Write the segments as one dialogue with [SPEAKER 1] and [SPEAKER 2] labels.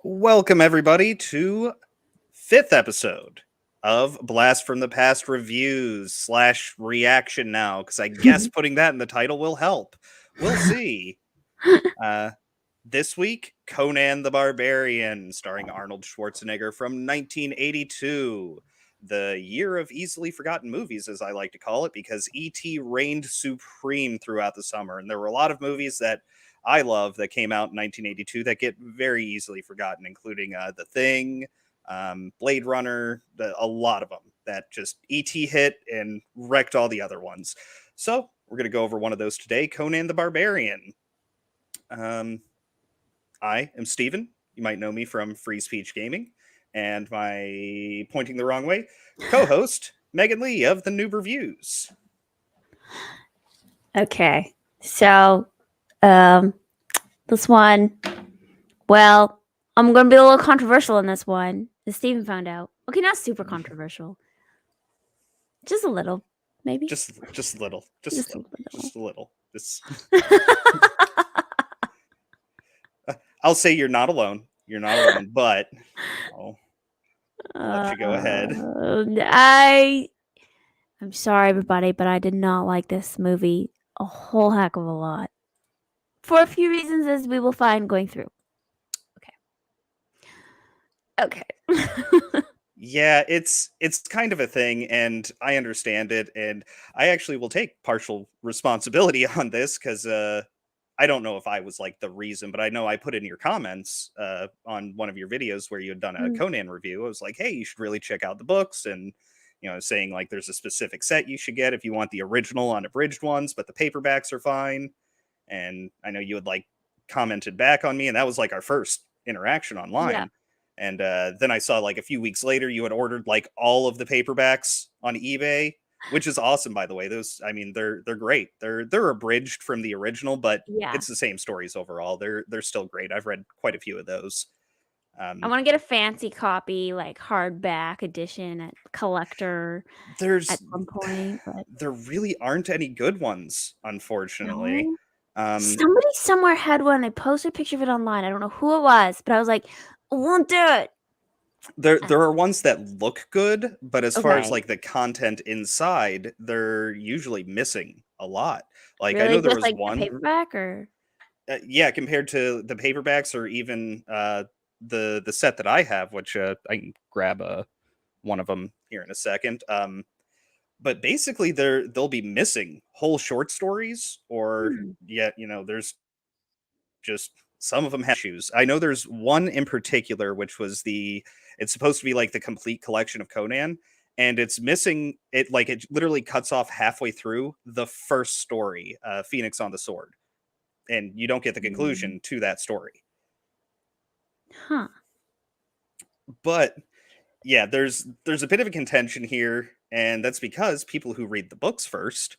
[SPEAKER 1] Welcome, everybody, to 5th episode of Blast from the Past reviews / reaction now, because I guess putting that in the title will help. We'll see. This week, Conan the Barbarian, starring Arnold Schwarzenegger from 1982. The year of easily forgotten movies, as I like to call it, because E.T. reigned supreme throughout the summer. And there were a lot of movies that I love that came out in 1982 that get very easily forgotten, including The Thing, Blade Runner, a lot of them that just E.T. hit and wrecked all the other ones. So we're going to go over one of those today, Conan the Barbarian. I am Steven. You might know me from Free Speech Gaming. And my pointing the wrong way co-host, Megan Leigh of the Noob Reviews.
[SPEAKER 2] Okay. So, this one, well, I'm going to be a little controversial in this one, as Steven found out. Okay, not super controversial. Just a little, maybe.
[SPEAKER 1] Just a little. Just a little. I'll say you're not alone. You're not alone, but I'll let you go ahead.
[SPEAKER 2] I'm sorry, everybody, but I did not like this movie a whole heck of a lot. For a few reasons, as we will find going through. Okay.
[SPEAKER 1] Yeah, it's kind of a thing, and I understand it, and I actually will take partial responsibility on this, because I don't know if I was like the reason, but I know I put in your comments on one of your videos where you had done a Conan review. I was like, hey, you should really check out the books, and saying like there's a specific set you should get if you want the original unabridged ones, but the paperbacks are fine. And I know you had like commented back on me, and that was like our first interaction online. Yeah. And then I saw like a few weeks later you had ordered like all of the paperbacks on eBay, which is awesome, by the way. Those, I mean, they're great. They're abridged from the original, but it's the same stories overall. They're still great. I've read quite a few of those.
[SPEAKER 2] I want to get a fancy copy, like hardback edition at collector. At some point, but
[SPEAKER 1] there really aren't any good ones, unfortunately.
[SPEAKER 2] No? Somebody somewhere had one. I posted a picture of it online. I don't know who it was, but I was like, I won't do it.
[SPEAKER 1] There are ones that look good, but as far as like the content inside, they're usually missing a lot. Like
[SPEAKER 2] really?
[SPEAKER 1] I know there
[SPEAKER 2] Just
[SPEAKER 1] was
[SPEAKER 2] like
[SPEAKER 1] one
[SPEAKER 2] the paperback, or
[SPEAKER 1] yeah, compared to the paperbacks, or even the set that I have, which I can grab one of them here in a second. But basically, they'll be missing whole short stories, or there's just some of them have issues. I know there's one in particular, which was it's supposed to be like the complete collection of Conan, and it's missing it. Like it literally cuts off halfway through the first story, Phoenix on the Sword, and you don't get the conclusion to that story.
[SPEAKER 2] Huh.
[SPEAKER 1] But yeah, there's a bit of a contention here, and that's because people who read the books first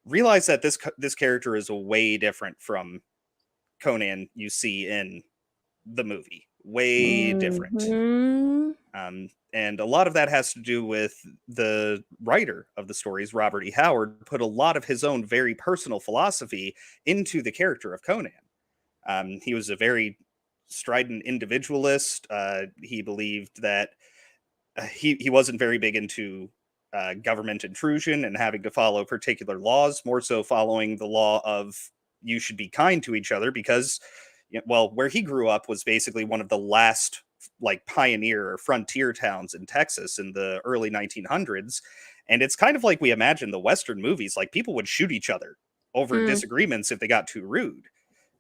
[SPEAKER 1] realize that this character is way different from Conan you see in the movie. Way different. And a lot of that has to do with the writer of the stories, Robert E. Howard, put a lot of his own very personal philosophy into the character of Conan. He was a very strident individualist. He believed that he wasn't very big into government intrusion and having to follow particular laws, more so following the law of you should be kind to each other, because where he grew up was basically one of the last like pioneer or frontier towns in Texas in the early 1900s. And it's kind of like we imagine the Western movies, like people would shoot each other over disagreements if they got too rude.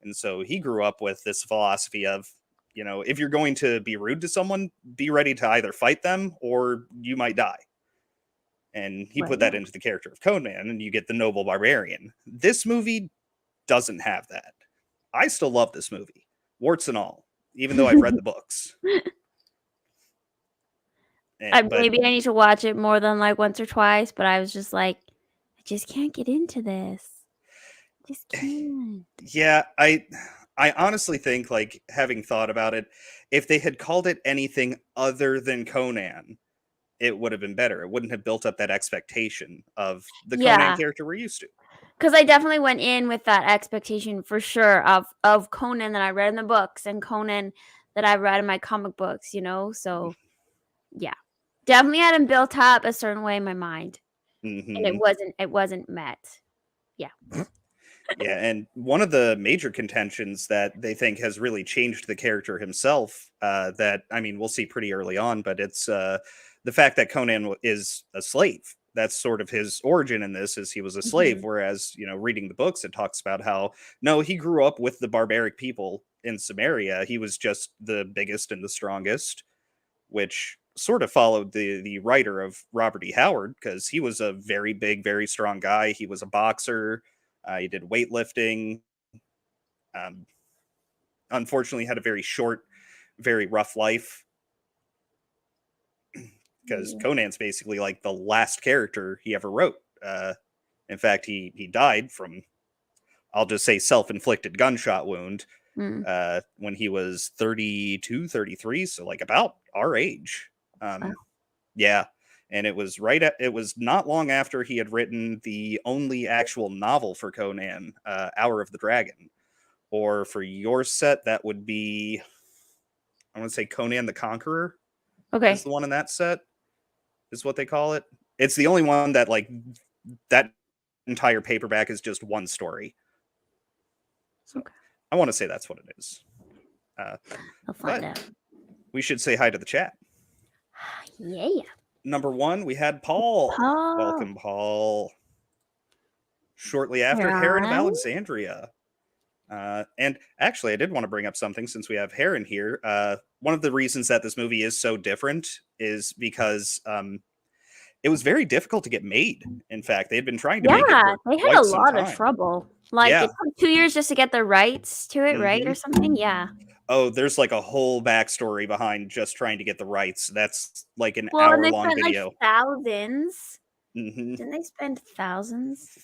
[SPEAKER 1] And so he grew up with this philosophy of, if you're going to be rude to someone, be ready to either fight them or you might die. And he put that into the character of Conan, and you get the noble barbarian. This movie doesn't have that. I still love this movie, warts and all, even though I've read the books.
[SPEAKER 2] Maybe I need to watch it more than like once or twice, but I was just like, I just can't get into this. Just can't.
[SPEAKER 1] Yeah, I honestly think, like, having thought about it, if they had called it anything other than Conan, it would have been better. It wouldn't have built up that expectation of the Conan
[SPEAKER 2] Yeah,
[SPEAKER 1] character we're used to.
[SPEAKER 2] because I definitely went in with that expectation for sure of Conan that I read in the books and Conan that I read in my comic books, you know? So, yeah. Definitely had him built up a certain way in my mind, and
[SPEAKER 1] Hmm.
[SPEAKER 2] it wasn't met. Yeah.
[SPEAKER 1] Yeah, and one of the major contentions that they think has really changed the character himself, that I mean, we'll see pretty early on, but it's the fact that Conan is a slave. That's sort of his origin in this, is he was a slave.
[SPEAKER 2] Mhm.
[SPEAKER 1] Whereas, reading the books, it talks about how no, he grew up with the barbaric people in Samaria. He was just the biggest and the strongest, which sort of followed the writer of Robert E. Howard, because he was a very big, very strong guy. He was a boxer. He did weightlifting. Um, Unfortunately, had a very short, very rough life, because
[SPEAKER 2] Yeah.
[SPEAKER 1] Conan's basically like the last character he ever wrote. In fact, he died from, I'll just say, self-inflicted gunshot wound
[SPEAKER 2] Mm.
[SPEAKER 1] when he was 32, 33, so like about our age.
[SPEAKER 2] Wow.
[SPEAKER 1] Yeah. And it was not long after he had written the only actual novel for Conan, Hour of the Dragon. Or for your set, that would be, I want to say, Conan the Conqueror is
[SPEAKER 2] Okay.
[SPEAKER 1] the one in that set, is what they call it. It's the only one that, like, that entire paperback is just one story. So
[SPEAKER 2] Okay.
[SPEAKER 1] I want to say that's what it is. Uh,
[SPEAKER 2] I'll find
[SPEAKER 1] but
[SPEAKER 2] out.
[SPEAKER 1] we should say hi to the chat.
[SPEAKER 2] Yeah.
[SPEAKER 1] Number one, we had Paul.
[SPEAKER 2] Paul.
[SPEAKER 1] Welcome, Paul. Shortly after, Heron of
[SPEAKER 2] Right.
[SPEAKER 1] Alexandria. And actually, I did want to bring up something since we have Heron here. One of the reasons that this movie is so different is because it was very difficult to get made. In fact, they had been trying to make it
[SPEAKER 2] Yeah,
[SPEAKER 1] for
[SPEAKER 2] they had a
[SPEAKER 1] quite some
[SPEAKER 2] lot of
[SPEAKER 1] time.
[SPEAKER 2] trouble. Like, it
[SPEAKER 1] Yeah.
[SPEAKER 2] took 2 years just to get the rights to it, right,
[SPEAKER 1] Hmm.
[SPEAKER 2] or something? Yeah.
[SPEAKER 1] Oh, there's like a whole backstory behind just trying to get the rights. That's like an
[SPEAKER 2] Well, and
[SPEAKER 1] hour
[SPEAKER 2] they
[SPEAKER 1] long
[SPEAKER 2] spent, like,
[SPEAKER 1] video.
[SPEAKER 2] thousands.
[SPEAKER 1] Hmm.
[SPEAKER 2] Didn't they spend thousands?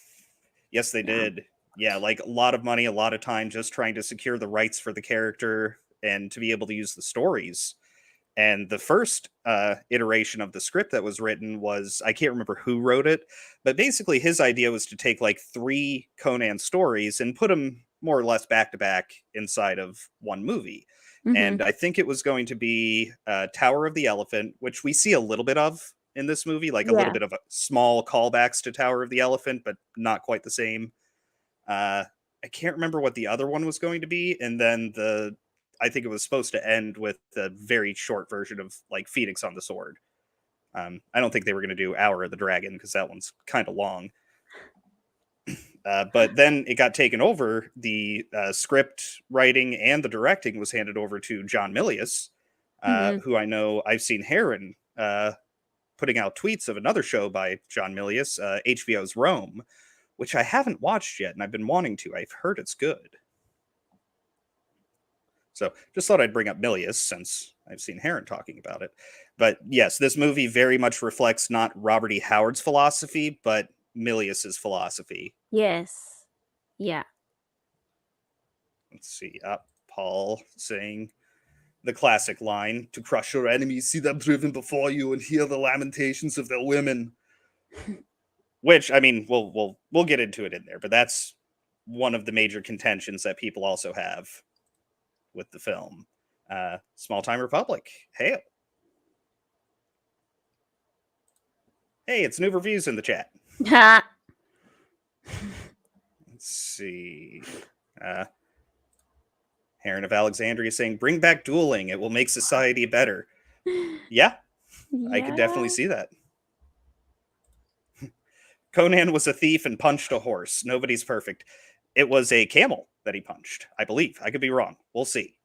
[SPEAKER 1] Yes, they
[SPEAKER 2] Yeah.
[SPEAKER 1] did. Yeah, like a lot of money, a lot of time just trying to secure the rights for the character and to be able to use the stories. And the first iteration of the script that was written was, I can't remember who wrote it, but basically his idea was to take like three Conan stories and put them more or less back to back inside of one movie. And
[SPEAKER 2] Mhm.
[SPEAKER 1] I think it was going to be Tower of the Elephant, which we see a little bit of in this movie, like a little
[SPEAKER 2] Yeah.
[SPEAKER 1] bit of a small callbacks to Tower of the Elephant, but not quite the same. Uh, I can't remember what the other one was going to be, and then I think it was supposed to end with a very short version of like Phoenix on the Sword. I don't think they were going to do Hour of the Dragon because that one's kind of long. But then it got taken over. The script writing and the directing was handed over to John Milius,
[SPEAKER 2] Mhm.
[SPEAKER 1] who I know I've seen Heron putting out tweets of another show by John Milius, HBO's Rome, which I haven't watched yet, and I've been wanting to. I've heard it's good. So just thought I'd bring up Milius since I've seen Heron talking about it. But yes, this movie very much reflects not Robert E. Howard's philosophy, but Milius's philosophy.
[SPEAKER 2] Yes. Yeah.
[SPEAKER 1] Let's see. Paul saying the classic line, to crush your enemies, see them driven before you, and hear the lamentations of their women. Which, I mean, we'll get into it in there, but that's one of the major contentions that people also have with the film. Small Time Republic. Hail. Hey, it's new reviews in the chat.
[SPEAKER 2] Ha.
[SPEAKER 1] Let's see. Uh, Heron of Alexandria saying, bring back dueling. It will make society better. Yeah, I could definitely
[SPEAKER 2] Yeah.
[SPEAKER 1] see that. Conan was a thief and punched a horse. Nobody's perfect. It was a camel that he punched, I believe. I could be wrong. We'll see.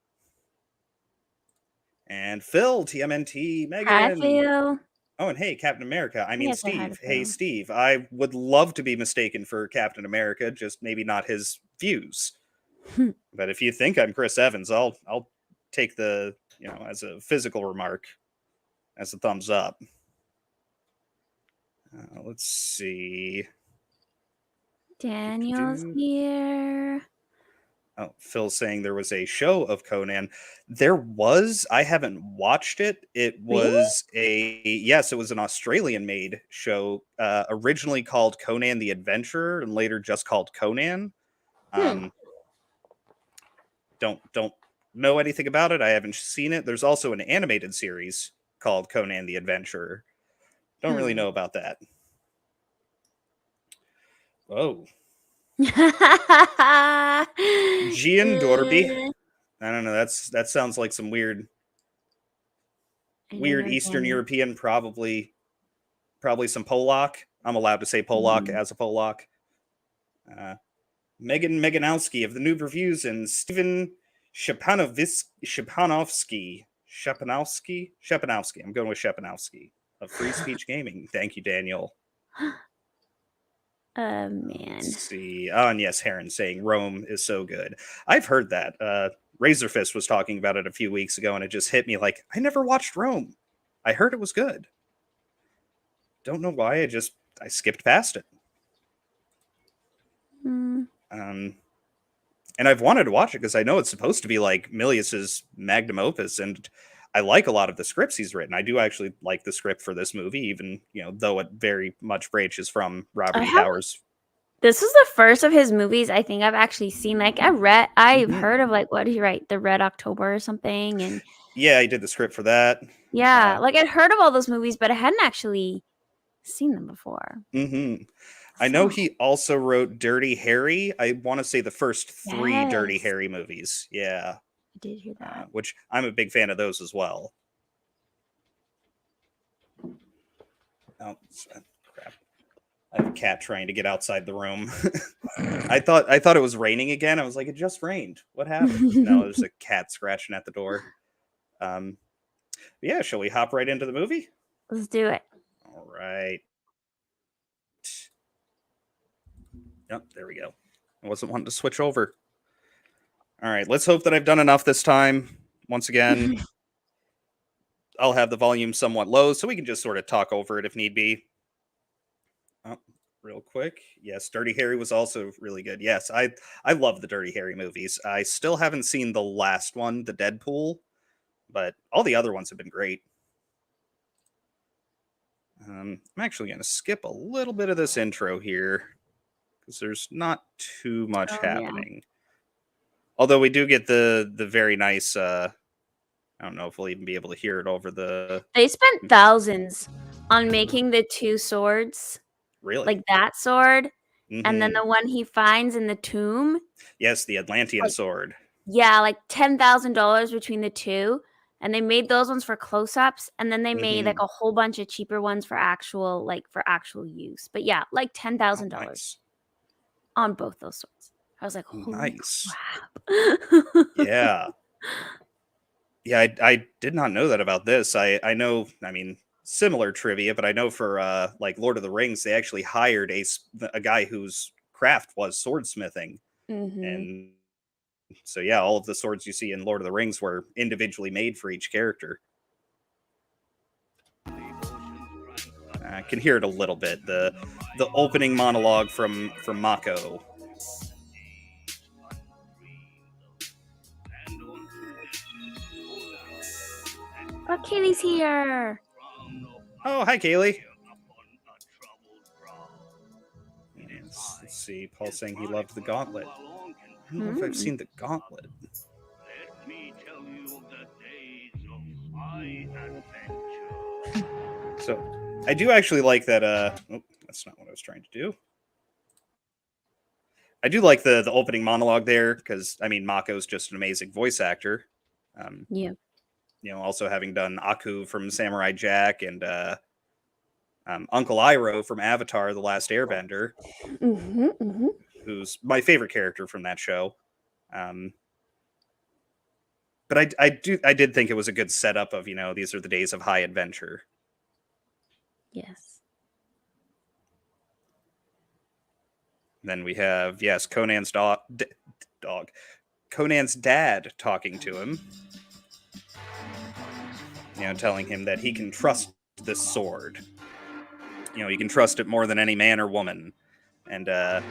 [SPEAKER 1] And Phil, TMNT,
[SPEAKER 2] Hi,
[SPEAKER 1] Megan.
[SPEAKER 2] Phil.
[SPEAKER 1] Oh, and hey, Captain America. I mean,
[SPEAKER 2] Yes, I had to
[SPEAKER 1] Steve. Hey,
[SPEAKER 2] Phil.
[SPEAKER 1] Steve. I would love to be mistaken for Captain America, just maybe not his views. But if you think I'm Chris Evans, I'll take the, as a physical remark, as a thumbs up. Let's see.
[SPEAKER 2] Daniel's here.
[SPEAKER 1] Oh, Phil's saying there was a show of Conan. There was. I haven't watched it. It
[SPEAKER 2] Really?
[SPEAKER 1] was yes, it was an Australian made show, originally called Conan the Adventurer and later just called Conan. Um, don't know anything about it. I haven't seen it. There's also an animated series called Conan the Adventurer. Don't really know about that. Oh, Gian Dorby. I don't know. That sounds like some weird Eastern European, probably some Polak. I'm allowed to say Polak as a Polak. Megan Meganowski of the Noob Reviews and Steven Shepanowski. I'm going with Shepanowski of Free Speech Gaming. Thank you, Daniel.
[SPEAKER 2] Man.
[SPEAKER 1] Let's see. Oh, and yes, Heron saying Rome is so good. I've heard that. Razorfist was talking about it a few weeks ago, and it just hit me like, I never watched Rome. I heard it was good. Don't know why. I skipped past it. And I've wanted to watch it because I know it's supposed to be like Milius's magnum opus, and I like a lot of the scripts he's written. I do actually like the script for this movie, even though it very much branches from Robert E. Howard's.
[SPEAKER 2] This is the first of his movies I think I've actually seen. Like I've heard of like what did he write? The Red October or something, and
[SPEAKER 1] yeah, he did the script for that.
[SPEAKER 2] Yeah, like I'd heard of all those movies, but I hadn't actually seen them before.
[SPEAKER 1] I know he also wrote Dirty Harry. I want to say the first 3 Dirty Harry movies. Yeah.
[SPEAKER 2] I did hear that.
[SPEAKER 1] Which I'm a big fan of those as well. Oh, crap. I have a cat trying to get outside the room. I thought it was raining again. I was like, it just rained. What happened? No, there's a cat scratching at the door. Yeah, shall we hop right into the movie?
[SPEAKER 2] Let's do it.
[SPEAKER 1] All right. Yep, there we go. I wasn't wanting to switch over. All right, let's hope that I've done enough this time. Once again, I'll have the volume somewhat low so we can just sort of talk over it if need be. Oh, real quick. Yes, Dirty Harry was also really good. Yes, I love the Dirty Harry movies. I still haven't seen the last one, the Deadpool, but all the other ones have been great. I'm actually going to skip a little bit of this intro here because there's not too much happening. Yeah. Although we do get the very nice, I don't know if we'll even be able to hear it over the...
[SPEAKER 2] They spent thousands on making the 2 swords.
[SPEAKER 1] Really?
[SPEAKER 2] Like that sword, and then the one he finds in the tomb.
[SPEAKER 1] Yes, the Atlantean sword.
[SPEAKER 2] Yeah, like $10,000 between the 2. And they made those ones for close-ups, and then they made like a whole bunch of cheaper ones for actual use. But yeah, like $10,000 on both those swords. I was like, holy crap.
[SPEAKER 1] Yeah. Yeah, I did not know that about this. I know, I mean, similar trivia, but I know for like Lord of the Rings, they actually hired a guy whose craft was swordsmithing. And so, yeah, all of the swords you see in Lord of the Rings were individually made for each character. I can hear it a little bit. The opening monologue from Mako.
[SPEAKER 2] Oh, Kaylee's here.
[SPEAKER 1] Oh, hi, Kaylee. Let's see. Paul saying he loved the Gauntlet. I don't know if I've seen the Gauntlet. Let me tell you the days of my adventure. So, I do actually like that. Oh, that's not what I was trying to do. I do like the opening monologue there because, I mean, Mako's just an amazing voice actor.
[SPEAKER 2] Yeah.
[SPEAKER 1] Also having done Aku from Samurai Jack and Uncle Iroh from Avatar: The Last Airbender, who's my favorite character from that show. But I did think it was a good setup of, these are the days of high adventure.
[SPEAKER 2] Yes.
[SPEAKER 1] Then we have, yes, Conan's Conan's dad talking to him. Telling him that he can trust this sword. He can trust it more than any man or woman. And I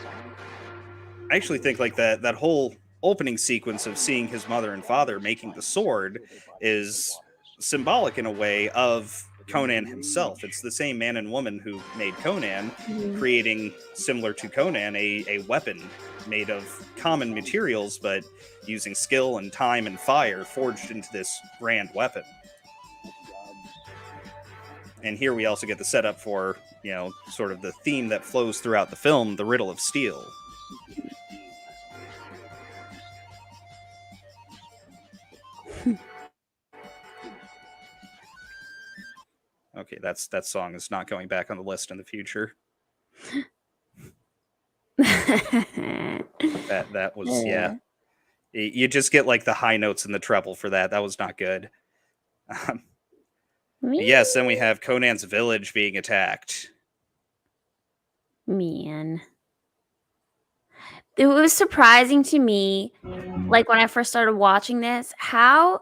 [SPEAKER 1] actually think like that whole opening sequence of seeing his mother and father making the sword is symbolic in a way of Conan himself. It's the same man and woman who made Conan,
[SPEAKER 2] Mhm.
[SPEAKER 1] creating, similar to Conan, a weapon made of common materials, but using skill and time and fire forged into this grand weapon. And here we also get the setup for, sort of the theme that flows throughout the film, the Riddle of Steel. Okay, that song is not going back on the list in the future. That was, yeah. You just get like the high notes in the treble for that. That was not good. Yes, then we have Conan's village being attacked.
[SPEAKER 2] Man. It was surprising to me, like when I first started watching this, how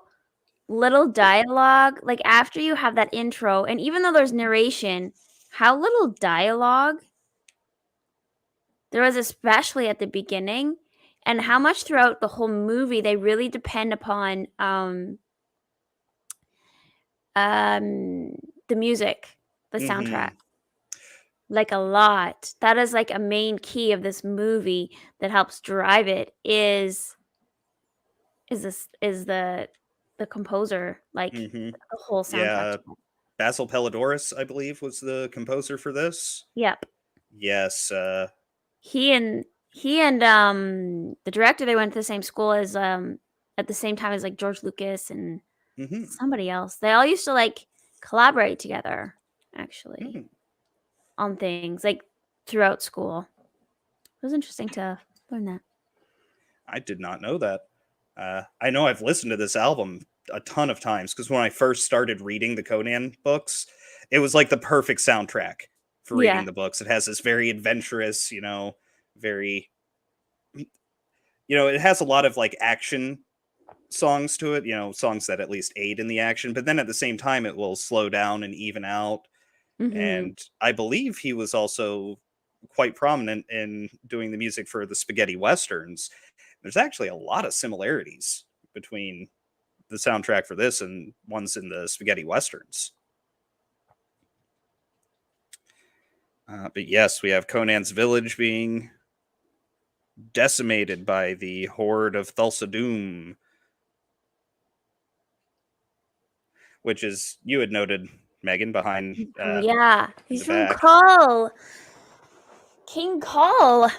[SPEAKER 2] little dialogue, like after you have that intro, and even though there's narration, how little dialogue there was, especially at the beginning, and how much throughout the whole movie they really depend upon the music, the soundtrack.
[SPEAKER 1] Mm-hmm.
[SPEAKER 2] Like a lot. That is like a main key of this movie that helps drive it is the composer, like
[SPEAKER 1] Mm-hmm.
[SPEAKER 2] the whole soundtrack.
[SPEAKER 1] Yeah, Basil Pellidoris, I believe, was the composer for this.
[SPEAKER 2] Yep.
[SPEAKER 1] Yes.
[SPEAKER 2] He and the director, they went to the same school as at the same time as like George Lucas and
[SPEAKER 1] Mm-hmm.
[SPEAKER 2] somebody else. They all used to like collaborate together actually
[SPEAKER 1] Mm-hmm.
[SPEAKER 2] on things like throughout school. It was interesting to learn that.
[SPEAKER 1] I did not know that. I know I've listened to this album a ton of times because when I first started reading the Conan books, it was like the perfect soundtrack for reading
[SPEAKER 2] Yeah.
[SPEAKER 1] the books. It has this very adventurous, very, it has a lot of like action songs to it, songs that at least aid in the action, but then at the same time, it will slow down and even out.
[SPEAKER 2] Mhm.
[SPEAKER 1] And I believe he was also quite prominent in doing the music for the spaghetti westerns. There's actually a lot of similarities between the soundtrack for this and ones in the spaghetti westerns. But yes, we have Conan's village being decimated by the horde of Thulsa Doom, which is, you had noted, Megan, behind
[SPEAKER 2] Yeah,
[SPEAKER 1] in
[SPEAKER 2] he's
[SPEAKER 1] the
[SPEAKER 2] from
[SPEAKER 1] back.
[SPEAKER 2] Call. King Call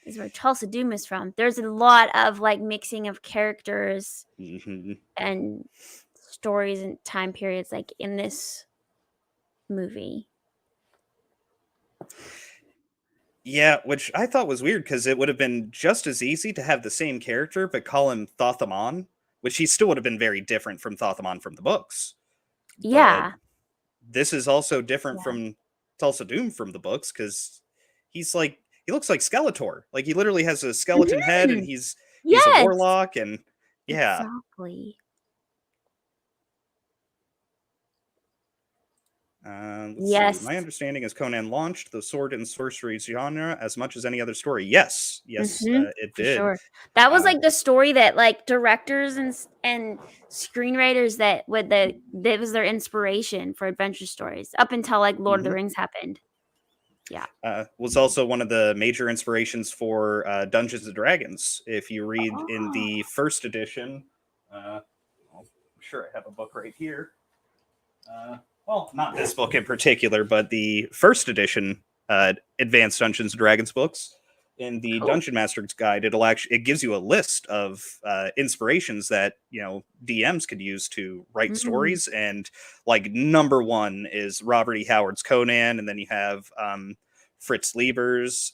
[SPEAKER 2] is where Tulsa Doom is from. There's a lot of like mixing of characters
[SPEAKER 1] Hmm.
[SPEAKER 2] and stories and time periods like in this movie.
[SPEAKER 1] Yeah, which I thought was weird because it would have been just as easy to have the same character but call him Thothamon, which he still would have been very different from Thothamon from the books. But
[SPEAKER 2] Yeah.
[SPEAKER 1] this is also different
[SPEAKER 2] Yeah.
[SPEAKER 1] from Tulsa Doom from the books because he looks like Skeletor. Like he literally has a skeleton head and
[SPEAKER 2] Mhm.
[SPEAKER 1] he's a
[SPEAKER 2] Yes.
[SPEAKER 1] warlock and yeah.
[SPEAKER 2] Exactly.
[SPEAKER 1] Let's see.
[SPEAKER 2] Yes.
[SPEAKER 1] My understanding is Conan launched the sword and sorcery genre as much as any other story. Yes, yes, it
[SPEAKER 2] For
[SPEAKER 1] did.
[SPEAKER 2] sure. That was
[SPEAKER 1] Uh,
[SPEAKER 2] like the story that like directors and screenwriters that was their inspiration for adventure stories up until like Lord of the
[SPEAKER 1] mhm.
[SPEAKER 2] Rings happened. Yeah.
[SPEAKER 1] Was also one of the major inspirations for Dungeons and Dragons. If you read in
[SPEAKER 2] Oh.
[SPEAKER 1] the first edition, I'm sure I have a book right here. Uh, well, not this book in particular, but the first edition Advanced Dungeons and Dragons books. In the
[SPEAKER 2] Cool.
[SPEAKER 1] Dungeon Master's Guide, it gives you a list of inspirations that DMs could use to write
[SPEAKER 2] Mm.
[SPEAKER 1] stories, and like number one is Robert E. Howard's Conan, and then you have Fritz Lieber's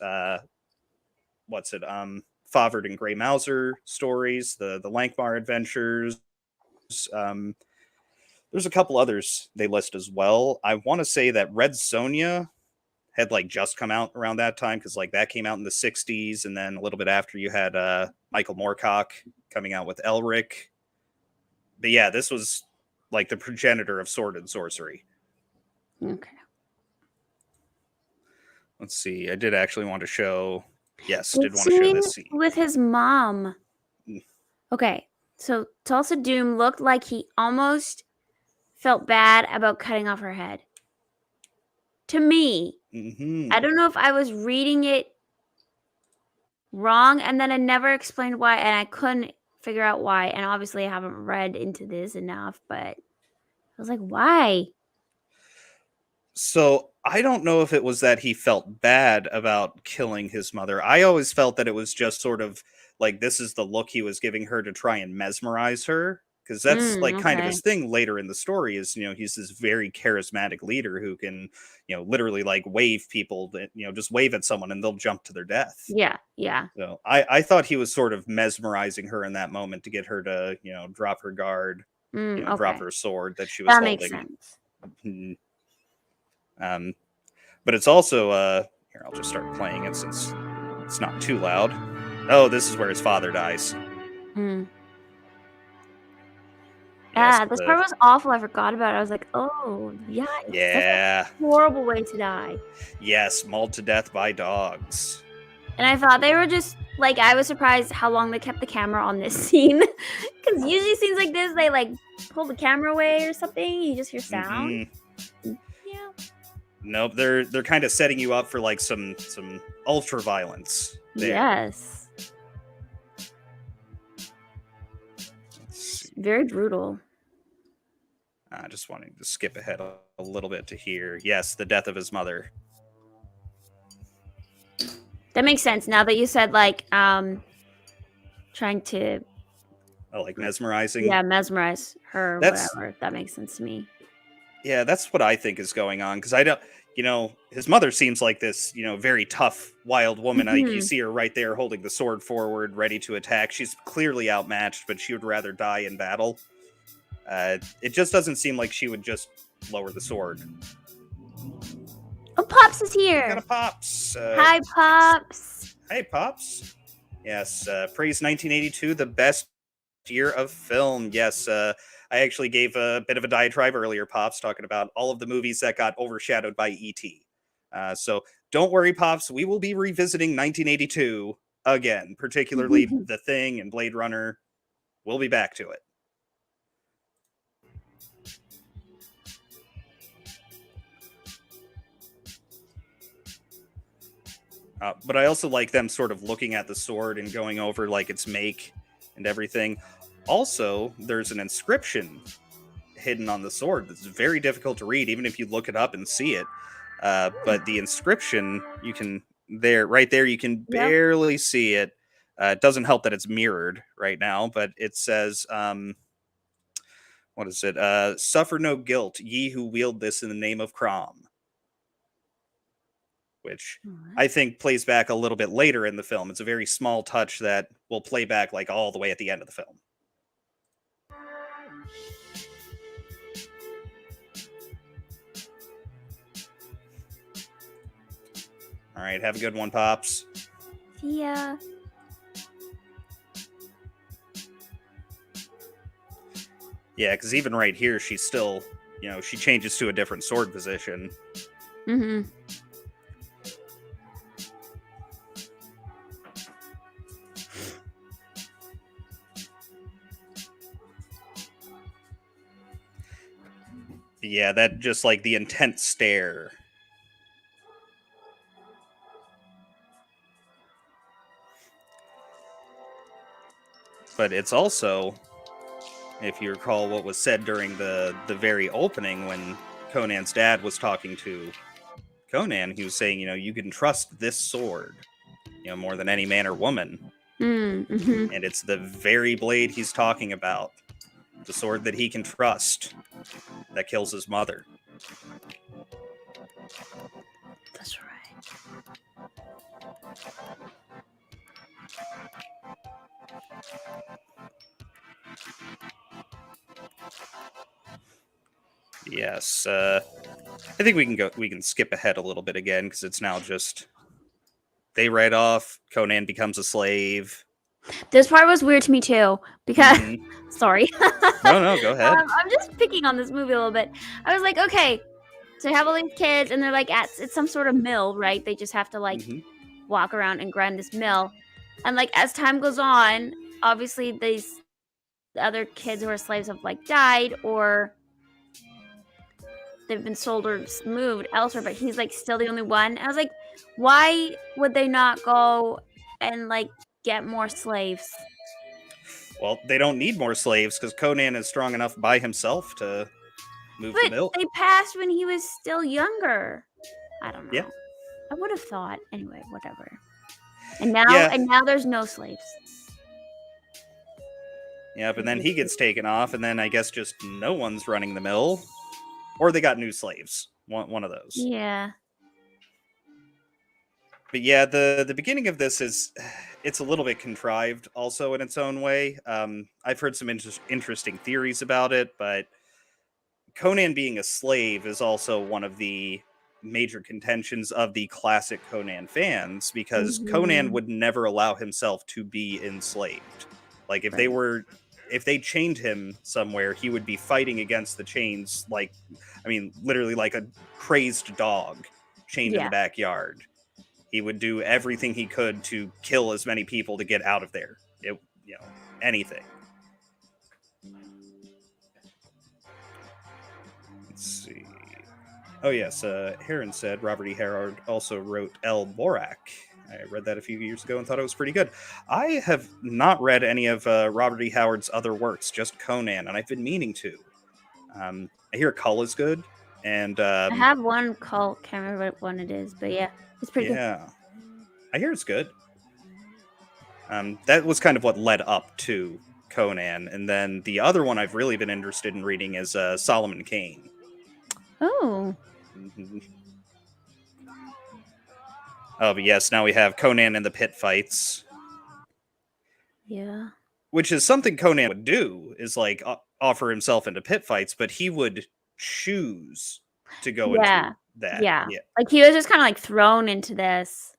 [SPEAKER 1] what's it Favard and Grey Mouser stories, the Lankmar adventures. Um, there's a couple others they list as well. I want to say that Red Sonja had like just come out around that time because like that came out in the 60s, and then a little bit after you had Michael Moorcock coming out with Elric. But yeah, this was like the progenitor of sword and sorcery.
[SPEAKER 2] Okay.
[SPEAKER 1] Let's see. I did actually want to show. Yes,
[SPEAKER 2] The
[SPEAKER 1] did want to show
[SPEAKER 2] scene
[SPEAKER 1] this scene.
[SPEAKER 2] with his mom.
[SPEAKER 1] Mm.
[SPEAKER 2] Okay, so Tulsa Doom looked like he almost felt bad about cutting off her head. To me,
[SPEAKER 1] Mm-hmm.
[SPEAKER 2] I don't know if I was reading it wrong, and then it never explained why, and I couldn't figure out why. And obviously, I haven't read into this enough, but I was like, why?
[SPEAKER 1] So I don't know if it was that he felt bad about killing his mother. I always felt that it was just sort of like this is the look he was giving her to try and mesmerize her. Because that's like kind of
[SPEAKER 2] Okay.
[SPEAKER 1] his thing later in the story is, he's this very charismatic leader who can, literally like wave people that, just wave at someone and they'll jump to their death.
[SPEAKER 2] Yeah.
[SPEAKER 1] So I thought he was sort of mesmerizing her in that moment to get her to, drop her guard, drop
[SPEAKER 2] Okay.
[SPEAKER 1] her sword that she was
[SPEAKER 2] That makes
[SPEAKER 1] holding.
[SPEAKER 2] sense.
[SPEAKER 1] Mhm. But it's also here, I'll just start playing it since it's not too loud. Oh, this is where his father dies.
[SPEAKER 2] Mm.
[SPEAKER 1] Yes,
[SPEAKER 2] Yeah, this part was awful. I forgot about it. I was like, oh, yeah.
[SPEAKER 1] yeah.
[SPEAKER 2] That's a horrible way to die.
[SPEAKER 1] Yes, mauled to death by dogs.
[SPEAKER 2] And I thought they were just, like, I was surprised how long they kept the camera on this scene. Because usually scenes like this, they, like, pull the camera away or something. You just hear sound.
[SPEAKER 1] Mm-hmm.
[SPEAKER 2] Yeah.
[SPEAKER 1] Nope, they're kind of setting you up for like some ultra violence there.
[SPEAKER 2] Yes. Very brutal.
[SPEAKER 1] Just wanting to skip ahead a little bit to here. Yes, the death of his mother.
[SPEAKER 2] That makes sense now that you said, like, trying to...
[SPEAKER 1] Oh, like mesmerizing?
[SPEAKER 2] Yeah, mesmerize her, whatever. That makes sense to me.
[SPEAKER 1] Yeah, that's what I think is going on. Because I don't... his mother seems like this, very tough, wild woman.
[SPEAKER 2] Mm-hmm.
[SPEAKER 1] You see her right there holding the sword forward, ready to attack. She's clearly outmatched, but she would rather die in battle. It just doesn't seem like she would just lower the sword.
[SPEAKER 2] Oh, Pops is here!
[SPEAKER 1] Got a Pops!
[SPEAKER 2] Hi, Pops!
[SPEAKER 1] Hey, Pops! Yes, praise 1982, the best year of film. Yes, I actually gave a bit of a diatribe earlier, Pops, talking about all of the movies that got overshadowed by E.T. So don't worry, Pops, we will be revisiting 1982 again, particularly The Thing and Blade Runner. We'll be back to it. But I also like them sort of looking at the sword and going over like its make and everything. Also, there's an inscription hidden on the sword that's very difficult to read, even if you look it up and see it. But the inscription, you can right there, you can barely see it. It doesn't help that it's mirrored right now, but it says, what is it? Suffer no guilt, ye who wield this in the name of Crom. Which I think plays back a little bit later in the film. It's a very small touch that will play back like all the way at the end of the film. All right, have a good one, Pops.
[SPEAKER 2] See ya.
[SPEAKER 1] Yeah, because even right here, she's still, she changes to a different sword position.
[SPEAKER 2] Mm-hmm.
[SPEAKER 1] Yeah, that just like the intense stare. But it's also, if you recall what was said during the very opening when Conan's dad was talking to Conan, he was saying, you can trust this sword, more than any man or woman.
[SPEAKER 2] Mm-hmm.
[SPEAKER 1] And it's the very blade he's talking about. The sword that he can trust that kills his mother.
[SPEAKER 2] That's right.
[SPEAKER 1] Yes, I think we can skip ahead a little bit again because it's now just they ride off. Conan becomes a slave.
[SPEAKER 2] This part was weird to me too because sorry.
[SPEAKER 1] No, go ahead.
[SPEAKER 2] I'm just picking on this movie a little bit. I was like, okay, So you have all these kids, and they're like it's some sort of mill, right? They just have to like
[SPEAKER 1] Hmm.
[SPEAKER 2] walk around and grind this mill, and like as time goes on, obviously these other kids who are slaves have like died or they've been sold or moved elsewhere, but he's like still the only one. I was like, why would they not go and like get more slaves?
[SPEAKER 1] Well, they don't need more slaves because Conan is strong enough by himself to move the
[SPEAKER 2] But
[SPEAKER 1] mill.
[SPEAKER 2] they passed when he was still younger. I don't
[SPEAKER 1] Yeah.
[SPEAKER 2] know. I would have thought. Anyway, whatever.
[SPEAKER 1] Yeah.
[SPEAKER 2] And now there's no slaves.
[SPEAKER 1] Yep, and then he gets taken off, and then I guess just no one's running the mill. Or they got new slaves. One of those.
[SPEAKER 2] Yeah.
[SPEAKER 1] But yeah, the beginning of this is it's a little bit contrived also in its own way. I've heard some interesting theories about it, but Conan being a slave is also one of the major contentions of the classic Conan fans because Conan
[SPEAKER 2] Mhm.
[SPEAKER 1] would never allow himself to be enslaved. Like
[SPEAKER 2] Right.
[SPEAKER 1] if they chained him somewhere, he would be fighting against the chains like I mean literally like a crazed dog chained in the
[SPEAKER 2] Yeah.
[SPEAKER 1] backyard. He would do everything he could to kill as many people to get out of there. You know, anything. Let's see. Oh yes, Heron said Robert E. Howard also wrote El Borak. I read that a few years ago and thought it was pretty good. I have not read any of Robert E. Howard's other works, just Conan, and I've been meaning to. I hear Cull is good, and
[SPEAKER 2] I have one called, can't remember what one it is, but yeah, it's pretty good.
[SPEAKER 1] yeah, I hear it's good. That was kind of what led up to Conan, and then the other one I've really been interested in reading is Solomon Kane.
[SPEAKER 2] Oh.
[SPEAKER 1] Mhm. Oh, but yes, now we have Conan in the pit fights,
[SPEAKER 2] Yeah.
[SPEAKER 1] which is something Conan would do, is like offer himself into pit fights, but he would choose to go
[SPEAKER 2] Yeah.
[SPEAKER 1] into that.
[SPEAKER 2] Yeah.
[SPEAKER 1] Yeah.
[SPEAKER 2] Like he was just kind of like thrown into this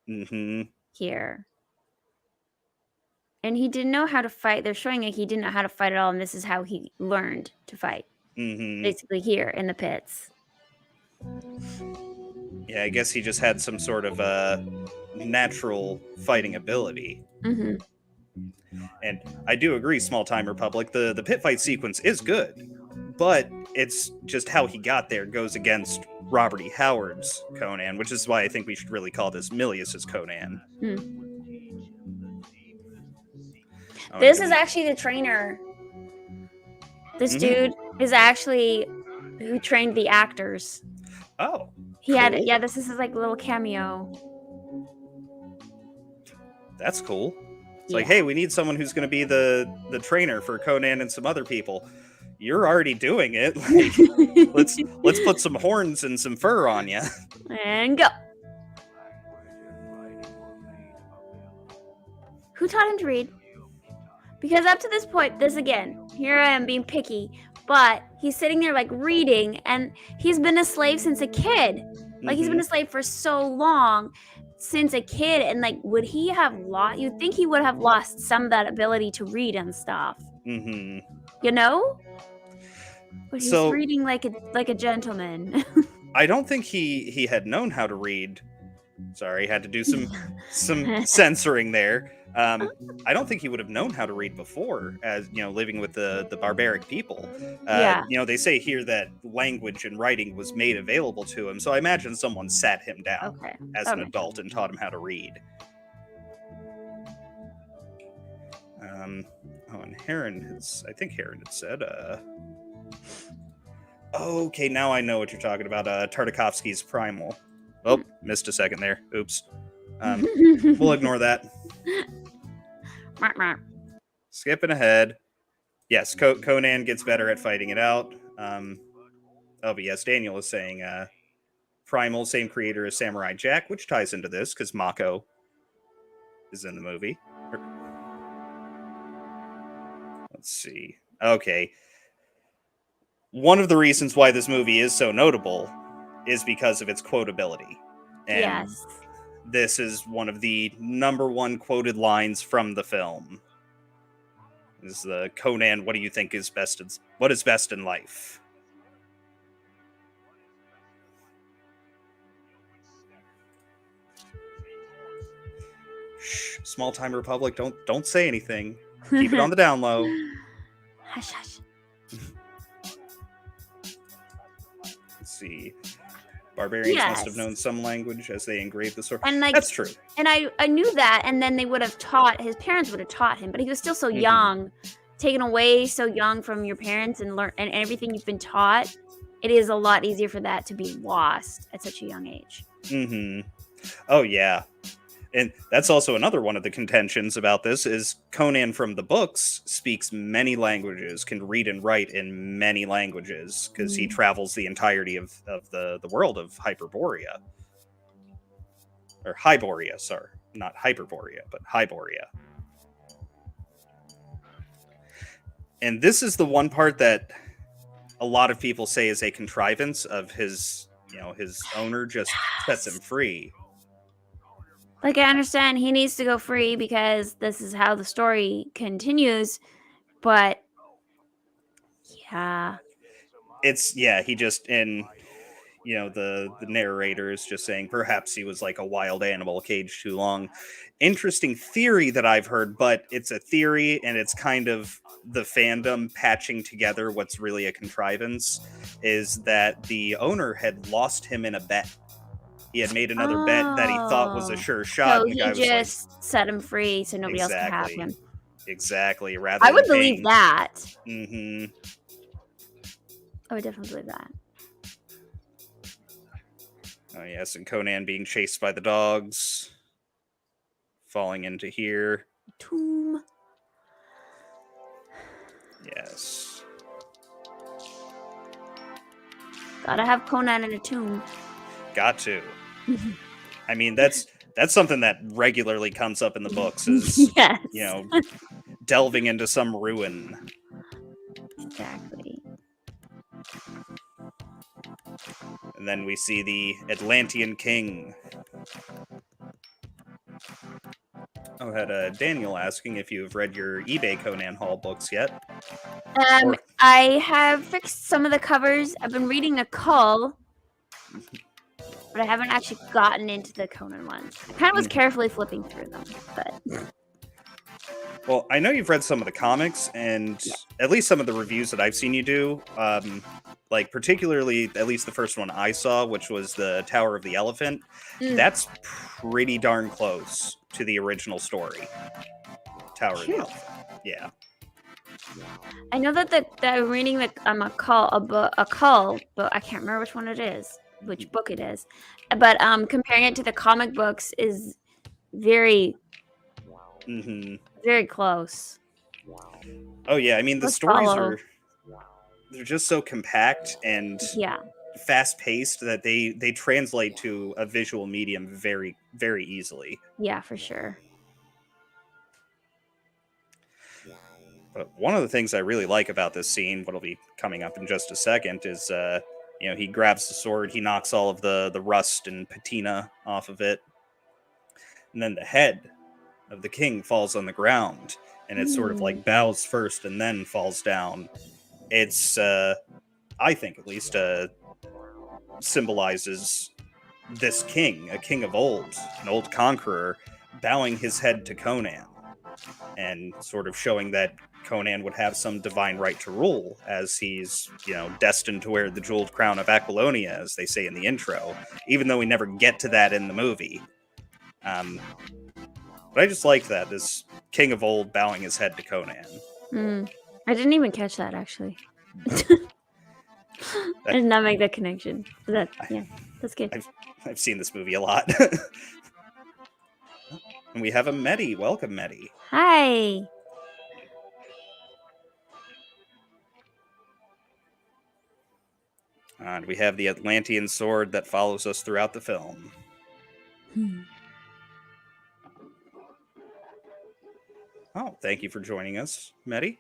[SPEAKER 1] Hmm.
[SPEAKER 2] here. And he didn't know how to fight. They're showing like he didn't know how to fight at all, and this is how he learned to fight.
[SPEAKER 1] Hmm.
[SPEAKER 2] Basically here in the pits.
[SPEAKER 1] Yeah, I guess he just had some sort of natural fighting ability.
[SPEAKER 2] Mm-hmm.
[SPEAKER 1] And I do agree, Small Time Republic, the pit fight sequence is good, but it's just how he got there goes against Robert E. Howard's Conan, which is why I think we should really call this Milius's Conan. Oh,
[SPEAKER 2] This is actually the trainer. This
[SPEAKER 1] Mhm.
[SPEAKER 2] dude is actually who trained the actors.
[SPEAKER 1] Oh,
[SPEAKER 2] He
[SPEAKER 1] cool.
[SPEAKER 2] had, yeah, this is his like little cameo.
[SPEAKER 1] That's cool. It's like,
[SPEAKER 2] Yeah.
[SPEAKER 1] hey, we need someone who's going to be the trainer for Conan and some other people. You're already doing it. Like, let's put some horns and some fur on you.
[SPEAKER 2] And go. Who taught him to read? Because up to this point, this again, here I am being picky, but he's sitting there like reading, and he's been a slave since a kid. Like he's been a slave for so long since a kid, and like would he have lost? You'd think he would have lost some of that ability to read and stuff,
[SPEAKER 1] Mm-hmm.
[SPEAKER 2] you know? But he's
[SPEAKER 1] So
[SPEAKER 2] reading like a gentleman.
[SPEAKER 1] I don't think he had known how to read. Sorry, had to do some censoring there. I don't think he would have known how to read before, as you know, living with the barbaric people.
[SPEAKER 2] Yeah.
[SPEAKER 1] You know, they say here that language and writing was made available to him, so I imagine someone sat him down
[SPEAKER 2] Okay.
[SPEAKER 1] as
[SPEAKER 2] That
[SPEAKER 1] an
[SPEAKER 2] makes
[SPEAKER 1] adult and taught him how to read. Oh, and I think Heron had said, okay, now I know what you're talking about. Tartakovsky's Primal. Oh, missed a second there. Oops. We'll ignore that. Skipping ahead. Yes, Conan gets better at fighting it out. But yes, Daniel is saying Primal, same creator as Samurai Jack, which ties into this because Mako is in the movie. Let's see. Okay. One of the reasons why this movie is so notable is because of its quotability. And
[SPEAKER 2] Yes.
[SPEAKER 1] this is one of the number one quoted lines from the film. This is the Conan, what do you think is best what is best in life? Small time republic. Don't say anything. Keep it on the down low.
[SPEAKER 2] Hush, hush.
[SPEAKER 1] Let's see. Barbarians must have
[SPEAKER 2] Yes.
[SPEAKER 1] known some language as they engraved the sword.
[SPEAKER 2] And like,
[SPEAKER 1] That's true.
[SPEAKER 2] and I knew that, and then they would have taught, his parents would have taught him, but he was still so
[SPEAKER 1] Mhm.
[SPEAKER 2] young, taken away so young from your parents and learn and everything you've been taught. It is a lot easier for that to be lost at such a young age.
[SPEAKER 1] Mm-hmm. Oh yeah. And that's also another one of the contentions about this is Conan from the books speaks many languages, can read and write in many languages, because he travels the entirety of the world of Hyperborea. Or Hyborea, sorry. Not Hyperborea, but Hyborea. And this is the one part that a lot of people say is a contrivance of his owner just sets him free.
[SPEAKER 2] Like, I understand he needs to go free because this is how the story continues, but yeah.
[SPEAKER 1] He just the narrator is just saying perhaps he was like a wild animal caged too long. Interesting theory that I've heard, but it's a theory and it's kind of the fandom patching together what's really a contrivance, is that the owner had lost him in a bet. He had made another bet that he thought was a sure shot.
[SPEAKER 2] So
[SPEAKER 1] and the
[SPEAKER 2] he
[SPEAKER 1] guy was
[SPEAKER 2] just set him free so nobody else could have him.
[SPEAKER 1] Exactly. Rather
[SPEAKER 2] I would
[SPEAKER 1] than
[SPEAKER 2] believe that.
[SPEAKER 1] Mm-hmm.
[SPEAKER 2] I would definitely believe that.
[SPEAKER 1] Oh yes, and Conan being chased by the dogs, falling into here.
[SPEAKER 2] Tomb.
[SPEAKER 1] Yes.
[SPEAKER 2] Gotta have Conan in a tomb.
[SPEAKER 1] Got to. I mean, that's something that regularly comes up in the books, is
[SPEAKER 2] yes.
[SPEAKER 1] Delving into some ruin.
[SPEAKER 2] Exactly.
[SPEAKER 1] And then we see the Atlantean king. Oh, had Daniel asking if you've read your eBay Conan Hall books yet.
[SPEAKER 2] I have fixed some of the covers. I've been reading a Cull, but I haven't actually gotten into the Conan ones. I kind of was carefully flipping through them, but...
[SPEAKER 1] Well, I know you've read some of the comics, and at least some of the reviews that I've seen you do, like particularly, at least the first one I saw, which was the Tower of the Elephant, that's pretty darn close to the original story. Tower of the Elephant. Yeah.
[SPEAKER 2] I know that I'm reading a Cull, but I can't remember which one it is, which book it is. But comparing it to the comic books is very, very close.
[SPEAKER 1] Oh yeah, I mean the stories they're just so compact and fast-paced that they translate to a visual medium very, very easily.
[SPEAKER 2] Yeah, for sure.
[SPEAKER 1] But one of the things I really like about this scene, what'll be coming up in just a second, is he grabs the sword, he knocks all of the rust and patina off of it, and then the head of the king falls on the ground, and it sort of like bows first and then falls down. It's I think at least symbolizes this king, a king of old, an old conqueror, bowing his head to Conan, and sort of showing that Conan would have some divine right to rule, as he's, destined to wear the jeweled crown of Aquilonia, as they say in the intro, even though we never get to that in the movie. But I just like that, this king of old bowing his head to Conan.
[SPEAKER 2] I didn't even catch that, actually. I did not make that connection. That's good.
[SPEAKER 1] I've seen this movie a lot. And we have a Medi. Welcome, Medi.
[SPEAKER 2] Hi.
[SPEAKER 1] And we have the Atlantean sword that follows us throughout the film. Oh, thank you for joining us, Medi.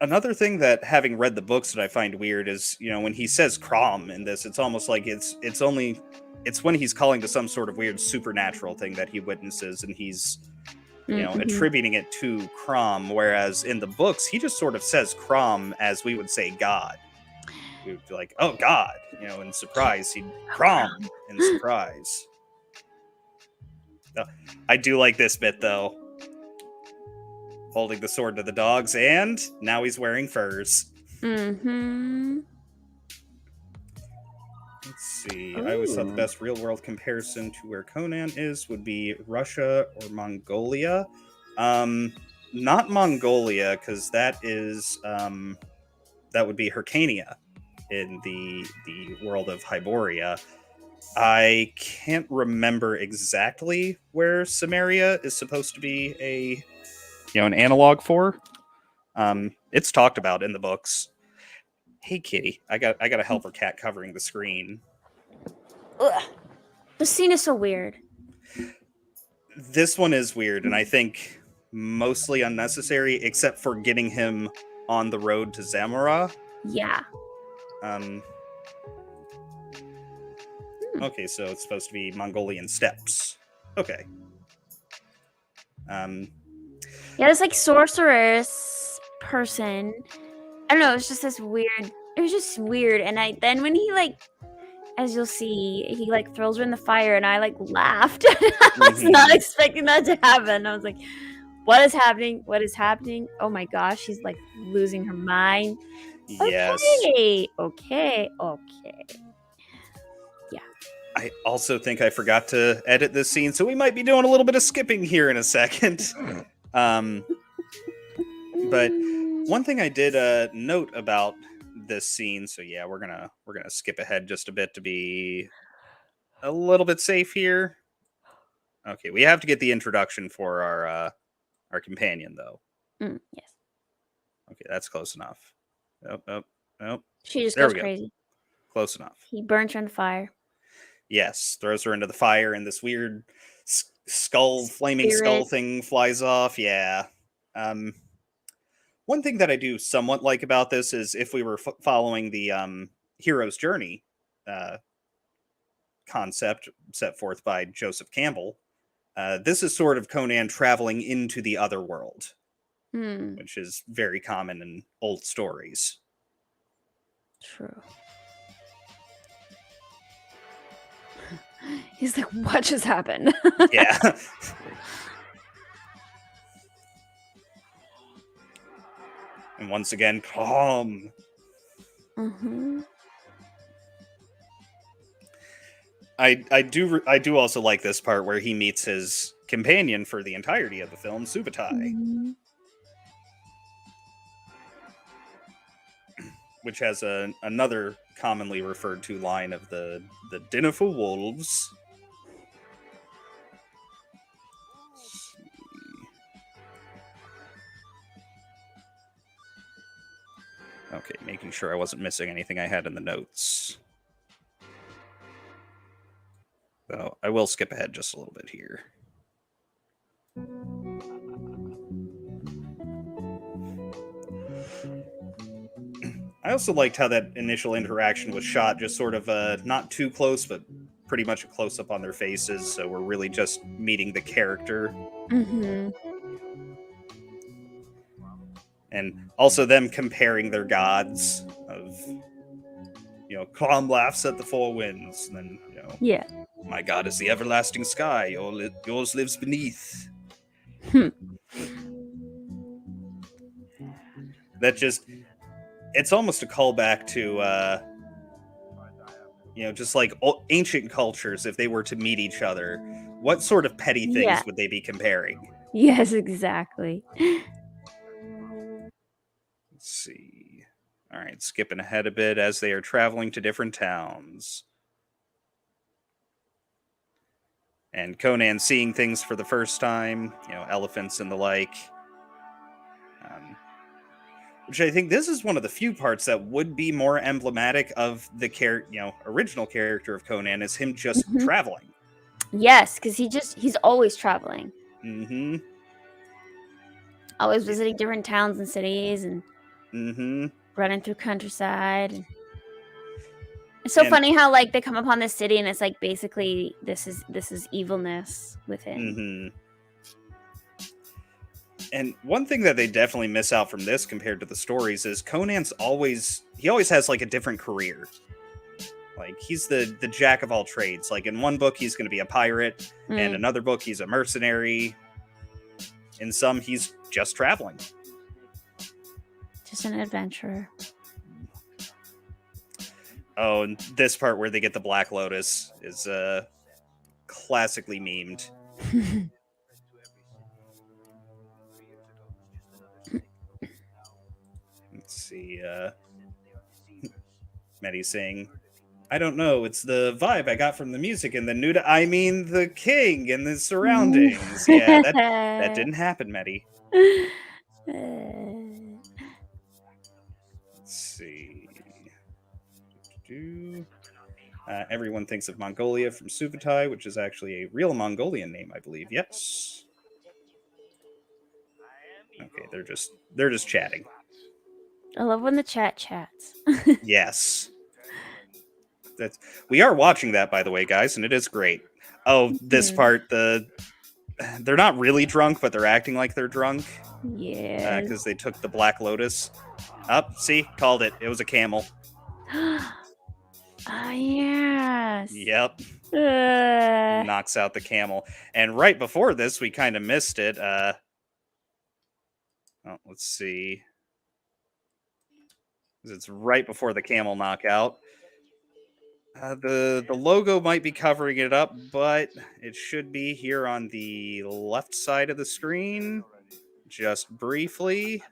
[SPEAKER 1] Another thing that, having read the books, that I find weird is, when he says Crom in this, it's almost like it's when he's calling to some sort of weird supernatural thing that he witnesses, and he's, attributing it to Crom, whereas in the books, he just sort of says Crom as we would say God. we would be like, oh God, in surprise. He'd Crom in surprise. I do like this bit though. Holding the sword to the dogs, and now he's wearing furs.
[SPEAKER 2] Mm-hmm.
[SPEAKER 1] Let's see. I always thought the best real-world comparison to where Conan is would be Russia or Mongolia. Not Mongolia, because that would be Hyrcania in the world of Hyboria. I can't remember exactly where Samaria is supposed to be an analog for. It's talked about in the books. Hey, kitty, I got a helper cat covering the screen.
[SPEAKER 2] Ugh. The scene is so weird.
[SPEAKER 1] This one is weird, and I think mostly unnecessary, except for getting him on the road to Zamora.
[SPEAKER 2] Yeah.
[SPEAKER 1] Okay, so it's supposed to be Mongolian steppes. Okay.
[SPEAKER 2] Yeah, this like sorceress person. I don't know. It's just this weird. It was just weird, and then when he like, as you'll see, he like throws her in the fire, and I like laughed. I was not expecting that to happen. I was like, "What is happening? What is happening? Oh my gosh, she's like losing her mind."
[SPEAKER 1] Yes.
[SPEAKER 2] Okay. Yeah.
[SPEAKER 1] I also think I forgot to edit this scene, so we might be doing a little bit of skipping here in a second. But one thing I did note about this scene, so yeah, we're gonna skip ahead just a bit to be a little bit safe here. Okay, we have to get the introduction for our companion though.
[SPEAKER 2] Yes.
[SPEAKER 1] Okay, that's close enough. Nope.
[SPEAKER 2] She just goes crazy.
[SPEAKER 1] Close enough.
[SPEAKER 2] He burns her in the fire.
[SPEAKER 1] Yes, throws her into the fire, and this weird flaming skull thing flies off. Yeah. One thing that I do somewhat like about this is if we were following the hero's journey concept set forth by Joseph Campbell, this is sort of Conan traveling into the other world, which is very common in old stories.
[SPEAKER 2] True. He's like, what just happened?
[SPEAKER 1] Yeah. And once again, calm.
[SPEAKER 2] Mm-hmm.
[SPEAKER 1] I do also like this part where he meets his companion for the entirety of the film, Subutai.
[SPEAKER 2] Mm-hmm.
[SPEAKER 1] Which has another commonly referred to line of the dinner for wolves. Okay, making sure I wasn't missing anything I had in the notes. So I will skip ahead just a little bit here. I also liked how that initial interaction was shot, just sort of not too close, but pretty much a close-up on their faces, so we're really just meeting the character.
[SPEAKER 2] Mm-hmm.
[SPEAKER 1] And also them comparing their gods of, Crom laughs at the four winds, and then,
[SPEAKER 2] yeah,
[SPEAKER 1] my god is the everlasting sky, yours lives beneath. That just, it's almost a callback to, just like ancient cultures, if they were to meet each other, what sort of petty things would they be comparing?
[SPEAKER 2] Yes, exactly.
[SPEAKER 1] Let's see. All right, skipping ahead a bit as they are traveling to different towns. And Conan seeing things for the first time, elephants and the like. Which I think this is one of the few parts that would be more emblematic of the original character of Conan, is him just traveling.
[SPEAKER 2] Yes, because he's always traveling.
[SPEAKER 1] Mm-hmm.
[SPEAKER 2] Always visiting different towns and cities and running through countryside. And it's so funny how like they come upon this city and it's like basically this is evilness within.
[SPEAKER 1] And one thing that they definitely miss out from this compared to the stories is Conan's always has like a different career. Like he's the jack of all trades. Like in one book he's going to be a pirate, and another book he's a mercenary. In some he's just traveling.
[SPEAKER 2] Just an adventurer.
[SPEAKER 1] Oh, and this part where they get the Black Lotus is classically memed. Let's see. Maddie's saying, I don't know. It's the vibe I got from the music and the nude. I mean, the king and the surroundings. Yeah, that didn't happen, Maddie. Let's see. Everyone thinks of Mongolia from Suvtai, which is actually a real Mongolian name, I believe. Yes. Okay, they're just chatting.
[SPEAKER 2] I love when the chat chats.
[SPEAKER 1] Yes. We are watching that, by the way, guys, and it is great. Oh, this part, they're not really drunk, but they're acting like they're drunk.
[SPEAKER 2] Yeah.
[SPEAKER 1] Because they took the Black Lotus. See, called it. It was a camel.
[SPEAKER 2] Yes.
[SPEAKER 1] Yep. Knocks out the camel. And right before this, we kind of missed it. Let's see. It's right before the camel knockout. The logo might be covering it up, but it should be here on the left side of the screen. Just briefly.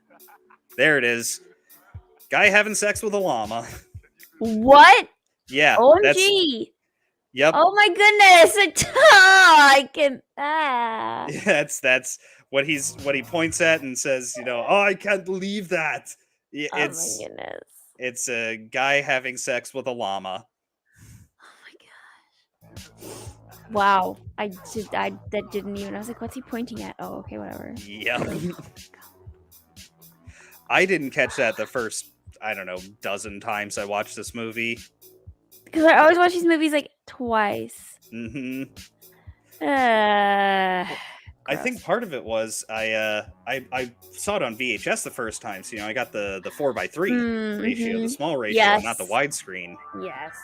[SPEAKER 1] There it is. Guy having sex with a llama.
[SPEAKER 2] What?
[SPEAKER 1] Yeah.
[SPEAKER 2] OMG.
[SPEAKER 1] Yep.
[SPEAKER 2] Oh my goodness. I can.
[SPEAKER 1] That's what he points at and says, oh, I can't believe that. Yeah,
[SPEAKER 2] my goodness.
[SPEAKER 1] It's a guy having sex with a llama.
[SPEAKER 2] Oh my gosh. Wow. That didn't even. I was like, what's he pointing at? Oh, okay, whatever.
[SPEAKER 1] Yep. I didn't catch that the first, I don't know, dozen times I watched this movie.
[SPEAKER 2] Because I always watch these movies like twice.
[SPEAKER 1] Mm-hmm.
[SPEAKER 2] I
[SPEAKER 1] think part of it was I saw it on VHS the first time, so I got the 4:3 ratio, the small ratio, not the widescreen.
[SPEAKER 2] Yes.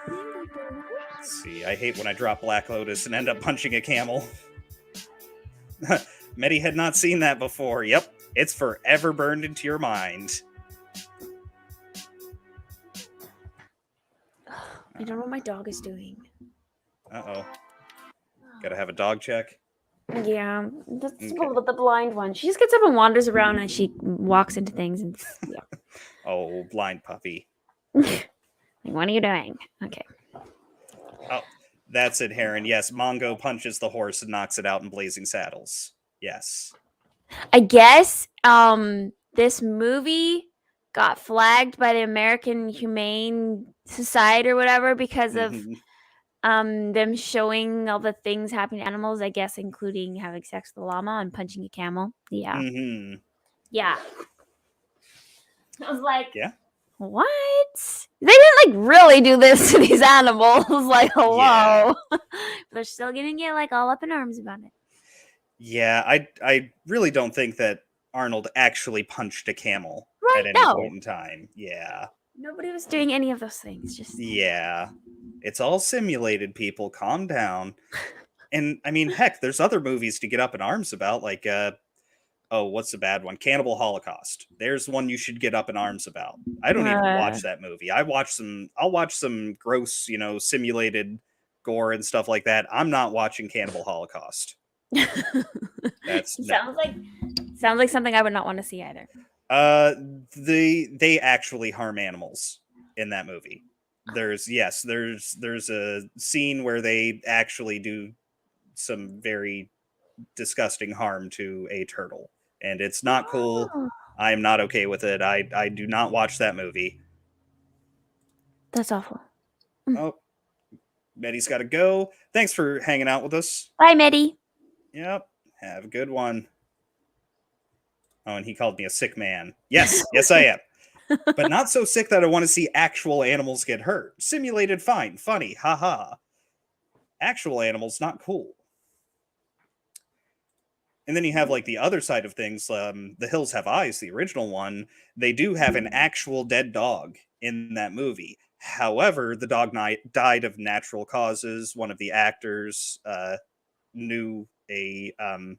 [SPEAKER 1] Let's see, I hate when I drop Black Lotus and end up punching a camel. Medi had not seen that before. Yep, it's forever burned into your mind.
[SPEAKER 2] I don't know what my dog is doing.
[SPEAKER 1] Uh-oh. Gotta have a dog check?
[SPEAKER 2] Yeah, that's the blind one. She just gets up and wanders around and she walks into things. And yeah.
[SPEAKER 1] Oh, blind puppy.
[SPEAKER 2] Like, what are you doing? Okay.
[SPEAKER 1] Oh, that's it, Heron. Yes, Mongo punches the horse and knocks it out in blazing saddles. Yes.
[SPEAKER 2] I guess this movie got flagged by the American Humane Society or whatever because of them showing all the things happening to animals, I guess, including having sex with a llama and punching a camel. Yeah.
[SPEAKER 1] Mm-hmm.
[SPEAKER 2] Yeah. I was like,
[SPEAKER 1] yeah.
[SPEAKER 2] What? They didn't like really do this to these animals. Like, hello. Yeah. But they're still gonna get like all up in arms about it.
[SPEAKER 1] Yeah, I really don't think that Arnold actually punched a camel at any point in time. Yeah.
[SPEAKER 2] Nobody was doing any of those things. Just
[SPEAKER 1] yeah. It's all simulated, people. Calm down. And I mean, heck, there's other movies to get up in arms about, like what's the bad one? Cannibal Holocaust. There's one you should get up in arms about. I don't even watch that movie. I'll watch some gross, simulated gore and stuff like that. I'm not watching Cannibal Holocaust.
[SPEAKER 2] Sounds like something I would not want to see either.
[SPEAKER 1] They actually harm animals in that movie. There's a scene where they actually do some very disgusting harm to a turtle, and it's not cool. I'm not okay with it. I do not watch that movie.
[SPEAKER 2] That's awful.
[SPEAKER 1] Oh, Medi's got to go. Thanks for hanging out with us.
[SPEAKER 2] Bye, Medi.
[SPEAKER 1] Yep. Have a good one. Oh, and he called me a sick man. Yes, yes, I am. But not so sick that I want to see actual animals get hurt. Simulated, fine, funny, haha. Actual animals, not cool. And then you have like the other side of things. The Hills Have Eyes, the original one, they do have an actual dead dog in that movie. However, the dog died of natural causes. One of the actors knew an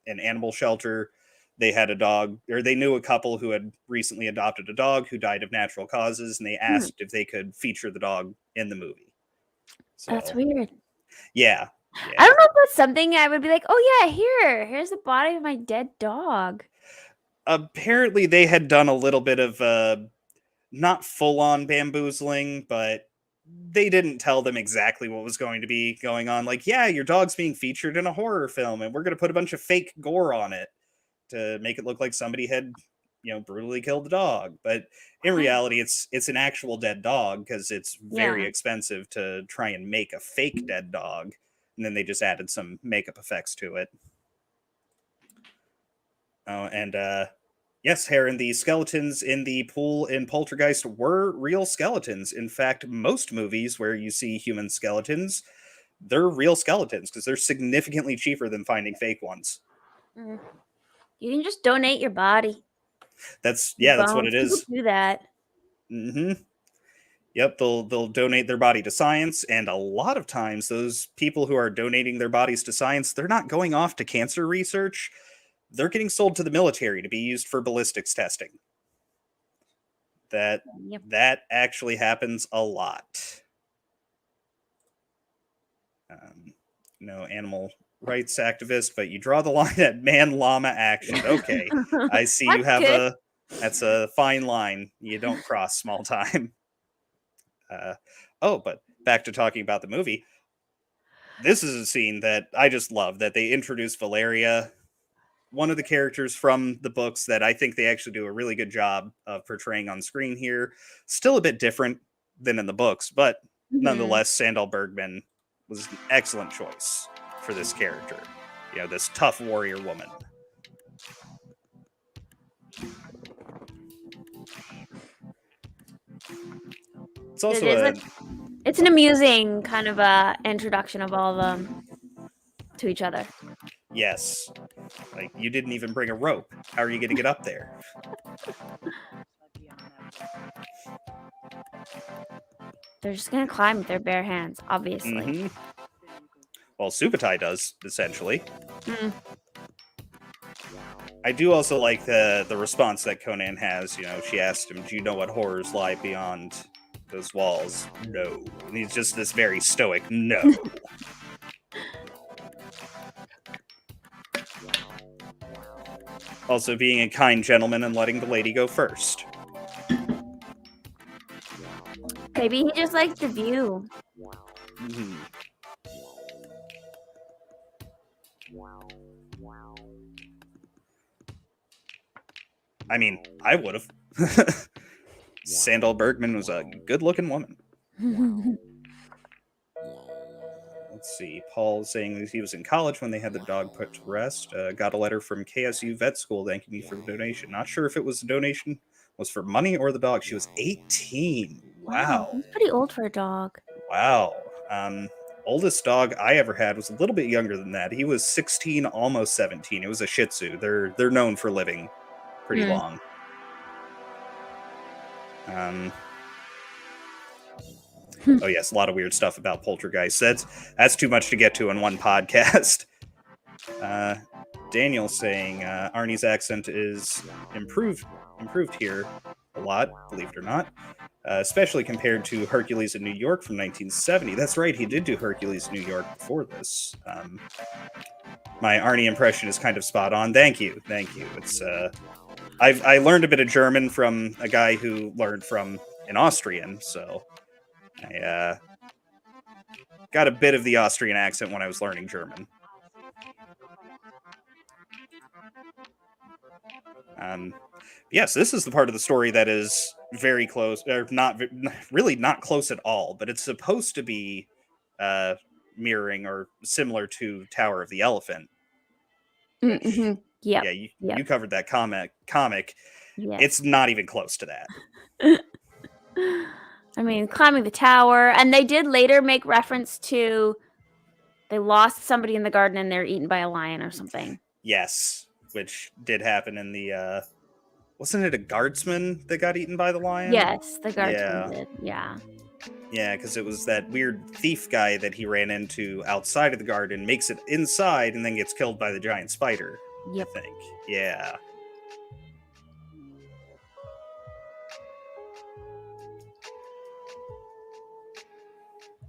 [SPEAKER 1] animal shelter. They had a dog, or they knew a couple who had recently adopted a dog who died of natural causes, and they asked if they could feature the dog in the movie.
[SPEAKER 2] That's
[SPEAKER 1] So,
[SPEAKER 2] weird.
[SPEAKER 1] yeah,
[SPEAKER 2] I
[SPEAKER 1] yeah.
[SPEAKER 2] don't know if that's something I would be like, oh yeah, here's the body of my dead dog.
[SPEAKER 1] Apparently, they had done a little bit of not full on bamboozling, but they didn't tell them exactly what was going to be going on. Like, yeah, your dog's being featured in a horror film, and we're going to put a bunch of fake gore on it to make it look like somebody had, brutally killed the dog. But in reality, it's an actual dead dog because it's very
[SPEAKER 2] Yeah.
[SPEAKER 1] expensive to try and make a fake dead dog. And then they just added some makeup effects to it. Oh, and yes, Heron, the skeletons in the pool in Poltergeist were real skeletons. In fact, most movies where you see human skeletons, they're real skeletons because they're significantly cheaper than finding fake ones.
[SPEAKER 2] Mm. You can just donate your body.
[SPEAKER 1] That's
[SPEAKER 2] Your
[SPEAKER 1] that's what
[SPEAKER 2] bones.
[SPEAKER 1] it
[SPEAKER 2] People
[SPEAKER 1] is.
[SPEAKER 2] do that.
[SPEAKER 1] Mm-hmm. Yep, they'll donate their body to science, and a lot of times those people who are donating their bodies to science, they're not going off to cancer research. They're getting sold to the military to be used for ballistics testing. That
[SPEAKER 2] Yep.
[SPEAKER 1] that actually happens a lot. No animal rights activist, but you draw the line at man llama action. Okay, I see you
[SPEAKER 2] That's
[SPEAKER 1] have
[SPEAKER 2] good.
[SPEAKER 1] that's a fine line. You don't cross small time. But back to talking about the movie. This is a scene that I just love that they introduce Valeria, one of the characters from the books that I think they actually do a really good job of portraying on screen here. Still a bit different than in the books, but nonetheless, Sandal Bergman was an excellent choice for this character. This tough warrior woman. It's also
[SPEAKER 2] It's an amusing kind of introduction of all of them to each other.
[SPEAKER 1] Yes. Like, you didn't even bring a rope. How are you going to get up there?
[SPEAKER 2] They're just gonna climb with their bare hands, obviously.
[SPEAKER 1] Mm-hmm. Well, Subutai does, essentially.
[SPEAKER 2] Mm.
[SPEAKER 1] I do also like the response that Conan has. She asked him, do you know what horrors lie beyond those walls? No. And he's just this very stoic, no. Also being a kind gentleman and letting the lady go first.
[SPEAKER 2] Maybe he just likes the view.
[SPEAKER 1] Mm-hmm. I mean, I would have. Sandal Bergman was a good-looking woman. Let's see. Paul saying he was in college when they had the dog put to rest. Got a letter from KSU Vet School thanking me for the donation. Not sure if it was a donation was for money or the dog. She was 18. Wow.
[SPEAKER 2] That's pretty old for a dog.
[SPEAKER 1] Wow. Oldest dog I ever had was a little bit younger than that. He was 16, almost 17. It was a Shih Tzu. They're known for living pretty long. Oh yes, a lot of weird stuff about Poltergeist. That's too much to get to in one podcast. Daniel saying Arnie's accent is improved here a lot, believe it or not. Especially compared to Hercules in New York from 1970. That's right, he did do Hercules in New York before this. My Arnie impression is kind of spot on. Thank you. It's I learned a bit of German from a guy who learned from an Austrian, so I got a bit of the Austrian accent when I was learning German. Yes, this is the part of the story that is very close, or not close at all, but it's supposed to be mirroring or similar to Tower of the Elephant.
[SPEAKER 2] Mm-hmm. Yep.
[SPEAKER 1] Yeah, you covered that comic.
[SPEAKER 2] Yes.
[SPEAKER 1] It's not even close to that.
[SPEAKER 2] I mean, climbing the tower, and they did later make reference to they lost somebody in the garden and they're eaten by a lion or something.
[SPEAKER 1] Yes, which did happen in the wasn't it a guardsman that got eaten by the lion?
[SPEAKER 2] Yes, the guardsman
[SPEAKER 1] Yeah.
[SPEAKER 2] did. Yeah.
[SPEAKER 1] Yeah, because it was that weird thief guy that he ran into outside of the garden, makes it inside, and then gets killed by the giant spider, I
[SPEAKER 2] Yep.
[SPEAKER 1] think. Yeah.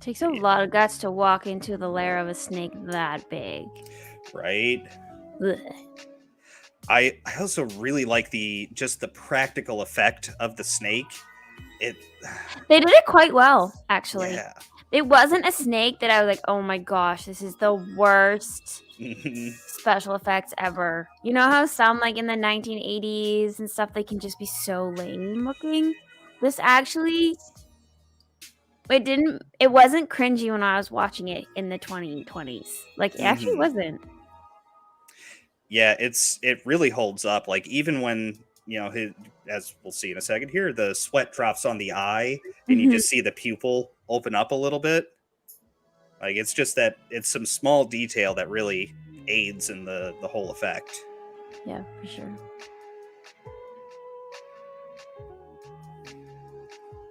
[SPEAKER 2] Takes a lot of guts to walk into the lair of a snake that big.
[SPEAKER 1] Right?
[SPEAKER 2] Ugh.
[SPEAKER 1] I also really like the practical effect of the snake. It
[SPEAKER 2] They did it quite well, actually.
[SPEAKER 1] yeah.
[SPEAKER 2] It wasn't a snake that I was like, oh my gosh, this is the worst special effects ever. You know how some, like in the 1980s and stuff, they can just be so lame looking? This actually, it wasn't cringy when I was watching it in the 2020s. Like, it actually
[SPEAKER 1] Mhm.
[SPEAKER 2] wasn't.
[SPEAKER 1] Yeah, it really holds up. Like even when as we'll see in a second here, the sweat drops on the eye, and you
[SPEAKER 2] Mhm.
[SPEAKER 1] just see the pupil open up a little bit. Like it's just that it's some small detail that really aids in the whole effect.
[SPEAKER 2] Yeah, for sure.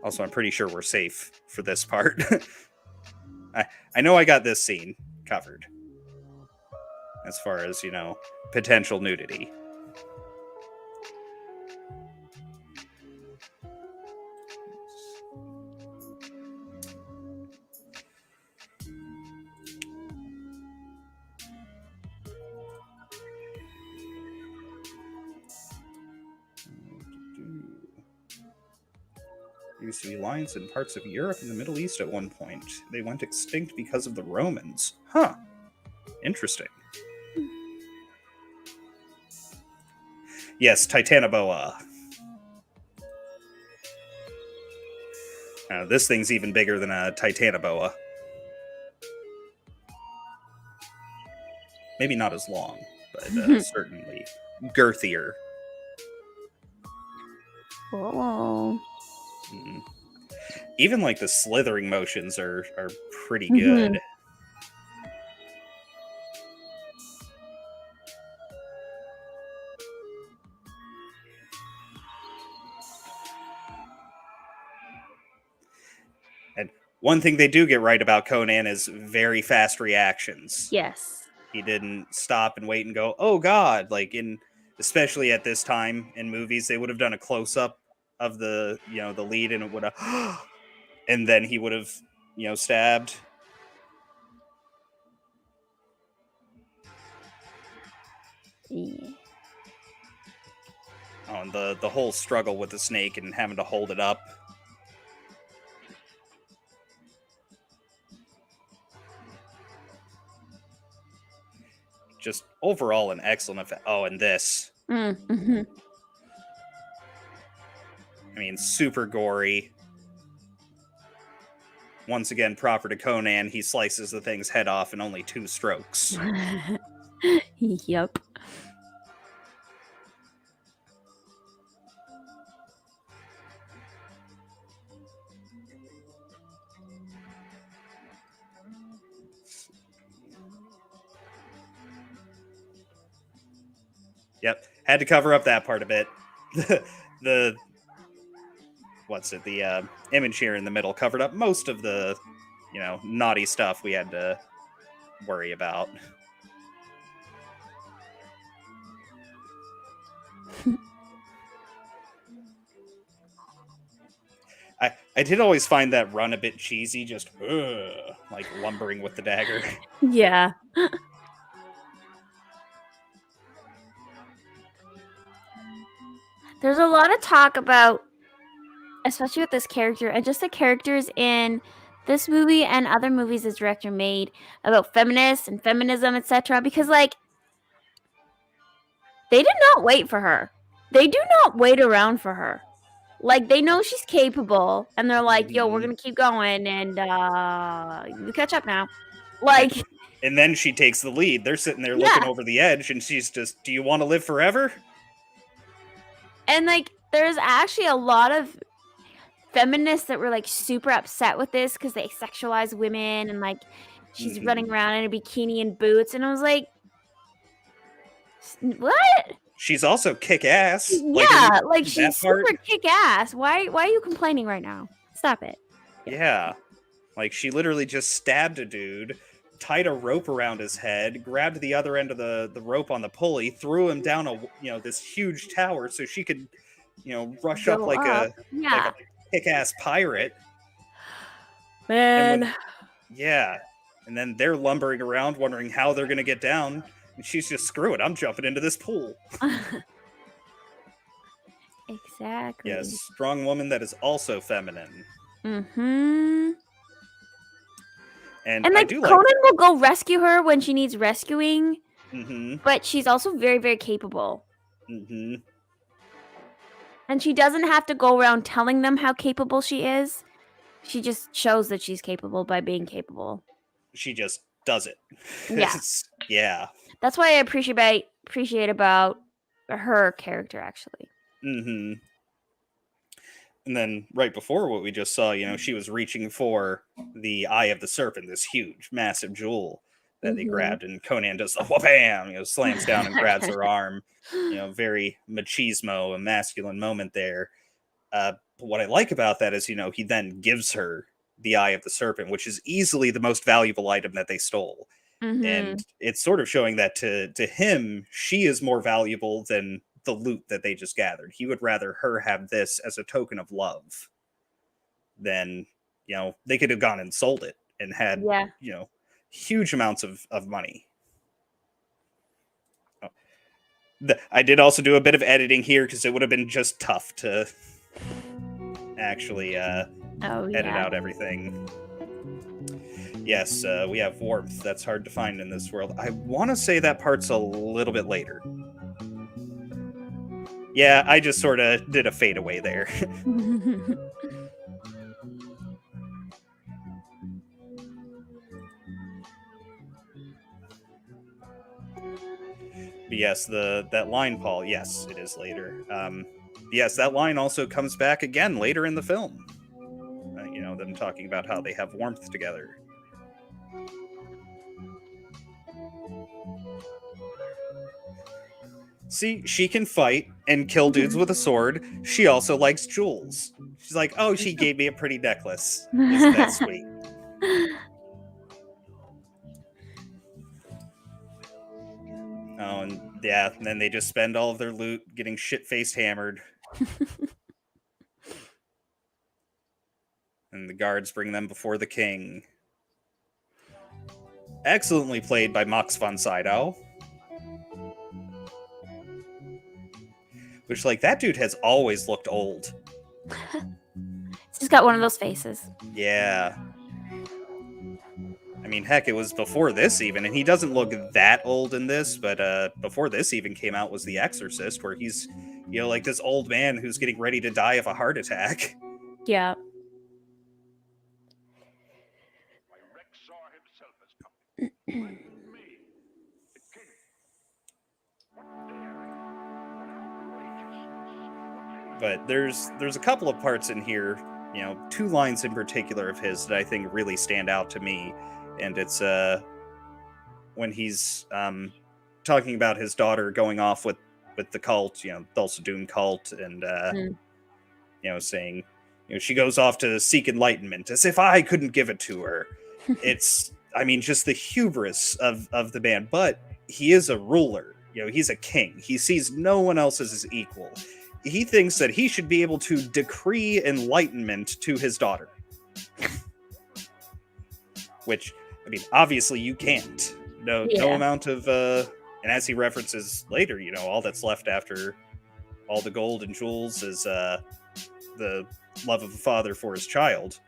[SPEAKER 1] Also, I'm pretty sure we're safe for this part. I know I got this scene covered as far as potential nudity. There used to be lions in parts of Europe and the Middle East at one point. They went extinct because of the Romans. Huh. Interesting. Yes, Titanoboa. This thing's even bigger than a Titanoboa. Maybe not as long, but certainly girthier.
[SPEAKER 2] Oh.
[SPEAKER 1] Mm. Even like the slithering motions are pretty
[SPEAKER 2] Mhm.
[SPEAKER 1] good. And one thing they do get right about Conan is very fast reactions.
[SPEAKER 2] Yes.
[SPEAKER 1] He didn't stop and wait and go, "Oh God!" Especially at this time in movies, they would have done a close up of the lead, and it would have, and then he would have stabbed.
[SPEAKER 2] Yeah.
[SPEAKER 1] Oh, and the whole struggle with the snake and having to hold it up. Just overall an excellent effect. Oh, and this.
[SPEAKER 2] Mm-hmm.
[SPEAKER 1] I mean, super gory. Once again, proper to Conan, he slices the thing's head off in only 2 strokes.
[SPEAKER 2] Yep.
[SPEAKER 1] Yep, had to cover up that part a bit. the what's it? The image here in the middle covered up most of the naughty stuff we had to worry about. I did always find that run a bit cheesy, just like lumbering with the dagger.
[SPEAKER 2] Yeah. There's a lot of talk about, especially with this character, and just the characters in this movie and other movies this director made, about feminists and feminism, etc. Because, like, they did not wait for her. They do not wait around for her. Like, they know she's capable, and they're like, yo, we're gonna keep going, and you catch up now. Like,
[SPEAKER 1] And then she takes the lead. They're sitting there looking over the edge, and she's just, "Do you want to live forever?"
[SPEAKER 2] and like, there's actually a lot of feminists that were like super upset with this because they sexualize women, and like she's running around in a bikini and boots, and I was like, What?
[SPEAKER 1] She's also kick-ass.
[SPEAKER 2] Yeah, like
[SPEAKER 1] that
[SPEAKER 2] she's
[SPEAKER 1] part,
[SPEAKER 2] super kick-ass. Why are you complaining right now? Stop it.
[SPEAKER 1] yeah. Like, she literally just stabbed a dude, tied a rope around his head, grabbed the other end of the rope on the pulley, threw him down this huge tower so she could, rush up
[SPEAKER 2] Go
[SPEAKER 1] like
[SPEAKER 2] up.
[SPEAKER 1] a
[SPEAKER 2] Yeah.
[SPEAKER 1] kick-ass pirate. And
[SPEAKER 2] Man.
[SPEAKER 1] yeah. And then they're lumbering around wondering how they're going to get down. And she's just, screw it, I'm jumping into this pool.
[SPEAKER 2] Exactly.
[SPEAKER 1] Yes, strong woman that is also feminine.
[SPEAKER 2] Mm-hmm.
[SPEAKER 1] And
[SPEAKER 2] And
[SPEAKER 1] I
[SPEAKER 2] like
[SPEAKER 1] do
[SPEAKER 2] Conan
[SPEAKER 1] like...
[SPEAKER 2] will go rescue her when she needs rescuing,
[SPEAKER 1] Mm-hmm.
[SPEAKER 2] but she's also very, very capable.
[SPEAKER 1] Mm-hmm.
[SPEAKER 2] And she doesn't have to go around telling them how capable she is. She just shows that she's capable by being capable.
[SPEAKER 1] She just does it.
[SPEAKER 2] Yeah.
[SPEAKER 1] Yeah.
[SPEAKER 2] That's why I appreciate about her character, actually.
[SPEAKER 1] Mm-hmm. And then right before what we just saw, she was reaching for the eye of the serpent, this huge, massive jewel that they grabbed, and Conan does the wha-bam, slams down and grabs her arm. Very machismo, a masculine moment there. But what I like about that is, he then gives her the eye of the serpent, which is easily the most valuable item that they stole. And it's sort of showing that to him, she is more valuable than the loot that they just gathered. He would rather her have this as a token of love than, they could have gone and sold it and had,
[SPEAKER 2] Yeah.
[SPEAKER 1] huge amounts of money. I did also do a bit of editing here because it would have been just tough to actually edit out everything. Yes, we have warmth. That's hard to find in this world. I want to say that part's a little bit later. Yeah, I just sort of did a fade away there. But yes, that line, Paul, yes, it is later. Yes, that line also comes back again later in the film. Them talking about how they have warmth together. See, she can fight and kill dudes with a sword. She also likes jewels. She's like, oh, she gave me a pretty necklace. Isn't that sweet? Oh, and yeah, and then they just spend all of their loot getting shit-faced hammered. And the guards bring them before the king. Excellently played by Max von Sydow. Which, that dude has always looked old.
[SPEAKER 2] He's got one of those faces.
[SPEAKER 1] Yeah. I mean, heck, it was before this even, and he doesn't look that old in this, but before this even came out was The Exorcist, where he's, this old man who's getting ready to die of a heart attack.
[SPEAKER 2] Yeah.
[SPEAKER 1] But there's a couple of parts in here, two lines in particular of his that I think really stand out to me, and it's when he's talking about his daughter going off with the cult, Thulsa Doom cult, and saying, she goes off to seek enlightenment as if I couldn't give it to her. It's, I mean, just the hubris of the man, but he is a ruler. He's a king. He sees no one else as his equal. He thinks that he should be able to decree enlightenment to his daughter. Which, I mean, obviously you can't. No amount of, and as he references later, all that's left after all the gold and jewels is the love of a father for his child.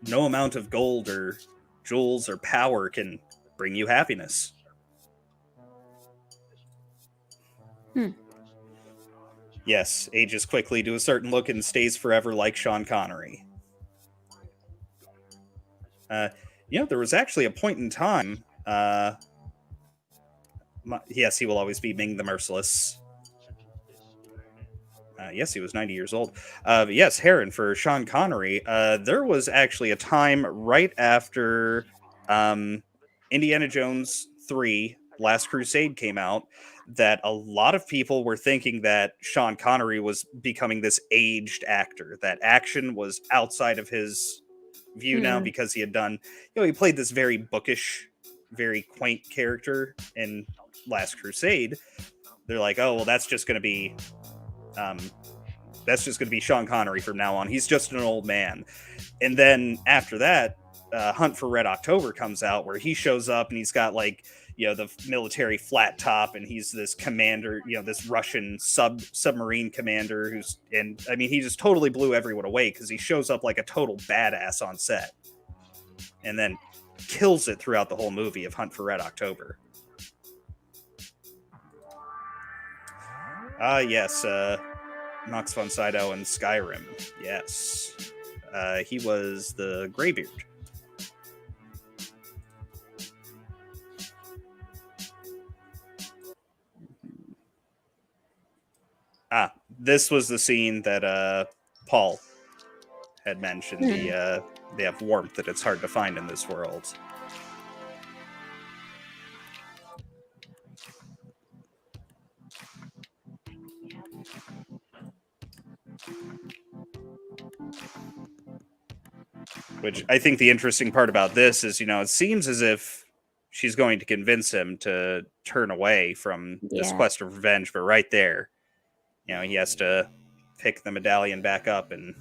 [SPEAKER 1] No amount of gold or jewels or power can bring you happiness. Yes, ages quickly to a certain look and stays forever like Sean Connery. There was actually a point in time. Yes, he will always be Ming the Merciless. Yes, he was 90 years old. But yes, Heron for Sean Connery. There was actually a time right after Indiana Jones 3 Last Crusade came out, that a lot of people were thinking that Sean Connery was becoming this aged actor, that action was outside of his view now
[SPEAKER 2] Hmm.
[SPEAKER 1] because he had done, he played this very bookish, very quaint character in Last Crusade. They're like, oh, well, um, that's just going to be Sean Connery from now on. He's just an old man. And then after that, Hunt for Red October comes out, where he shows up and he's got like, the military flat top, and he's this commander, this Russian submarine commander he just totally blew everyone away because he shows up like a total badass on set, and then kills it throughout the whole movie of Hunt for Red October. Yes, Max von Sydow in Skyrim. Yes, he was the Greybeard. This was the scene that Paul had mentioned. They have warmth that it's hard to find in this world. Which I think the interesting part about this is, it seems as if she's going to convince him to turn away from this quest of revenge, but right there, he has to pick the medallion back up and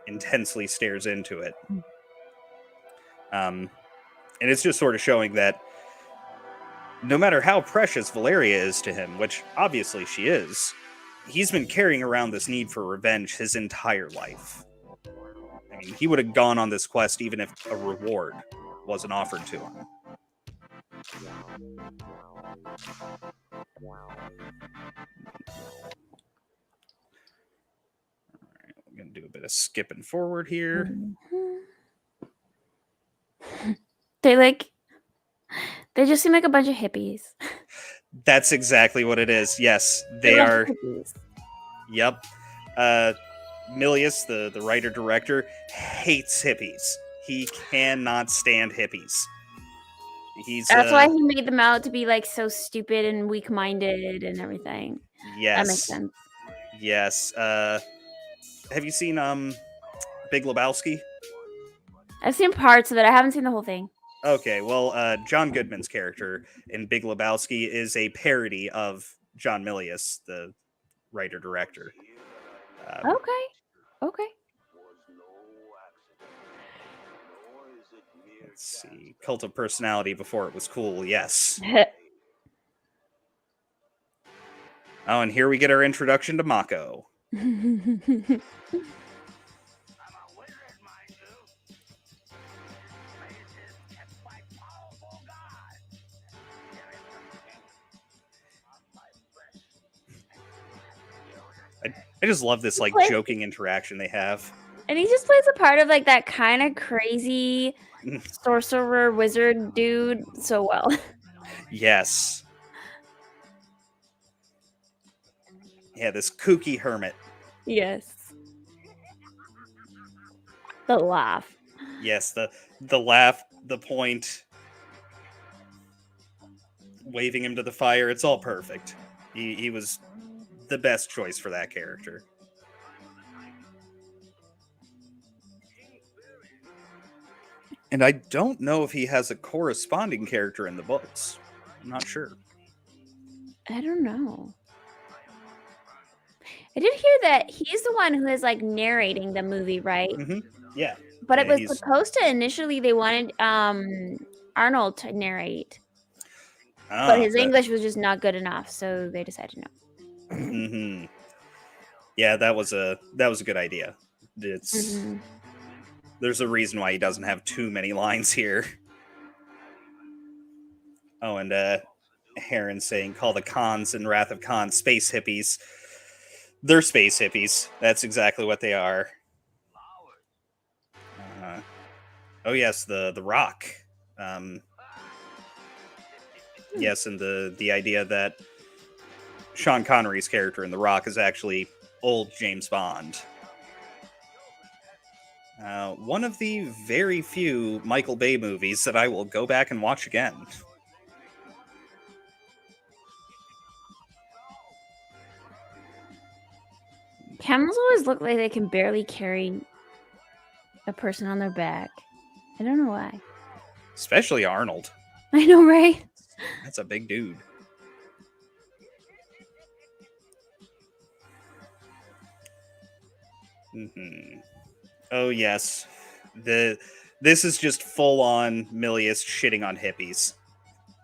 [SPEAKER 1] intensely stares into it. And it's just sort of showing that no matter how precious Valeria is to him, which obviously she is, he's been carrying around this need for revenge his entire life. I mean, he would have gone on this quest even if a reward wasn't offered to him. I'm going to do a bit of skipping forward here.
[SPEAKER 2] They just seem like a bunch of hippies.
[SPEAKER 1] That's exactly what it is. Yes, they are. Hippies. Yep. Milius, the writer-director, hates hippies. He cannot stand hippies.
[SPEAKER 2] That's why he made them out to be like so stupid and weak-minded and everything.
[SPEAKER 1] Yes.
[SPEAKER 2] That makes sense.
[SPEAKER 1] Yes. Have you seen Big Lebowski?
[SPEAKER 2] I've seen parts of it. I haven't seen the whole thing.
[SPEAKER 1] Okay, well, John Goodman's character in Big Lebowski is a parody of John Milius, the writer-director.
[SPEAKER 2] Okay.
[SPEAKER 1] Let's see. Cult of Personality before it was cool, yes. Oh, and here we get our introduction to Mako. I just love this joking interaction they have.
[SPEAKER 2] And he just plays a part of like that kind of crazy sorcerer wizard dude so well.
[SPEAKER 1] Yes. Yeah, this kooky hermit.
[SPEAKER 2] Yes. The laugh.
[SPEAKER 1] Yes, the laugh, the point, waving him to the fire. It's all perfect. He was the best choice for that character. And I don't know if he has a corresponding character in the books. I'm not sure.
[SPEAKER 2] I don't know. I did hear that he's the one who is like narrating the movie, right?
[SPEAKER 1] Mm-hmm. Yeah.
[SPEAKER 2] But it was supposed to initially they wanted Arnold to narrate. But his English was just not good enough, so they decided no.
[SPEAKER 1] Mm-hmm. Yeah, that was a good idea. It's there's a reason why he doesn't have too many lines here. Oh, and Heron saying, "Call the Khans in Wrath of Khan space hippies." They're space hippies. That's exactly what they are. Oh yes, the Rock. Yes, and the idea that Sean Connery's character in The Rock is actually old James Bond. One of the very few Michael Bay movies that I will go back and watch again.
[SPEAKER 2] Camels always look like they can barely carry a person on their back. I don't know why.
[SPEAKER 1] Especially Arnold.
[SPEAKER 2] I know, right?
[SPEAKER 1] That's a big dude. Oh yes, this is just full on Milius shitting on hippies.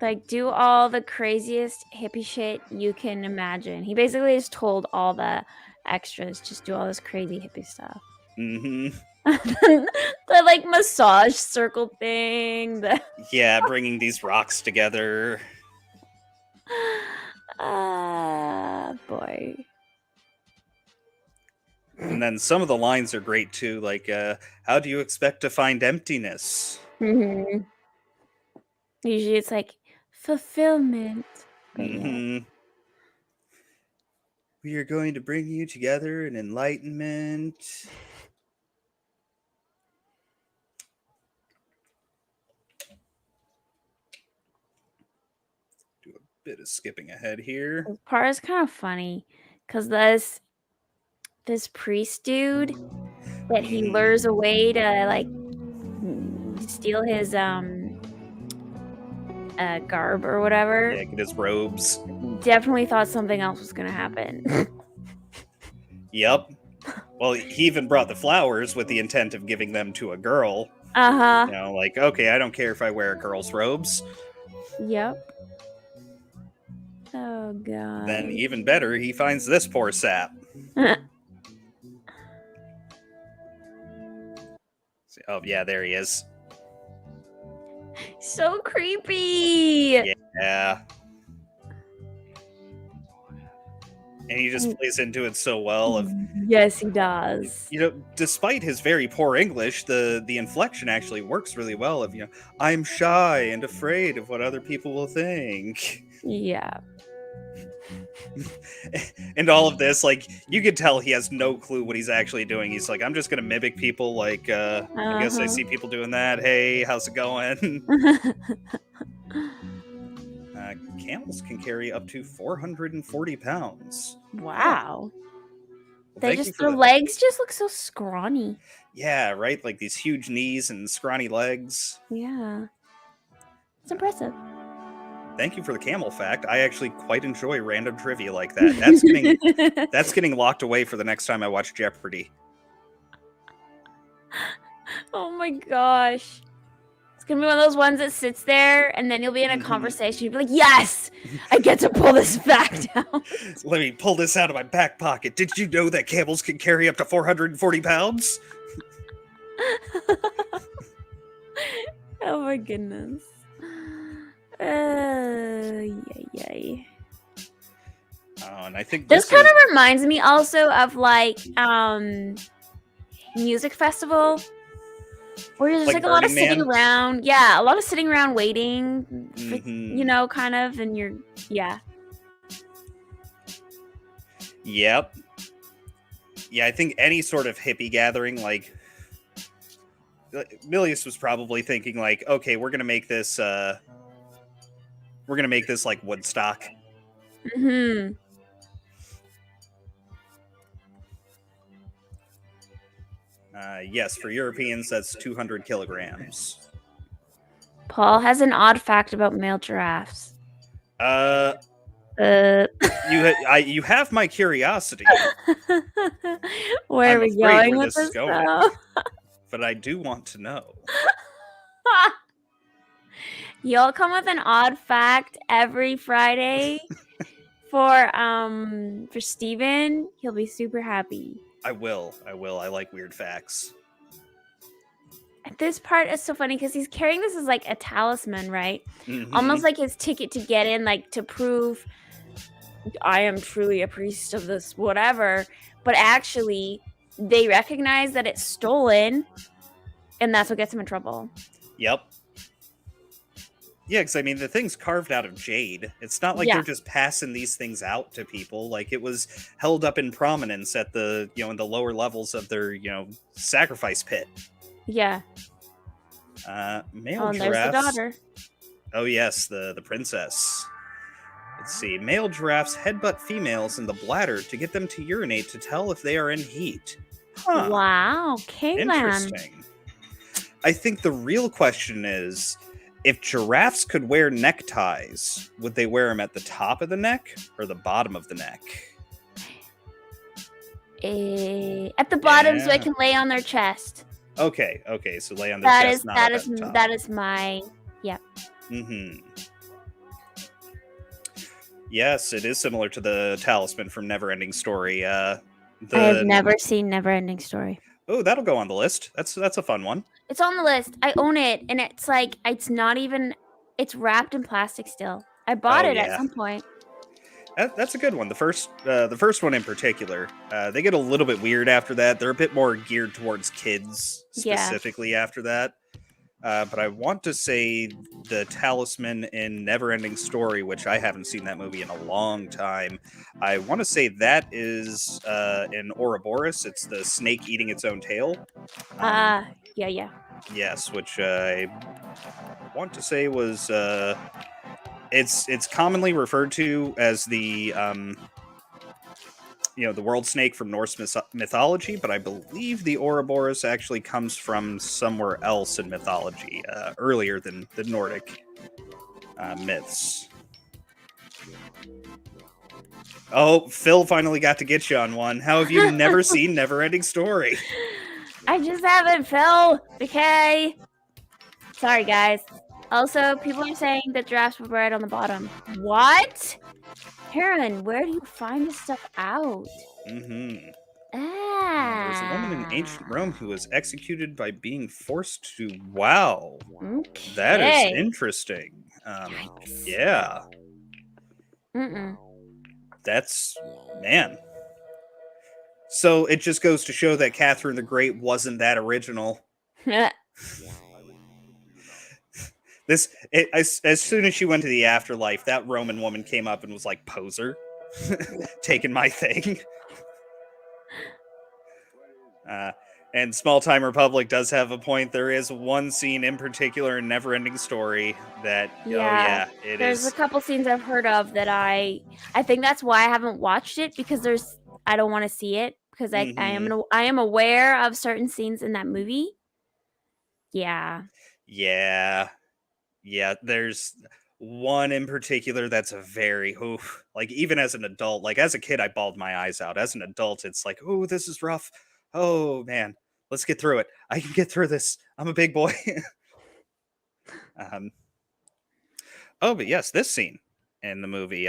[SPEAKER 2] Like, do all the craziest hippie shit you can imagine. He basically just told all the extras, just do all this crazy hippie stuff. The like massage circle thing.
[SPEAKER 1] Yeah, bringing these rocks together.
[SPEAKER 2] Boy.
[SPEAKER 1] And then some of the lines are great too, like, how do you expect to find emptiness?
[SPEAKER 2] Mm-hmm. Usually it's like fulfillment.
[SPEAKER 1] Yeah. We are going to bring you together in enlightenment. Do a bit of skipping ahead here.
[SPEAKER 2] This part is kind of funny because this priest dude that he lures away to like steal his garb or whatever.
[SPEAKER 1] Yeah, get his robes.
[SPEAKER 2] Definitely thought something else was gonna happen.
[SPEAKER 1] Yep. Well, he even brought the flowers with the intent of giving them to a girl.
[SPEAKER 2] Uh-huh.
[SPEAKER 1] You know, like, okay, I don't care if I wear a girl's robes.
[SPEAKER 2] Yep. Oh god.
[SPEAKER 1] Then even better, he finds this poor sap. Oh yeah, there he is.
[SPEAKER 2] So creepy.
[SPEAKER 1] Yeah. And he just plays into it so well. Of
[SPEAKER 2] yes, he does.
[SPEAKER 1] You know, despite his very poor English, the inflection actually works really well. Of, you know, I'm shy and afraid of what other people will think.
[SPEAKER 2] Yeah.
[SPEAKER 1] And all of this, like, you can tell he has no clue what he's actually doing. He's like, I'm just gonna mimic people. Like, I guess I see people doing that. Hey, how's it going? Camels can carry up to 440 pounds.
[SPEAKER 2] Wow.
[SPEAKER 1] Well,
[SPEAKER 2] their legs just look so scrawny.
[SPEAKER 1] Yeah, right? Like these huge knees and scrawny legs.
[SPEAKER 2] Yeah. It's impressive.
[SPEAKER 1] Thank you for the camel fact. I actually quite enjoy random trivia like that. That's getting locked away for the next time I watch Jeopardy.
[SPEAKER 2] Oh my gosh. It's gonna be one of those ones that sits there and then you'll be in a conversation. You'll be like, yes, I get to pull this fact out.
[SPEAKER 1] Let me pull this out of my back pocket. Did you know that camels can carry up to 440 pounds?
[SPEAKER 2] Oh my goodness. Yay.
[SPEAKER 1] Oh, and I think
[SPEAKER 2] this kind of reminds me also of like music festival where there's like a lot of sitting around. Yeah, a lot of sitting around waiting, for, you know, kind of, and you're, yeah.
[SPEAKER 1] Yep. Yeah, I think any sort of hippie gathering, like, Milius was probably thinking, like, okay, we're gonna make this like Woodstock. Yes, for Europeans, that's 200 kilograms.
[SPEAKER 2] Paul has an odd fact about male giraffes.
[SPEAKER 1] You have my curiosity.
[SPEAKER 2] Where are we going with this going,
[SPEAKER 1] but I do want to know.
[SPEAKER 2] Y'all come with an odd fact every Friday for Steven. He'll be super happy.
[SPEAKER 1] I will. I like weird facts.
[SPEAKER 2] This part is so funny because he's carrying this as like a talisman, right? Almost like his ticket to get in, like to prove I am truly a priest of this whatever. But actually, they recognize that it's stolen, and that's what gets him in trouble.
[SPEAKER 1] Yep. Yeah, because I mean, the thing's carved out of jade. It's not like they're just passing these things out to people. Like, it was held up in prominence at the, in the lower levels of their, sacrifice pit.
[SPEAKER 2] Yeah.
[SPEAKER 1] Male
[SPEAKER 2] Oh, and there's the
[SPEAKER 1] giraffes.
[SPEAKER 2] daughter.
[SPEAKER 1] Oh yes, the princess. Let's see. Male giraffes headbutt females in the bladder to get them to urinate to tell if they are in heat. Huh.
[SPEAKER 2] Wow, Kaylin.
[SPEAKER 1] Interesting. I think the real question is, if giraffes could wear neckties, would they wear them at the top of the neck or the bottom of the neck?
[SPEAKER 2] At the bottom, so I
[SPEAKER 1] Yeah.
[SPEAKER 2] can lay on their chest.
[SPEAKER 1] Okay, so lay on their chest, not up at the top.
[SPEAKER 2] That is my
[SPEAKER 1] Mm-hmm. Yes, it is similar to the talisman from Neverending Story.
[SPEAKER 2] I have never seen Neverending Story.
[SPEAKER 1] Oh, that'll go on the list. That's a fun one.
[SPEAKER 2] It's on the list. I own it, and it's like it's not even. It's wrapped in plastic still. I bought it at some point.
[SPEAKER 1] That's a good one. The first one in particular. They get a little bit weird after that. They're a bit more geared towards kids specifically after that. But I want to say the talisman in Neverending Story, which I haven't seen that movie in a long time. I want to say that is in Ouroboros. It's the snake eating its own tail.
[SPEAKER 2] Yeah.
[SPEAKER 1] Yes, which I want to say was it's commonly referred to as the the world snake from Norse mythology, but I believe the Ouroboros actually comes from somewhere else in mythology, earlier than the Nordic myths. Oh, Phil finally got to get you on one. How have you never seen Neverending Story?
[SPEAKER 2] I just haven't, Phil. Okay. Sorry, guys. Also, people are saying that giraffes were bred on the bottom. What? Karen, where do you find this stuff out?
[SPEAKER 1] Mm-hmm.
[SPEAKER 2] There's
[SPEAKER 1] a woman in ancient Rome who was executed by being forced to... Wow.
[SPEAKER 2] Okay.
[SPEAKER 1] That is interesting. Yeah. That's... Man. So it just goes to show that Catherine the Great wasn't that original. As soon as she went to the afterlife, that Roman woman came up and was like, poser, taking my thing. And Small Time Republic does have a point. There is one scene in particular in Neverending Story that,
[SPEAKER 2] there's a couple scenes I've heard of that I think that's why I haven't watched it, because I don't want to see it, because I am aware of certain scenes in that movie. Yeah.
[SPEAKER 1] There's one in particular that's a very like, even as an adult, like as a kid I bawled my eyes out. As an adult, it's like, oh, this is rough. Oh man, let's get through it. I can get through this. I'm a big boy. But yes, this scene in the movie,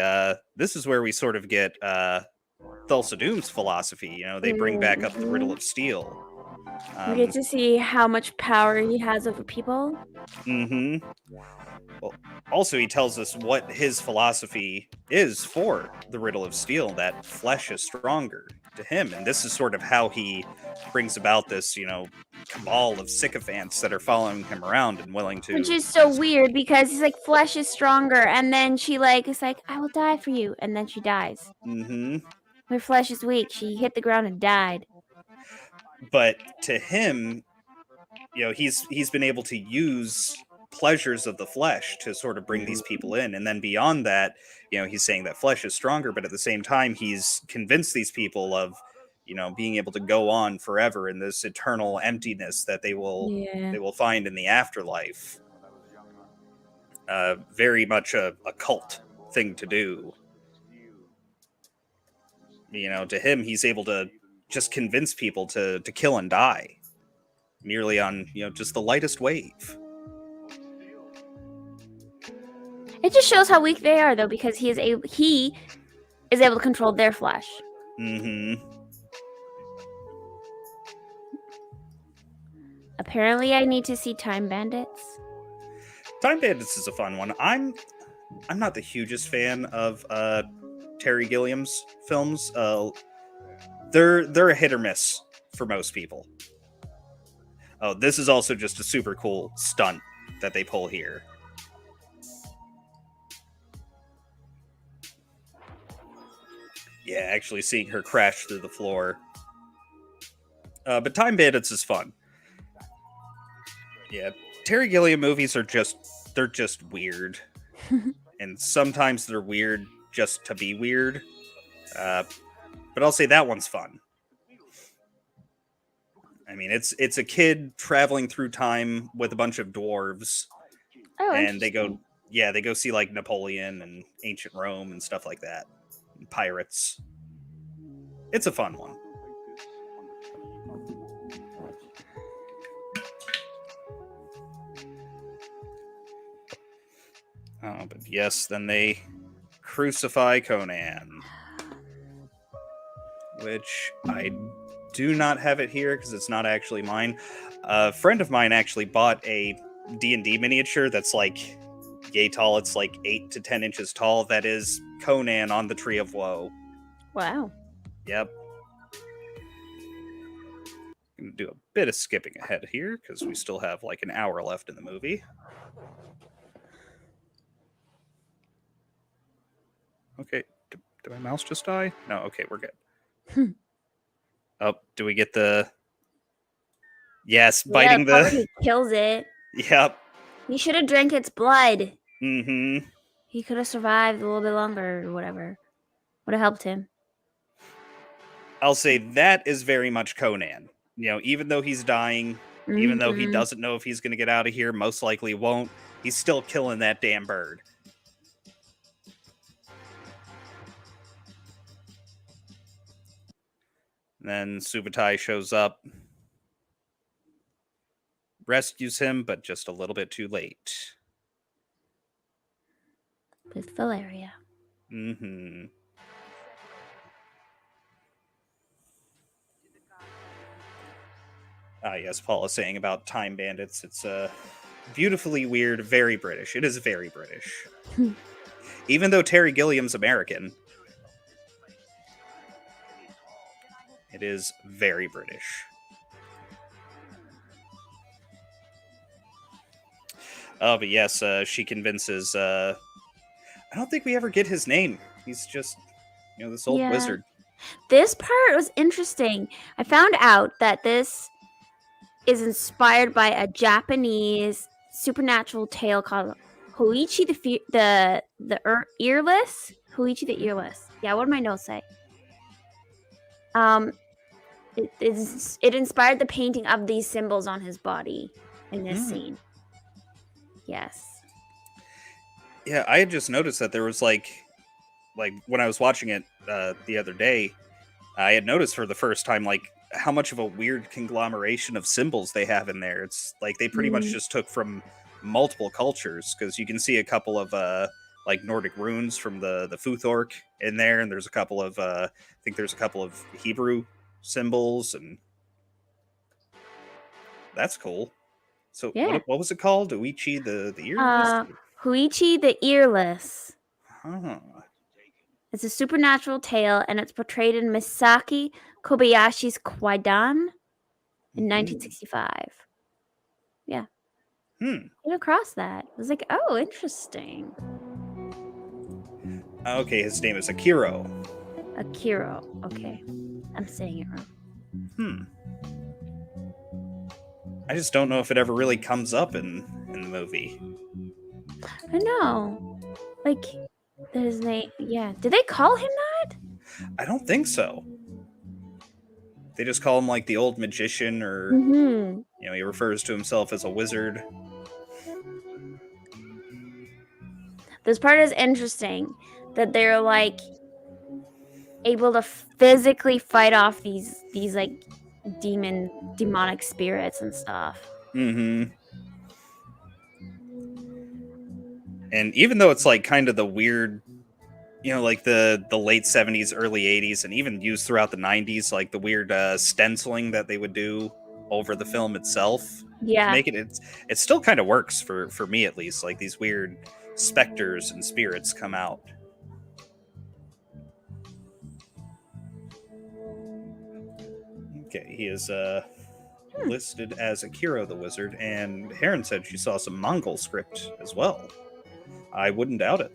[SPEAKER 1] this is where we sort of get Thulsa Doom's philosophy. They bring back up the riddle of steel.
[SPEAKER 2] We get to see how much power he has over people.
[SPEAKER 1] Well, also, he tells us what his philosophy is for the riddle of steel, that flesh is stronger to him. And this is sort of how he brings about this, cabal of sycophants that are following him around and willing to...
[SPEAKER 2] Which is so weird, because he's like, flesh is stronger. And then she is like, I will die for you. And then she dies. Her flesh is weak. She hit the ground and died.
[SPEAKER 1] But to him, he's been able to use pleasures of the flesh to sort of bring these people in. And then beyond that, he's saying that flesh is stronger, but at the same time, he's convinced these people of, being able to go on forever in this eternal emptiness that they will find in the afterlife. Very much a cult thing to do. To him, he's able to just convince people to kill and die merely on, just the lightest wave.
[SPEAKER 2] It just shows how weak they are, though, because he is able to control their flesh. Apparently, I need to see Time Bandits.
[SPEAKER 1] Time Bandits is a fun one. I'm not the hugest fan of Terry Gilliam's films. They're a hit or miss for most people. Oh, this is also just a super cool stunt that they pull here. Yeah, actually seeing her crash through the floor. But Time Bandits is fun. Yeah, Terry Gilliam movies are they're just weird. And sometimes they're weird just to be weird. Uh, but I'll say that one's fun. I mean, it's a kid traveling through time with a bunch of dwarves,
[SPEAKER 2] Oh,
[SPEAKER 1] and
[SPEAKER 2] interesting.
[SPEAKER 1] they go see like Napoleon and ancient Rome and stuff like that. And pirates. It's a fun one. Oh, but yes, then they crucify Conan, which I do not have it here because it's not actually mine. A friend of mine actually bought a D&D miniature that's like yay tall. It's like 8 to 10 inches tall. That is Conan on the Tree of Woe.
[SPEAKER 2] Wow.
[SPEAKER 1] Yep. Gonna do a bit of skipping ahead here because we still have like an hour left in the movie. Okay, did my mouse just die? No, okay, we're good. Oh, do we get the... Yes,
[SPEAKER 2] Yeah,
[SPEAKER 1] biting
[SPEAKER 2] the part where
[SPEAKER 1] the...
[SPEAKER 2] he kills it.
[SPEAKER 1] Yep.
[SPEAKER 2] He should have drank its blood.
[SPEAKER 1] Mm-hmm.
[SPEAKER 2] He could have survived a little bit longer or whatever. Would have helped him.
[SPEAKER 1] I'll say that is very much Conan. You know, even though he's dying, even though he
[SPEAKER 2] Mhm.
[SPEAKER 1] doesn't know if he's going to get out of here, most likely won't, he's still killing that damn bird. And then Subutai shows up, rescues him, but just a little bit too late.
[SPEAKER 2] With Valeria.
[SPEAKER 1] Mm-hmm. Ah, yes, Paul is saying about Time Bandits. It's beautifully weird, very British. It is very British. Even though Terry Gilliam's American, it is very British. Oh, but yes, she convinces... I don't think we ever get his name. He's just, you know, this old wizard.
[SPEAKER 2] This part was interesting. I found out that this is inspired by a Japanese supernatural tale called Hoichi the Earless. Hoichi the Earless. Yeah, what did my notes say? It inspired the painting of these symbols on his body in this scene. Yes.
[SPEAKER 1] Yeah, I had just noticed that there was like when I was watching it the other day, I had noticed for the first time like how much of a weird conglomeration of symbols they have in there. It's like they pretty much just took from multiple cultures because you can see a couple of like Nordic runes from the Futhork in there, and there's a couple of I think there's a couple of Hebrew symbols, and that's cool. So
[SPEAKER 2] Yeah.
[SPEAKER 1] what was it called? Uichi the earless?
[SPEAKER 2] Hoichi the Earless.
[SPEAKER 1] Huh.
[SPEAKER 2] It's a supernatural tale, and it's portrayed in Misaki Kobayashi's Kwaidan in 1965. Yeah. Came across that. I was like, oh, interesting.
[SPEAKER 1] Okay, his name is Akiro.
[SPEAKER 2] Akiro. Okay. I'm saying it wrong.
[SPEAKER 1] I just don't know if it ever really comes up in the movie.
[SPEAKER 2] I know. Like, his name. Yeah. Did they call him that?
[SPEAKER 1] I don't think so. They just call him like the old magician, or
[SPEAKER 2] Mm-hmm.
[SPEAKER 1] you know, he refers to himself as a wizard.
[SPEAKER 2] This part is interesting that they're like able to physically fight off these like demonic spirits and stuff.
[SPEAKER 1] Mm-hmm. And even though it's like kind of the weird, you know, like the late 70s, early 80s, and even used throughout the 90s, like the weird stenciling that they would do over the film itself.
[SPEAKER 2] Yeah.
[SPEAKER 1] To make it still kind of works for me at least. Like these weird specters and spirits come out. Okay, he is listed as Akira the Wizard, and Heron said she saw some Mongol script as well. I wouldn't doubt it.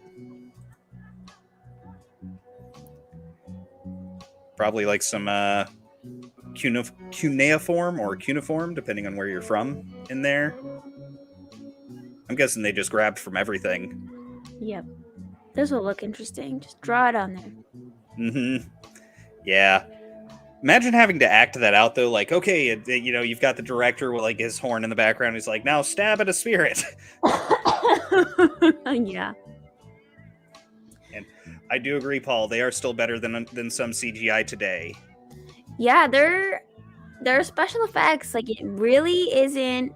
[SPEAKER 1] Probably like some cuneiform or cuneiform, depending on where you're from in there. I'm guessing they just grabbed from everything.
[SPEAKER 2] Yep. This will look interesting. Just draw it on there.
[SPEAKER 1] Mm-hmm. Yeah. Imagine having to act that out though. Like, okay, you've got the director with like his horn in the background. He's like, now stab at a spirit.
[SPEAKER 2] Yeah.
[SPEAKER 1] And I do agree, Paul. They are still better than some CGI today.
[SPEAKER 2] Yeah, they're special effects. Like, it really isn't.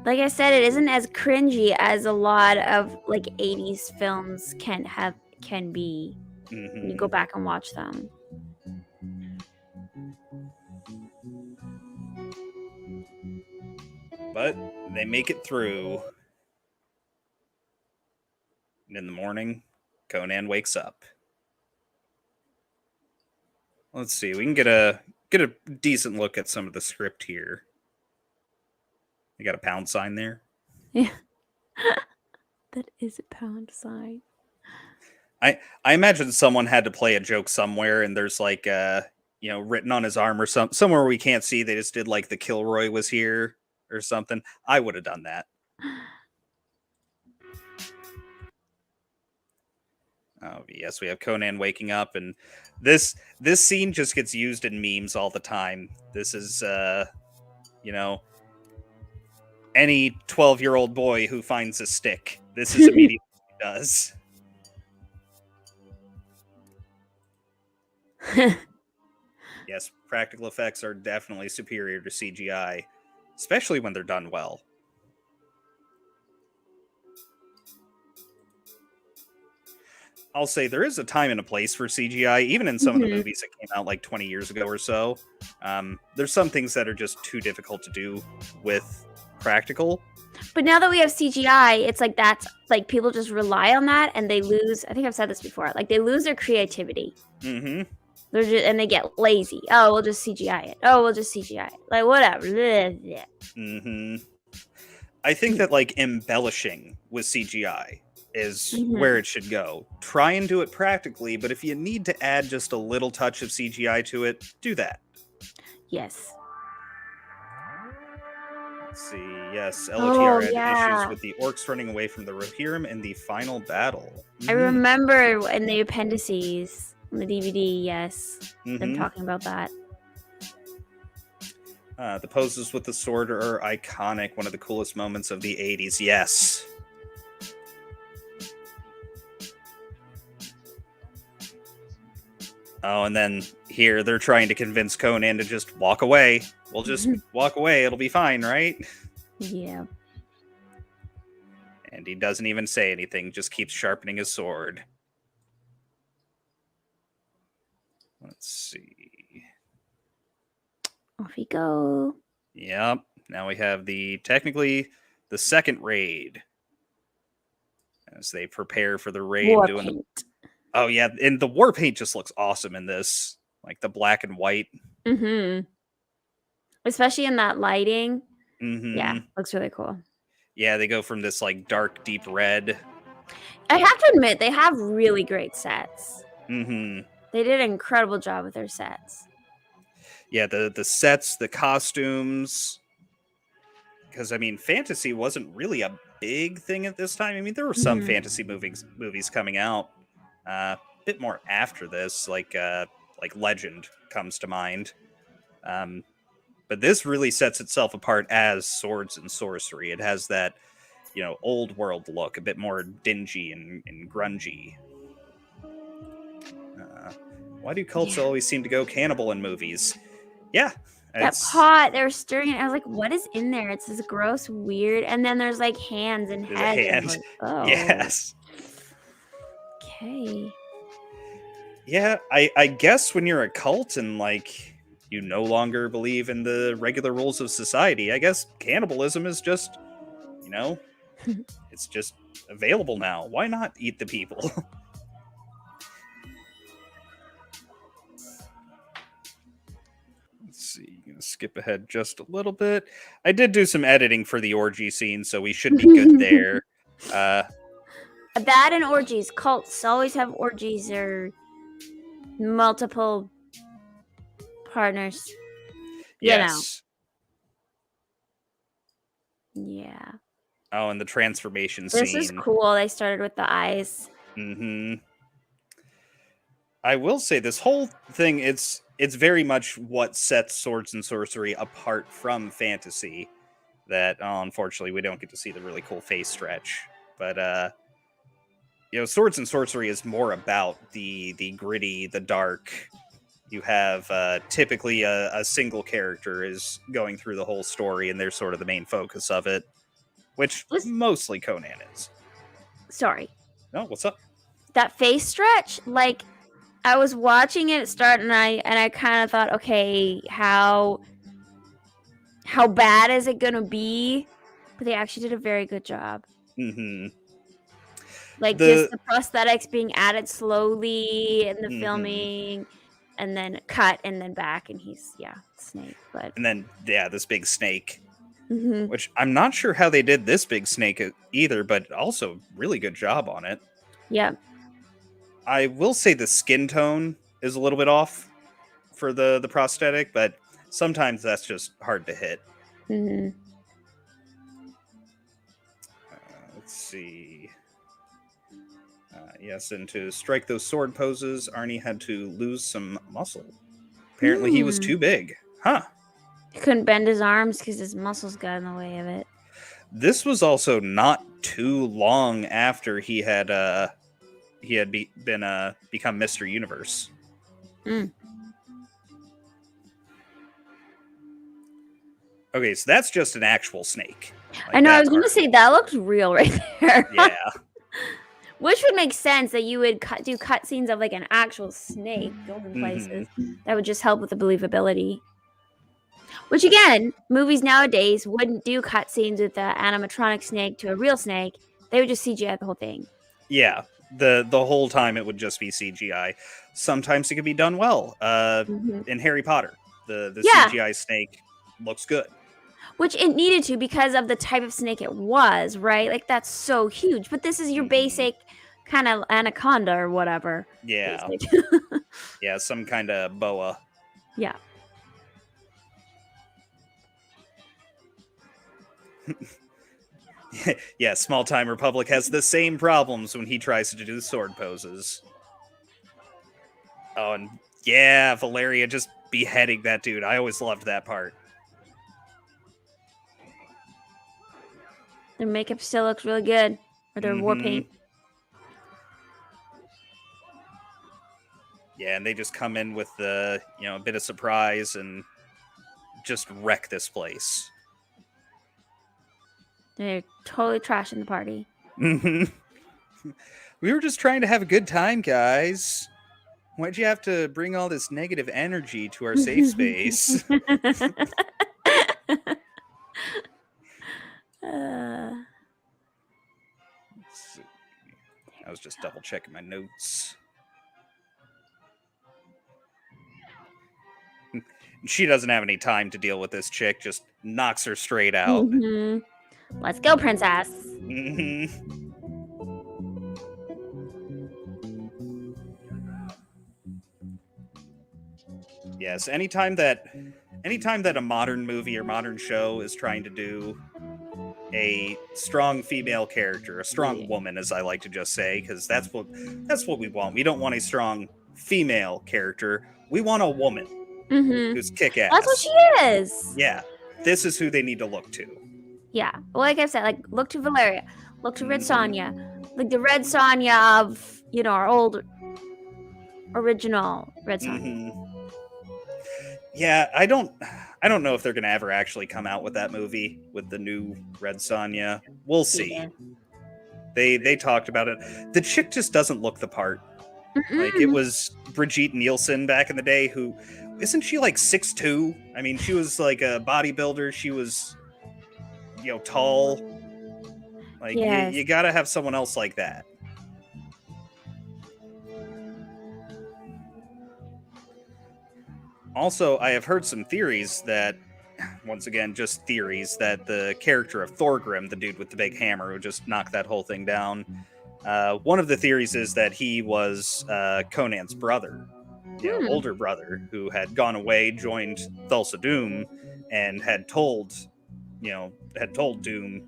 [SPEAKER 2] Like I said, it isn't as cringy as a lot of like 80s films can be when you go back and watch them.
[SPEAKER 1] But they make it through. And in the morning, Conan wakes up. Let's see. We can get a decent look at some of the script here. You got a pound sign there.
[SPEAKER 2] Yeah. That is a pound sign.
[SPEAKER 1] I imagine someone had to play a joke somewhere, and there's like written on his arm or somewhere we can't see. They just did like the Kilroy was here or something. I would have done that. Oh yes, we have Conan waking up, and this scene just gets used in memes all the time. This is any 12-year-old boy who finds a stick. This is immediately what he does. Yes, practical effects are definitely superior to CGI, especially when they're done well. I'll say there is a time and a place for CGI, even in some of the movies that came out like 20 years ago or so. There's some things that are just too difficult to do with practical.
[SPEAKER 2] But now that we have CGI, it's like that's like people just rely on that and they lose. I think I've said this before. Like, they lose their creativity.
[SPEAKER 1] Mm-hmm.
[SPEAKER 2] They're just, and they get lazy. Oh, we'll just CGI it. Oh, we'll just CGI it. Like, whatever.
[SPEAKER 1] Mm-hmm. I think that like embellishing with CGI is where it should go. Try and do it practically, but if you need to add just a little touch of CGI to it, do that.
[SPEAKER 2] Yes.
[SPEAKER 1] Let's see. Yes, LOTR had
[SPEAKER 2] yeah.
[SPEAKER 1] issues with the orcs running away from the Rohirrim in the final battle.
[SPEAKER 2] I remember in the appendices on the DVD, yes, them talking about that.
[SPEAKER 1] The poses with the sword are iconic. One of the coolest moments of the 80s. Yes. Oh, and then here they're trying to convince Conan to just walk away. We'll just walk away. It'll be fine, right?
[SPEAKER 2] Yeah.
[SPEAKER 1] And he doesn't even say anything, just keeps sharpening his sword. Let's see.
[SPEAKER 2] Off we go.
[SPEAKER 1] Yep. Now we have technically the second raid. As they prepare for the raid.
[SPEAKER 2] War paint.
[SPEAKER 1] Oh, yeah. And the war paint just looks awesome in this. Like the black and white.
[SPEAKER 2] Mm-hmm. Especially in that lighting.
[SPEAKER 1] Mm-hmm.
[SPEAKER 2] Yeah, looks really cool.
[SPEAKER 1] Yeah, they go from this like dark, deep red.
[SPEAKER 2] I have to admit, they have really great sets.
[SPEAKER 1] Mm-hmm.
[SPEAKER 2] They did an incredible job with their sets.
[SPEAKER 1] Yeah, the sets, the costumes. Because, I mean, fantasy wasn't really a big thing at this time. I mean, there were some fantasy movies coming out a bit more after this, like Legend comes to mind. But this really sets itself apart as swords and sorcery. It has that, old world look, a bit more dingy and grungy. Why do cults always seem to go cannibal in movies? Yeah.
[SPEAKER 2] That pot, they're stirring it. I was like, what is in there? It's this gross, weird. And then there's like hands and heads.
[SPEAKER 1] A hand.
[SPEAKER 2] Like, oh.
[SPEAKER 1] Yes.
[SPEAKER 2] Okay.
[SPEAKER 1] Yeah, I guess when you're a cult and like you no longer believe in the regular rules of society, I guess cannibalism is just, it's just available now. Why not eat the people? Let's see, gonna skip ahead just a little bit. I did do some editing for the orgy scene, so we should be good there.
[SPEAKER 2] That and orgies. Cults always have orgies or multiple partners.
[SPEAKER 1] Yes.
[SPEAKER 2] Yeah.
[SPEAKER 1] Oh, and the transformation
[SPEAKER 2] This is
[SPEAKER 1] scene.
[SPEAKER 2] cool. They started with the eyes.
[SPEAKER 1] I will say this whole thing, it's very much what sets swords and sorcery apart from fantasy. That unfortunately we don't get to see the really cool face stretch. But swords and sorcery is more about the gritty, the dark. You have typically a single character is going through the whole story, and they're sort of the main focus of it, which mostly Conan is.
[SPEAKER 2] Sorry.
[SPEAKER 1] No, what's up?
[SPEAKER 2] That face stretch, like I was watching it start, and I kind of thought, okay, how bad is it gonna be? But they actually did a very good job.
[SPEAKER 1] Mm-hmm.
[SPEAKER 2] Like just the prosthetics being added slowly in the filming, and then cut, and then back, and he's snake. But
[SPEAKER 1] and then this big snake, which I'm not sure how they did this big snake either, but also really good job on it.
[SPEAKER 2] Yeah.
[SPEAKER 1] I will say the skin tone is a little bit off for the prosthetic, but sometimes that's just hard to hit. Let's see. Yes, and to strike those sword poses, Arnie had to lose some muscle. Apparently he was too big. Huh.
[SPEAKER 2] He couldn't bend his arms because his muscles got in the way of it.
[SPEAKER 1] This was also not too long after he had become Mr. Universe. Okay, so that's just an actual snake.
[SPEAKER 2] Like I know, I was going to say, that looks real right there.
[SPEAKER 1] Yeah.
[SPEAKER 2] Which would make sense that you would do cutscenes of like an actual snake going places. That would just help with the believability. Which again, movies nowadays wouldn't do cutscenes with the animatronic snake to a real snake. They would just CGI the whole thing.
[SPEAKER 1] Yeah, the whole time it would just be CGI. Sometimes it could be done well. In Harry Potter, the CGI snake looks good.
[SPEAKER 2] Which it needed to because of the type of snake it was, right? Like that's so huge. But this is your basic kind of anaconda or whatever.
[SPEAKER 1] Yeah. Yeah, some kind of boa.
[SPEAKER 2] Yeah.
[SPEAKER 1] Yeah, Small Time Republic has the same problems when he tries to do sword poses. Oh, and yeah, Valeria just beheading that dude. I always loved that part.
[SPEAKER 2] Their makeup still looks really good. Or their war paint.
[SPEAKER 1] Yeah, and they just come in with a bit of surprise and just wreck this place.
[SPEAKER 2] They're totally trashing the party.
[SPEAKER 1] We were just trying to have a good time, guys. Why'd you have to bring all this negative energy to our safe space? I was just double checking my notes. She doesn't have any time to deal with this chick, just knocks her straight out.
[SPEAKER 2] Let's go, princess.
[SPEAKER 1] Yes, anytime that a modern movie or modern show is trying to do a strong female character, a strong woman, as I like to just say, because that's what we want. We don't want a strong female character. We want a woman who's kick-ass.
[SPEAKER 2] That's what she is.
[SPEAKER 1] Yeah, this is who they need to look to.
[SPEAKER 2] Yeah, well, like I said, like look to Valeria, look to Red Sonja, like the Red Sonja of our old original Red Sonja.
[SPEAKER 1] Yeah, I don't know if they're gonna ever actually come out with that movie with the new Red Sonja. We'll see. Yeah. They talked about it. The chick just doesn't look the part. Like it was Brigitte Nielsen back in the day. Who isn't she like 6'2"? I mean, she was like a bodybuilder. She was tall. Like you gotta have someone else like that. Also, I have heard some theories that, once again, just theories, that the character of Thorgrim, the dude with the big hammer who just knocked that whole thing down, one of the theories is that he was Conan's brother, older brother, who had gone away, joined Thulsa Doom, and had told Doom,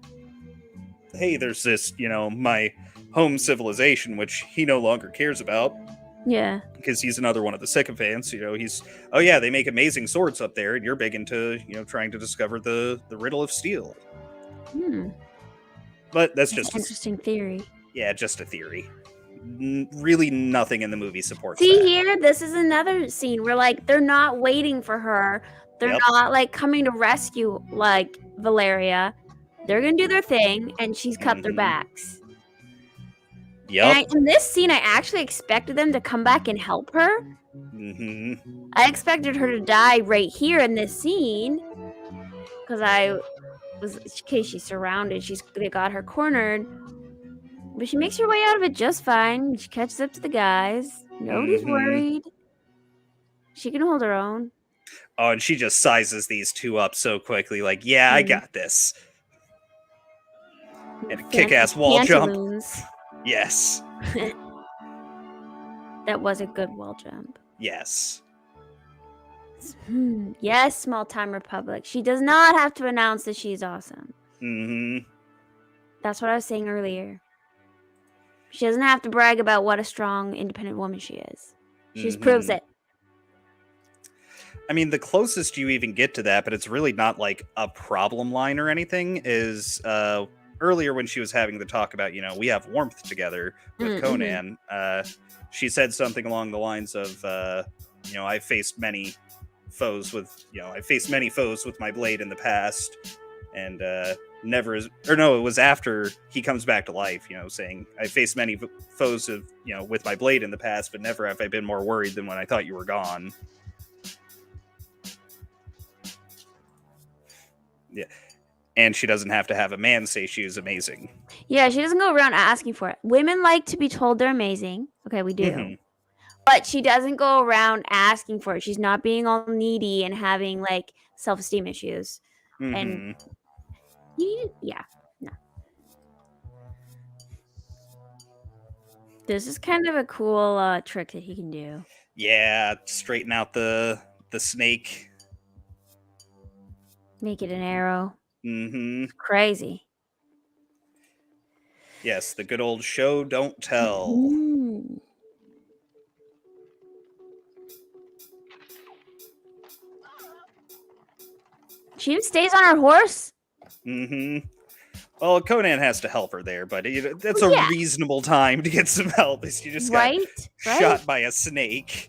[SPEAKER 1] hey, there's this, my home civilization, which he no longer cares about
[SPEAKER 2] Yeah.
[SPEAKER 1] because he's another one of the sycophants. Oh yeah, they make amazing swords up there, and you're big into, trying to discover the riddle of steel.
[SPEAKER 2] Hmm.
[SPEAKER 1] But that's
[SPEAKER 2] That's
[SPEAKER 1] just
[SPEAKER 2] an interesting theory.
[SPEAKER 1] just a theory. Really, nothing in the movie supports
[SPEAKER 2] See
[SPEAKER 1] that.
[SPEAKER 2] here, this is another scene where like they're not waiting for her. They're
[SPEAKER 1] Yep.
[SPEAKER 2] not like coming to rescue like Valeria. They're gonna do their thing, and she's cut their
[SPEAKER 1] Mm-hmm.
[SPEAKER 2] backs.
[SPEAKER 1] Yep.
[SPEAKER 2] In this scene, I actually expected them to come back and help her.
[SPEAKER 1] Mm-hmm.
[SPEAKER 2] I expected her to die right here in this scene because I was in case she's surrounded. They got her cornered, but she makes her way out of it just fine. She catches up to the guys. Nobody's
[SPEAKER 1] Mm-hmm.
[SPEAKER 2] worried. She can hold her own.
[SPEAKER 1] Oh, and she just sizes these two up so quickly, like, yeah, I got this. And a kick-ass wall jump.
[SPEAKER 2] Pantaloons.
[SPEAKER 1] Yes.
[SPEAKER 2] That was a good wall jump.
[SPEAKER 1] Yes.
[SPEAKER 2] Yes, small time republic. She does not have to announce that she's awesome.
[SPEAKER 1] Mm-hmm.
[SPEAKER 2] That's what I was saying earlier. She doesn't have to brag about what a strong, independent woman she is. She just proves it.
[SPEAKER 1] I mean, the closest you even get to that, but it's really not like a problem line or anything, is earlier when she was having the talk about, we have warmth together with Conan. She said something along the lines of, I faced many foes with my blade in the past, and never is, or no, it was after he comes back to life, saying, I faced many foes of, with my blade in the past, but never have I been more worried than when I thought you were gone. Yeah. And she doesn't have to have a man say she is amazing.
[SPEAKER 2] Yeah, she doesn't go around asking for it. Women like to be told they're amazing. Okay, we do.
[SPEAKER 1] Mm-hmm.
[SPEAKER 2] But she doesn't go around asking for it. She's not being all needy and having like self-esteem issues.
[SPEAKER 1] Mm-hmm.
[SPEAKER 2] And no. This is kind of a cool trick that he can do.
[SPEAKER 1] Yeah, straighten out the snake.
[SPEAKER 2] Make it an arrow.
[SPEAKER 1] Mm-hmm.
[SPEAKER 2] It's crazy.
[SPEAKER 1] Yes, the good old show don't tell.
[SPEAKER 2] Mm-hmm. She even stays on her horse.
[SPEAKER 1] Mm-hmm. Well, Conan has to help her there, but that's a reasonable time to get some help. She just got shot by a snake.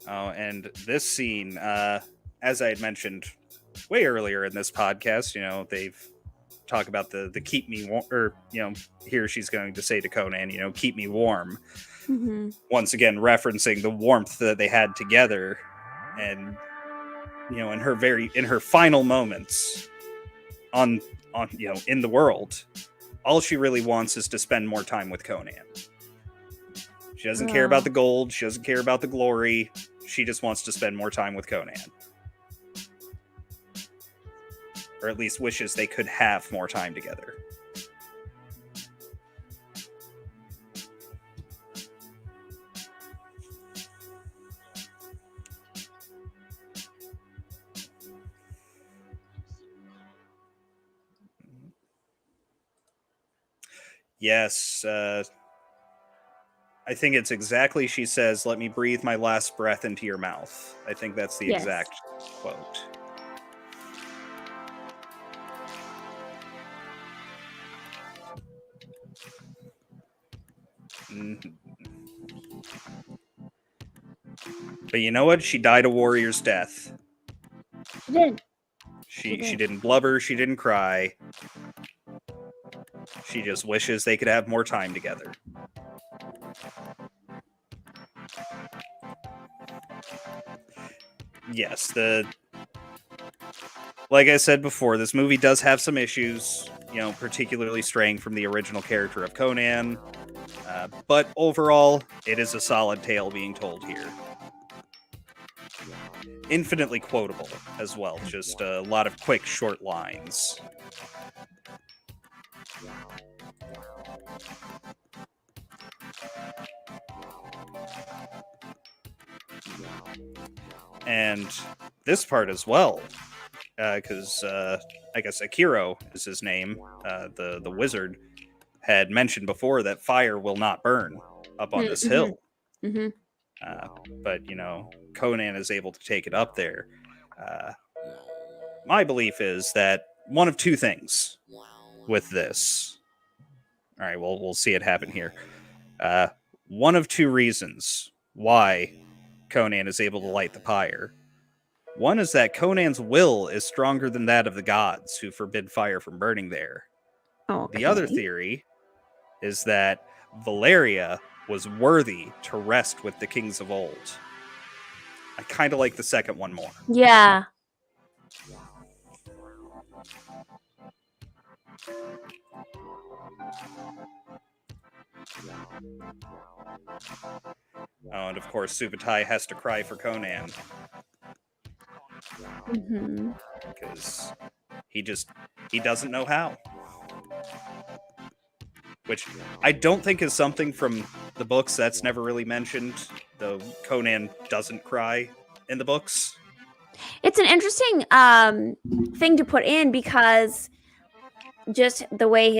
[SPEAKER 1] Oh, and this scene, as I had mentioned way earlier in this podcast, they've talked about the keep me warm, or here she's going to say to Conan, keep me warm.
[SPEAKER 2] Mm-hmm.
[SPEAKER 1] Once again, referencing the warmth that they had together, and in her final moments on in the world, all she really wants is to spend more time with Conan. She doesn't care about the gold. She doesn't care about the glory. She just wants to spend more time with Conan. Or at least wishes they could have more time together. Yes, I think it's exactly, she says, let me breathe my last breath into your mouth. I think that's the exact quote. Mm-hmm. But you know what? She died a warrior's death.
[SPEAKER 2] She did.
[SPEAKER 1] She didn't blubber. She didn't cry. She just wishes they could have more time together. Yes, like I said before, this movie does have some issues, particularly straying from the original character of Conan. But overall, it is a solid tale being told here. Infinitely quotable as well, just a lot of quick, short lines. And this part as well, because I guess Akiro is his name, the wizard, had mentioned before that fire will not burn up on this hill.
[SPEAKER 2] Mm-hmm.
[SPEAKER 1] But, Conan is able to take it up there. My belief is that one of two things with this. All right, we'll see it happen here. One of two reasons why Conan is able to light the pyre. One is that Conan's will is stronger than that of the gods who forbid fire from burning there.
[SPEAKER 2] Okay.
[SPEAKER 1] The other theory is that Valeria was worthy to rest with the kings of old. I kind of like the second one more.
[SPEAKER 2] Yeah.
[SPEAKER 1] Oh, and of course, Subutai has to cry for Conan
[SPEAKER 2] Mm-hmm.
[SPEAKER 1] because he doesn't know how. Which I don't think is something from the books that's never really mentioned, though Conan doesn't cry in the books.
[SPEAKER 2] It's an interesting thing to put in because just the way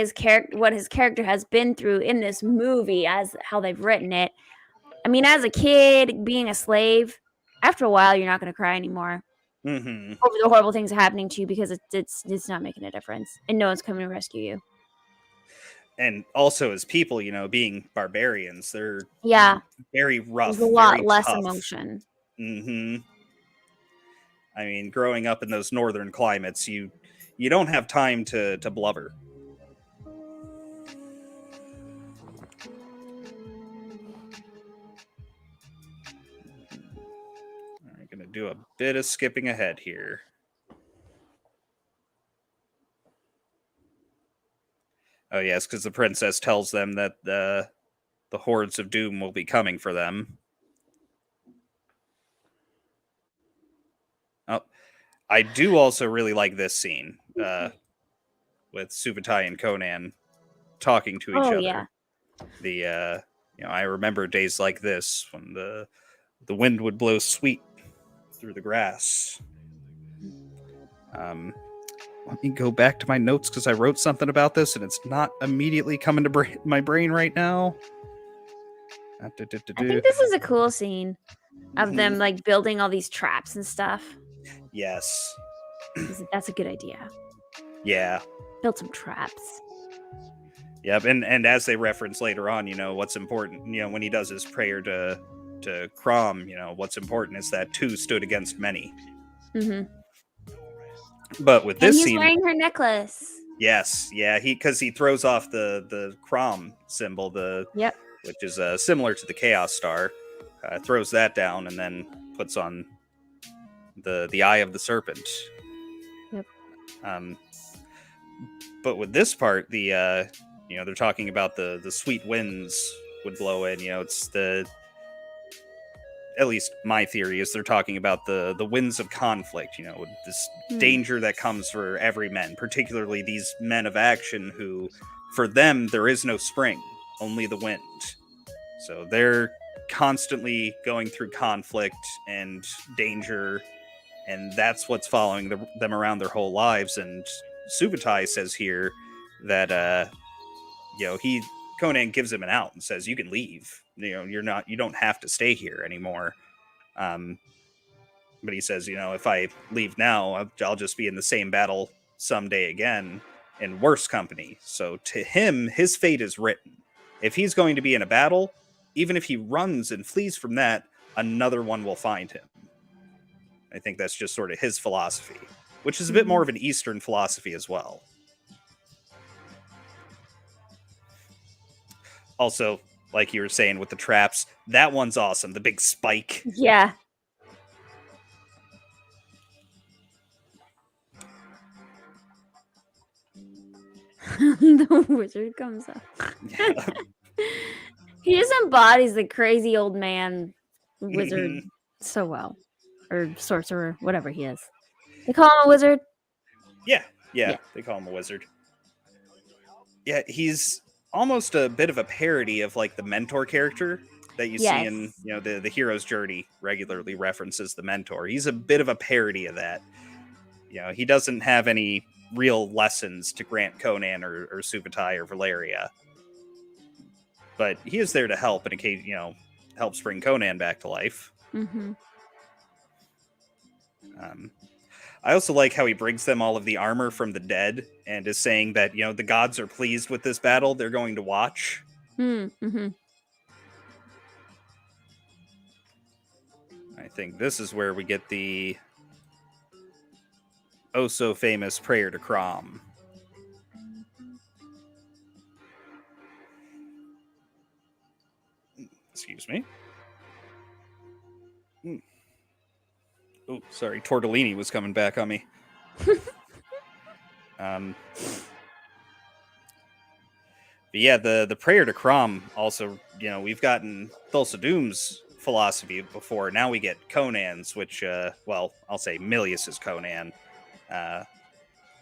[SPEAKER 2] what his character has been through in this movie, as how they've written it. I mean, as a kid, being a slave, after a while, you're not going to cry anymore
[SPEAKER 1] Mm-hmm.
[SPEAKER 2] over the horrible things happening to you because it's not making a difference, and no one's coming to rescue you.
[SPEAKER 1] And also, as people, being barbarians, they're very rough.
[SPEAKER 2] There's a lot
[SPEAKER 1] very
[SPEAKER 2] less
[SPEAKER 1] tough.
[SPEAKER 2] emotion.
[SPEAKER 1] Mm-hmm. I mean, growing up in those northern climates, you don't have time to blubber. I'm going to do a bit of skipping ahead here. Oh, yes, because the princess tells them that the hordes of doom will be coming for them. Oh, I do also really like this scene with Subutai and Conan talking to each other.
[SPEAKER 2] Yeah.
[SPEAKER 1] I remember days like this when the wind would blow sweet through the grass. Let me go back to my notes because I wrote something about this and it's not immediately coming to my brain right now.
[SPEAKER 2] I think this is a cool scene of them like building all these traps and stuff.
[SPEAKER 1] Yes.
[SPEAKER 2] That's a good idea.
[SPEAKER 1] Yeah.
[SPEAKER 2] Build some traps.
[SPEAKER 1] Yep, and as they reference later on, what's important, when he does his prayer to Crom, what's important is that two stood against many.
[SPEAKER 2] Mm-hmm.
[SPEAKER 1] But with this
[SPEAKER 2] he's
[SPEAKER 1] scene,
[SPEAKER 2] wearing her necklace.
[SPEAKER 1] Yes, yeah, because he throws off the Crom symbol, which is similar to the Chaos Star, throws that down and then puts on the Eye of the Serpent.
[SPEAKER 2] Yep.
[SPEAKER 1] But with this part, they're talking about the sweet winds would blow in. It's at least my theory is they're talking about the winds of conflict, with this danger that comes for every man, particularly these men of action who, for them, there is no spring, only the wind. So they're constantly going through conflict and danger, and that's what's following them around their whole lives. And Subutai says here that, Conan gives him an out and says, you can leave. You don't have to stay here anymore. But he says, if I leave now, I'll just be in the same battle someday again in worse company. So to him, his fate is written. If he's going to be in a battle, even if he runs and flees from that, another one will find him. I think that's just sort of his philosophy, which is a bit more of an Eastern philosophy as well. Also, like you were saying with the traps, that one's awesome. The big spike.
[SPEAKER 2] Yeah. The wizard comes up. Yeah. He just embodies the crazy old man wizard so well. Or sorcerer, whatever he is. They call him a wizard?
[SPEAKER 1] Yeah, they call him a wizard. Yeah, he's almost a bit of a parody of like the mentor character that you see in
[SPEAKER 2] Yes.
[SPEAKER 1] the hero's journey regularly references the mentor. He's a bit of a parody of that. He doesn't have any real lessons to grant Conan or Subutai or Valeria, but he is there to help in case helps bring Conan back to life.
[SPEAKER 2] Mm-hmm.
[SPEAKER 1] I also like how he brings them all of the armor from the dead and is saying that the gods are pleased with this battle. They're going to watch.
[SPEAKER 2] Mm-hmm.
[SPEAKER 1] I think this is where we get the oh so famous prayer to Crom. Excuse me. Oh, sorry. Tortellini was coming back on me. But yeah, the prayer to Crom also, we've gotten Thulsa Doom's philosophy before. Now we get Conan's, which, I'll say Milius's Conan,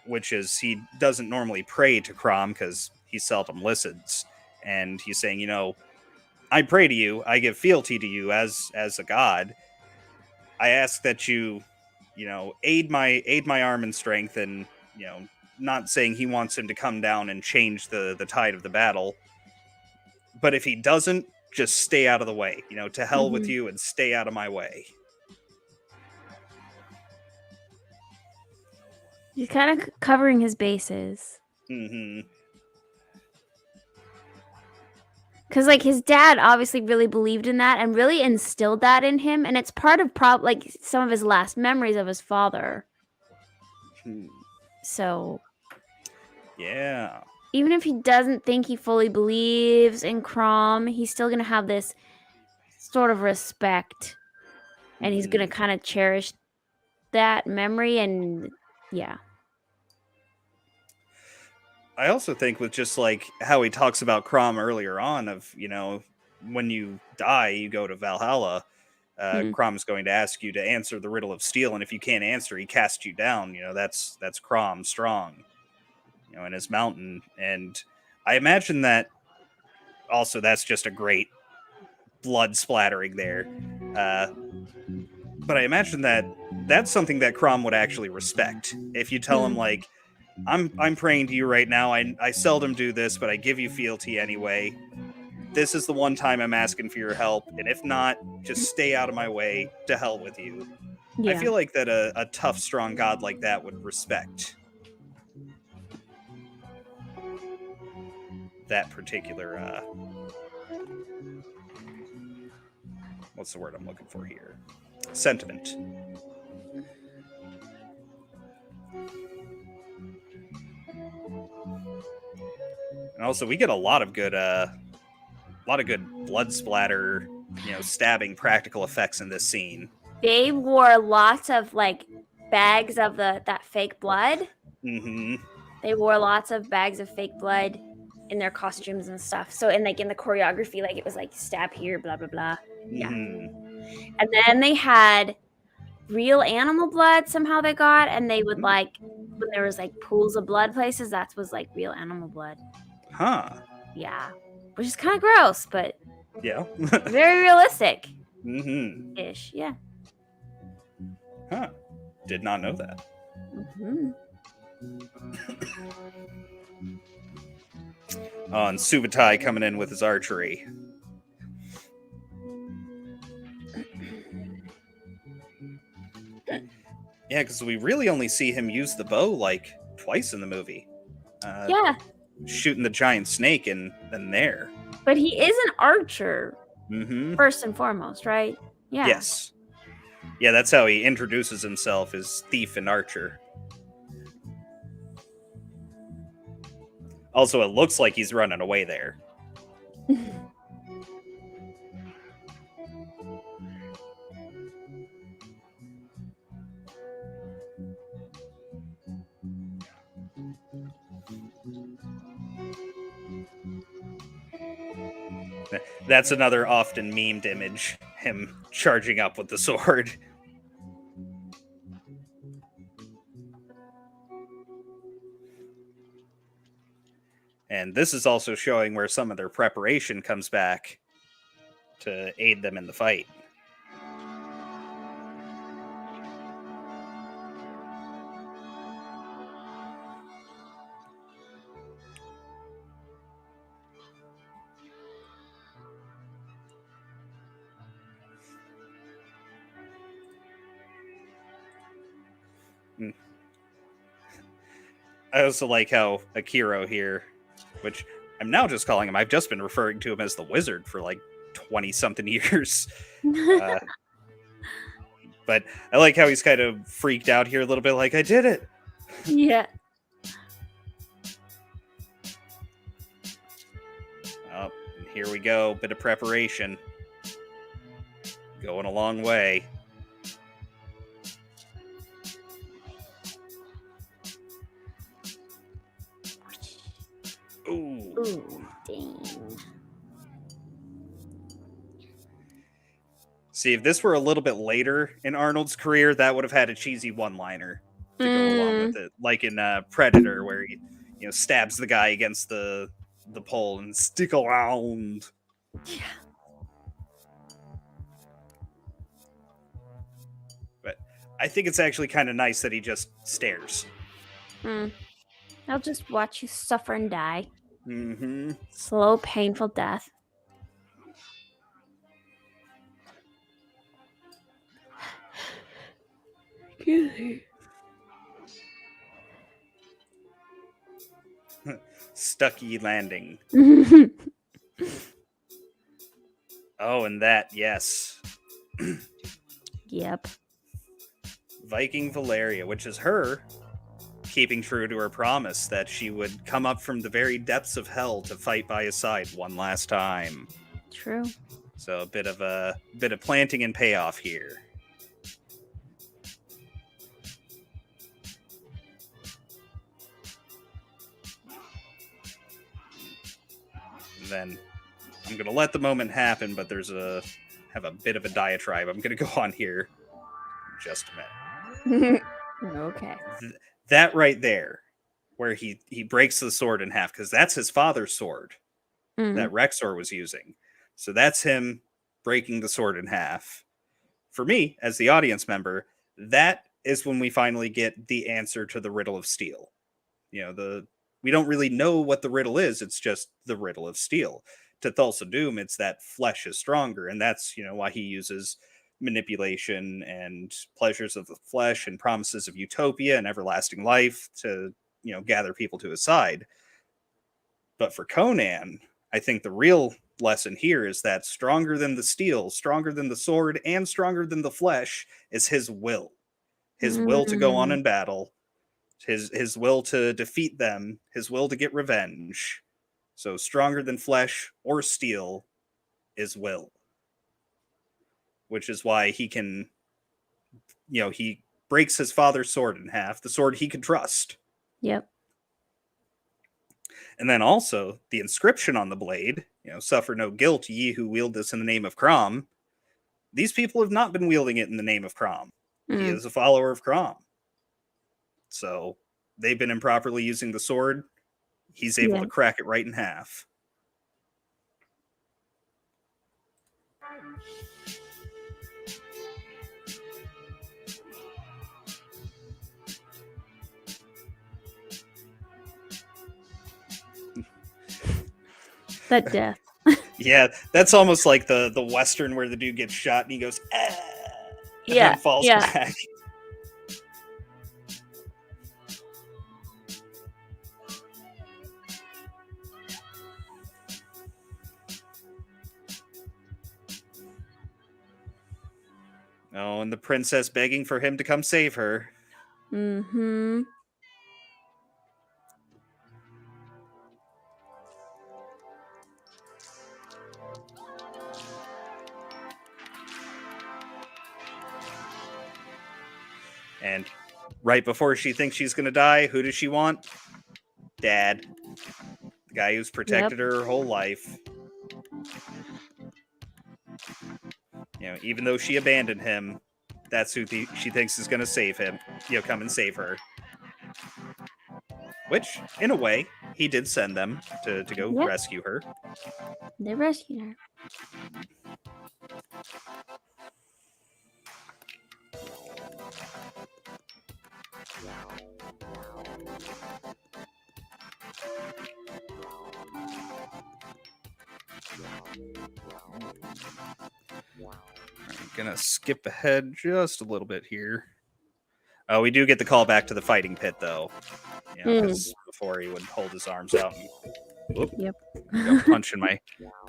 [SPEAKER 1] which is he doesn't normally pray to Crom because he seldom listens. And he's saying, I pray to you, I give fealty to you as a god. I ask that you, aid my arm and strength, and not saying he wants him to come down and change the tide of the battle, but if he doesn't, just stay out of the way. To hell with
[SPEAKER 2] Mm-hmm.
[SPEAKER 1] you and stay out of my way.
[SPEAKER 2] He's kind of covering his bases.
[SPEAKER 1] Mm-hmm.
[SPEAKER 2] Because, like, his dad obviously really believed in that and really instilled that in him. And it's part of, some of his last memories of his father. So,
[SPEAKER 1] Yeah.
[SPEAKER 2] even if he doesn't think he fully believes in Crom, he's still going to have this sort of respect. And he's going to kind of cherish that memory. And, yeah.
[SPEAKER 1] I also think with just like how he talks about Crom earlier on of, when you die, you go to Valhalla. Crom's going to ask you to answer the riddle of steel, and if you can't answer, he casts you down. That's Crom strong, in his mountain. And I imagine that also that's just a great blood splattering there. But I imagine that that's something that Crom would actually respect. If you tell him like, I'm praying to you right now. I seldom do this, but I give you fealty anyway. This is the one time I'm asking for your help, and if not, just stay out of my way. To hell with you.
[SPEAKER 2] Yeah.
[SPEAKER 1] I feel like that a tough, strong god like that would respect that particular what's the word I'm looking for here? Sentiment. And also, we get a lot of good blood splatter, stabbing practical effects in this scene.
[SPEAKER 2] They wore lots of like bags of that fake blood.
[SPEAKER 1] Mm-hmm.
[SPEAKER 2] They wore lots of bags of fake blood in their costumes and stuff. So in the choreography, like it was like stab here, blah blah blah. Yeah.
[SPEAKER 1] Mm-hmm.
[SPEAKER 2] And then they had real animal blood somehow they got, and they would like when there was like pools of blood places, that was like real animal blood.
[SPEAKER 1] Huh.
[SPEAKER 2] Yeah. Which is kind of gross, but
[SPEAKER 1] yeah.
[SPEAKER 2] very realistic.
[SPEAKER 1] Mm-hmm.
[SPEAKER 2] Ish. Yeah.
[SPEAKER 1] Huh. Did not know that.
[SPEAKER 2] Mm-hmm.
[SPEAKER 1] And Subutai coming in with his archery. Yeah, because we really only see him use the bow like twice in the movie.
[SPEAKER 2] Yeah.
[SPEAKER 1] Shooting the giant snake and then there.
[SPEAKER 2] But he is an archer.
[SPEAKER 1] Mm-hmm.
[SPEAKER 2] First and foremost, right? Yeah.
[SPEAKER 1] Yes. Yeah, that's how he introduces himself as thief and archer. Also, it looks like he's running away there. That's another often memed image, him charging up with the sword. And this is also showing where some of their preparation comes back. to aid them in the fight. I also like how Akiro here, which I'm now just calling him, I've just been referring to him as the wizard for like 20-something years. But I like how he's kind of freaked out here a little bit, like, I did it!
[SPEAKER 2] Yeah.
[SPEAKER 1] Oh, and here we go, bit of preparation. Going a long way. Ooh.
[SPEAKER 2] Ooh, dang.
[SPEAKER 1] See, if this were a little bit later in Arnold's career, that would have had a cheesy one-liner to go along with it, like in Predator, where he, stabs the guy against the pole and stick around.
[SPEAKER 2] Yeah.
[SPEAKER 1] But I think it's actually kind of nice that he just stares.
[SPEAKER 2] I'll just watch you suffer and die.
[SPEAKER 1] Mm-hmm.
[SPEAKER 2] Slow, painful death.
[SPEAKER 1] Stucky landing. Oh, and that, yes.
[SPEAKER 2] Yep.
[SPEAKER 1] Viking Valeria, which is her keeping true to her promise that she would come up from the very depths of hell to fight by his side one last time.
[SPEAKER 2] True.
[SPEAKER 1] So a bit of planting and payoff here. And then I'm gonna let the moment happen, but have a bit of a diatribe I'm gonna go on here in just a minute.
[SPEAKER 2] Okay.
[SPEAKER 1] That right there, where he breaks the sword in half, because that's his father's sword that Rexor was using. So that's him breaking the sword in half. For me, as the audience member, that is when we finally get the answer to the riddle of steel. We don't really know what the riddle is, it's just the riddle of steel. To Thulsa Doom, it's that flesh is stronger, and that's why he uses manipulation and pleasures of the flesh and promises of utopia and everlasting life to gather people to his side. But for Conan, I think the real lesson here is that stronger than the steel, stronger than the sword, and stronger than the flesh is his will to go on in battle, his will to defeat them, his will to get revenge. So stronger than flesh or steel is will. Which is why he can, he breaks his father's sword in half, the sword he could trust.
[SPEAKER 2] Yep.
[SPEAKER 1] And then also the inscription on the blade, suffer no guilt, ye who wield this in the name of Crom. These people have not been wielding it in the name of Crom. He is a follower of Crom. So they've been improperly using the sword. He's able to crack it right in half.
[SPEAKER 2] That death.
[SPEAKER 1] Yeah, that's almost like the Western where the dude gets shot and he goes, ah, and then falls back. Oh, and the princess begging for him to come save her.
[SPEAKER 2] Mm-hmm.
[SPEAKER 1] And right before she thinks she's going to die, who does she want? Dad. The guy who's protected her whole life. Even though she abandoned him, that's who she thinks is going to save him. Come and save her. Which, in a way, he did send them to go rescue her.
[SPEAKER 2] They rescued her.
[SPEAKER 1] I'm gonna skip ahead just a little bit here. We do get the call back to the fighting pit, though. You know, because before he would hold his arms out and whoop,
[SPEAKER 2] Yep.
[SPEAKER 1] go punching my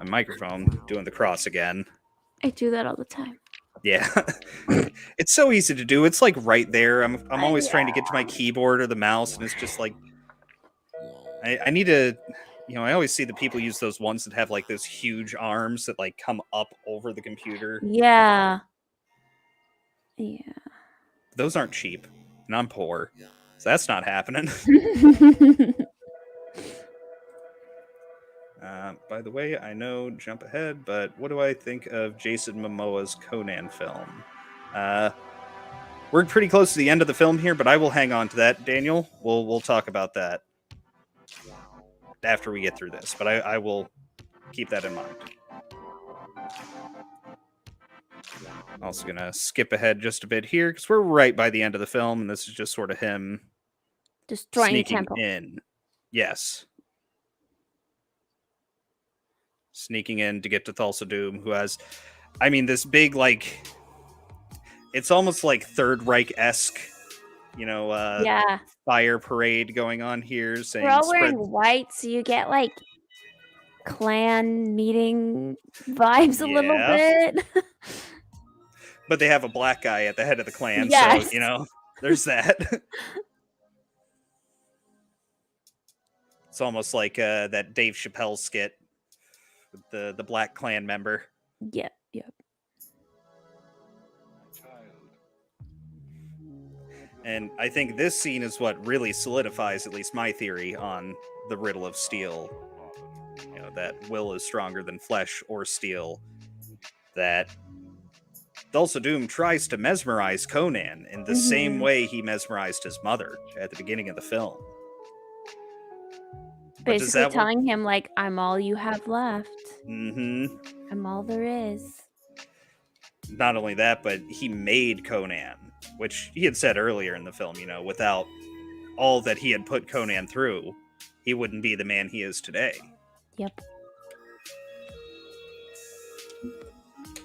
[SPEAKER 1] microphone, doing the cross again.
[SPEAKER 2] I do that all the time.
[SPEAKER 1] Yeah, it's so easy to do. It's like right there. I'm always trying to get to my keyboard or the mouse, and it's just like I need to. You know, I always see the people use those ones that have like those huge arms that like come up over the computer.
[SPEAKER 2] Yeah. Yeah.
[SPEAKER 1] Those aren't cheap, and I'm poor, so that's not happening. By the way, I know jump ahead, but what do I think of Jason Momoa's Conan film? We're pretty close to the end of the film here, but I will hang on to that. Daniel, we'll talk about that after we get through this, but I will keep that in mind. Also gonna skip ahead just a bit here because we're right by the end of the film, and this is just sort of him
[SPEAKER 2] Destroying the
[SPEAKER 1] sneaking
[SPEAKER 2] temple.
[SPEAKER 1] in. Yes. Sneaking in to get to Thulsa Doom, who has, I mean, this big, like, it's almost like Third Reich-esque, you know,
[SPEAKER 2] Yeah.
[SPEAKER 1] fire parade going on here, saying
[SPEAKER 2] We're all
[SPEAKER 1] spread.
[SPEAKER 2] wearing white, so you get like clan meeting vibes a little
[SPEAKER 1] Yeah.
[SPEAKER 2] bit.
[SPEAKER 1] But they have a black guy at the head of the clan,
[SPEAKER 2] Yes.
[SPEAKER 1] so, you know, there's that. It's almost like that Dave Chappelle skit with the black clan member.
[SPEAKER 2] Yep. Yep.
[SPEAKER 1] And I think this scene is what really solidifies at least my theory on the riddle of steel. You know, that will is stronger than flesh or steel. That Thulsa Doom tries to mesmerize Conan in the same way he mesmerized his mother at the beginning of the film. But does
[SPEAKER 2] Basically
[SPEAKER 1] that work?
[SPEAKER 2] telling him like, I'm all you have left.
[SPEAKER 1] Mm-hmm.
[SPEAKER 2] I'm all there is.
[SPEAKER 1] Not only that, but he made Conan, which he had said earlier in the film, you know, without all that he had put Conan through, he wouldn't be the man he is today.
[SPEAKER 2] Yep.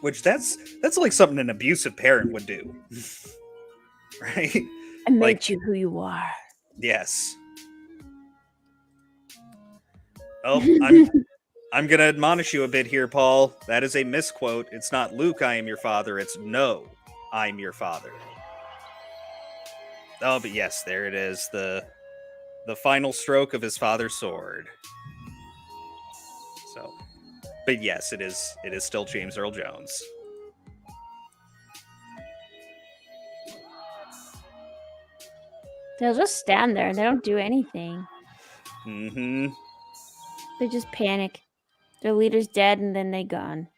[SPEAKER 1] Which that's like something an abusive parent would do. Right?
[SPEAKER 2] I made
[SPEAKER 1] Like,
[SPEAKER 2] you who you are.
[SPEAKER 1] yes. Oh, I'm gonna admonish you a bit here, Paul. That is a misquote. It's not Luke, I am your father. It's no, I'm your father. Oh, but yes, there it is. The final stroke of his father's sword. So, but yes, it is still James Earl Jones.
[SPEAKER 2] They'll just stand there and they don't do anything.
[SPEAKER 1] Mm-hmm.
[SPEAKER 2] They just panic. Their leader's dead and then they gone.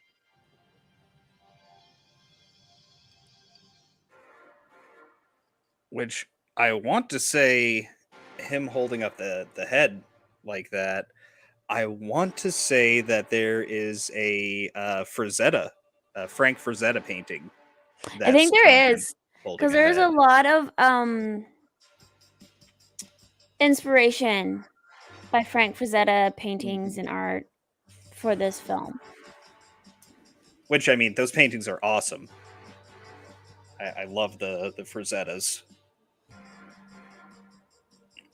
[SPEAKER 1] Which I want to say, him holding up the head like that, I want to say that there is a Frank Frazetta painting.
[SPEAKER 2] I think there is, because there's a lot of inspiration by Frank Frazetta paintings and art for this film.
[SPEAKER 1] Which, I mean, those paintings are awesome. I love the Frazettas.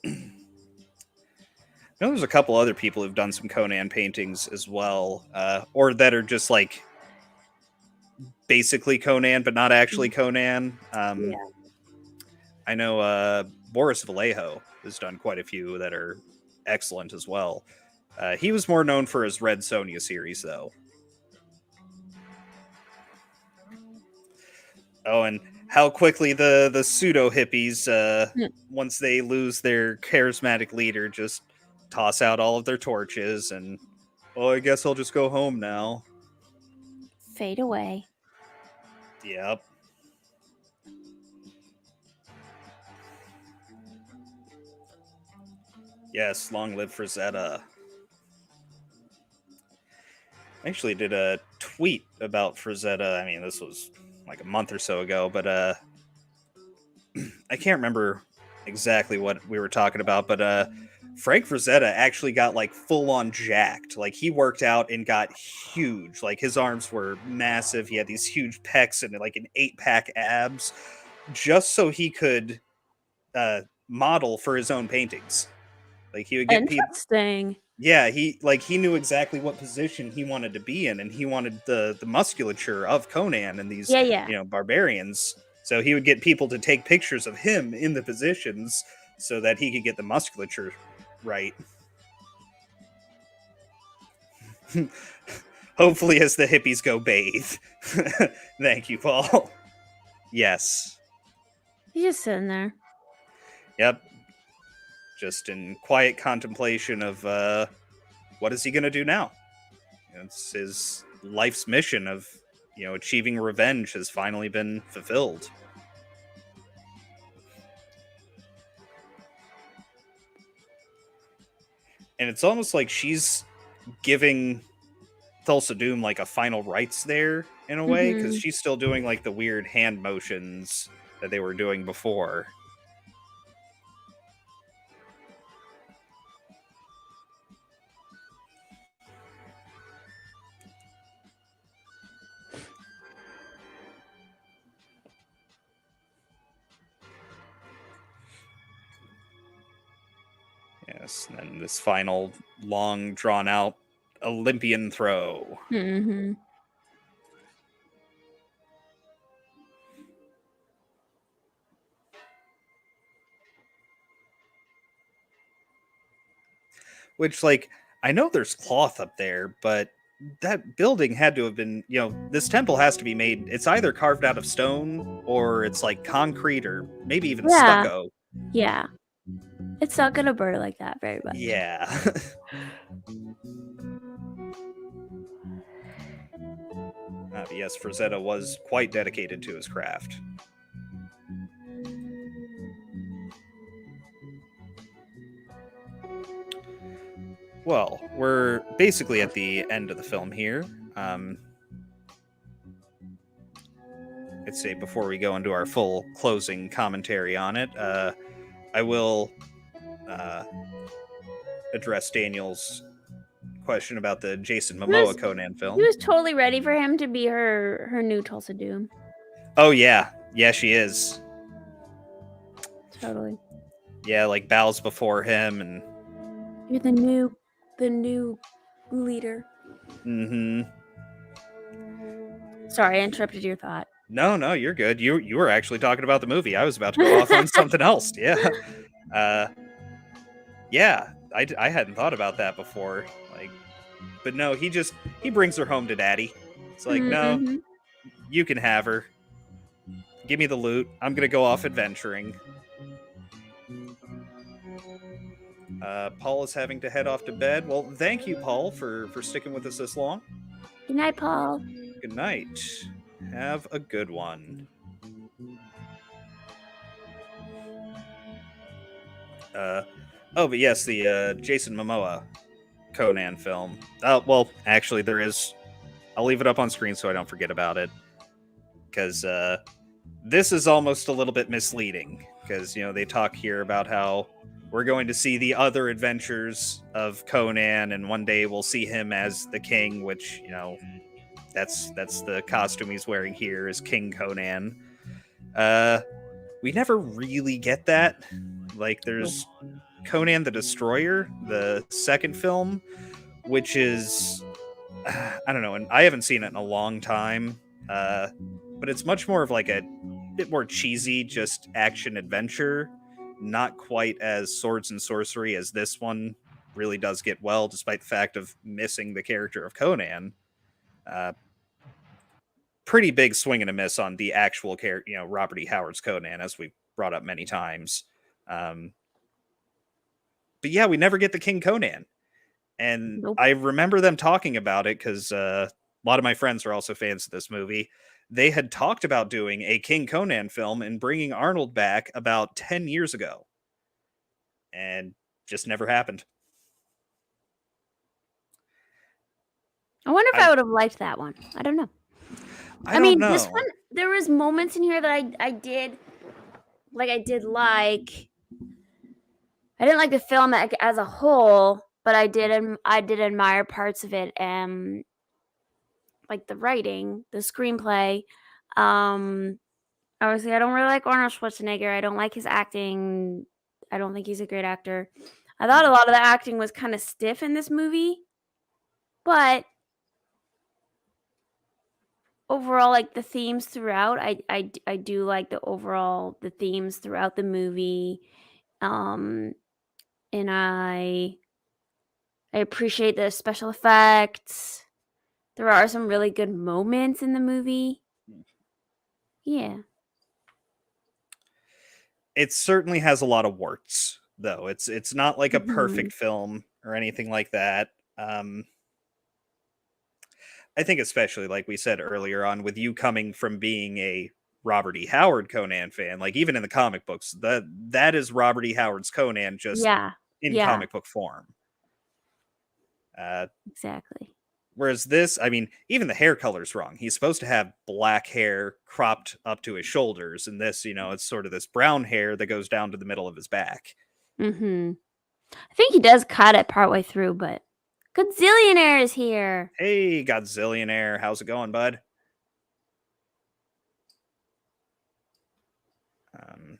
[SPEAKER 1] I know there's a couple other people who've done some Conan paintings as well, or that are just like basically Conan, but not actually Conan.
[SPEAKER 2] Yeah.
[SPEAKER 1] I know Boris Vallejo has done quite a few that are excellent as well. He was more known for his Red Sonja series, though. Oh, and how quickly the pseudo hippies, once they lose their charismatic leader, just toss out all of their torches and, oh, I guess I'll just go home now.
[SPEAKER 2] Fade away.
[SPEAKER 1] Yep. Yes, long live Frazetta. I actually did a tweet about Frazetta. I mean, this was like a month or so ago, but I can't remember exactly what we were talking about, but Frank Frazetta actually got like full on jacked. Like he worked out and got huge. Like his arms were massive. He had these huge pecs and like an 8-pack abs just so he could model for his own paintings. Like he would get people.
[SPEAKER 2] Interesting.
[SPEAKER 1] Yeah, he knew exactly what position he wanted to be in, and he wanted the musculature of Conan and these
[SPEAKER 2] Yeah.
[SPEAKER 1] barbarians. So he would get people to take pictures of him in the positions so that he could get the musculature right. Hopefully, as the hippies go bathe. Thank you, Paul. Yes.
[SPEAKER 2] He's just sitting there.
[SPEAKER 1] Yep. Just in quiet contemplation of what is he going to do now? It's his life's mission of achieving revenge has finally been fulfilled. And it's almost like she's giving Thulsa Doom like a final rites there in a way, because she's still doing like the weird hand motions that they were doing before. Yes, and then this final long drawn out Olympian throw.
[SPEAKER 2] Mm-hmm.
[SPEAKER 1] Which, like, I know there's cloth up there, but that building had to have been, this temple has to be made. It's either carved out of stone or it's like concrete or maybe even stucco.
[SPEAKER 2] Yeah. It's not gonna burn like that very much.
[SPEAKER 1] Yeah. Yes, Frazetta was quite dedicated to his craft. Well, we're basically at the end of the film here. I'd say before we go into our full closing commentary on it, I will address Daniel's question about the Jason Momoa Conan film.
[SPEAKER 2] He was totally ready for him to be her new Tulsa Doom.
[SPEAKER 1] Oh yeah, she is.
[SPEAKER 2] Totally.
[SPEAKER 1] Yeah, like bows before him, and
[SPEAKER 2] you're the new leader.
[SPEAKER 1] Mm-hmm.
[SPEAKER 2] Sorry, I interrupted your thought.
[SPEAKER 1] No, you're good. You were actually talking about the movie. I was about to go off on something else. Yeah. Yeah, I hadn't thought about that before. Like, but no, he brings her home to daddy. It's like, no, you can have her. Give me the loot. I'm gonna go off adventuring. Paul is having to head off to bed. Well, thank you, Paul, for sticking with us this long.
[SPEAKER 2] Good night, Paul.
[SPEAKER 1] Good night. Have a good one. But yes, the Jason Momoa Conan film. Well, actually, there is. I'll leave it up on screen so I don't forget about it. Because this is almost a little bit misleading. Because, they talk here about how we're going to see the other adventures of Conan, and one day we'll see him as the king, which, that's the costume he's wearing here is King Conan. We never really get that. Like, there's Conan the Destroyer, the second film, which is, I don't know, and I haven't seen it in a long time, but it's much more of like a bit more cheesy, just action adventure, not quite as swords and sorcery as this one really does get well, despite the fact of missing the character of Conan. Pretty big swing and a miss on the actual character, Robert E. Howard's Conan, as we brought up many times. But yeah, we never get the King Conan. And nope. I remember them talking about it because a lot of my friends are also fans of this movie. They had talked about doing a King Conan film and bringing Arnold back about 10 years ago. And just never happened.
[SPEAKER 2] I wonder if
[SPEAKER 1] I
[SPEAKER 2] I would have liked that one. I don't know.
[SPEAKER 1] I don't know.
[SPEAKER 2] This one, there was moments in here that I did like. I didn't like the film as a whole, but I did admire parts of it. Like the writing, the screenplay. Obviously, I don't really like Arnold Schwarzenegger. I don't like his acting. I don't think he's a great actor. I thought a lot of the acting was kind of stiff in this movie, but overall, like the themes throughout, I do like the themes throughout the movie, and I appreciate the special effects. There are some really good moments in the movie. Yeah.
[SPEAKER 1] It certainly has a lot of warts, though. It's not like a
[SPEAKER 2] Mhm.
[SPEAKER 1] perfect film or anything like that. I think especially like we said earlier on, with you coming from being a Robert E. Howard Conan fan, like even in the comic books, that is Robert E. Howard's Conan, just
[SPEAKER 2] Yeah.
[SPEAKER 1] in
[SPEAKER 2] Yeah.
[SPEAKER 1] comic book form. Uh,
[SPEAKER 2] Exactly.
[SPEAKER 1] Whereas this, I mean, even the hair color's wrong. He's supposed to have black hair cropped up to his shoulders, and this, it's sort of this brown hair that goes down to the middle of his back.
[SPEAKER 2] Mhm. I think he does cut it partway through, but Godzillionaire is here.
[SPEAKER 1] Hey, Godzillionaire, how's it going, bud? Um,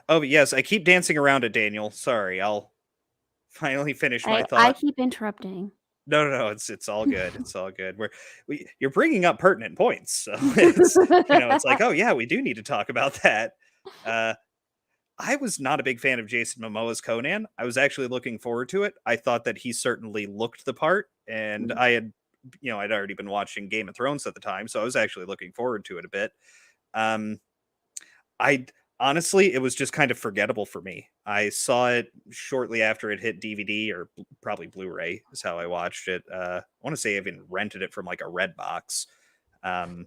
[SPEAKER 1] oh, but yes, I keep dancing around it, Daniel. Sorry, I'll finally finish my
[SPEAKER 2] I
[SPEAKER 1] thought.
[SPEAKER 2] keep interrupting.
[SPEAKER 1] No, it's all good. It's all good. You're bringing up pertinent points, so it's like, oh yeah, we do need to talk about that. Uh, I was not a big fan of Jason Momoa's Conan. I was actually looking forward to it. I thought that he certainly looked the part, and I'd already been watching Game of Thrones at the time, so I was actually looking forward to it a bit. Um, I honestly, it was just kind of forgettable for me. I saw it shortly after it hit DVD or probably Blu-ray is how I watched it. I want to say I even rented it from like a Red Box. Um,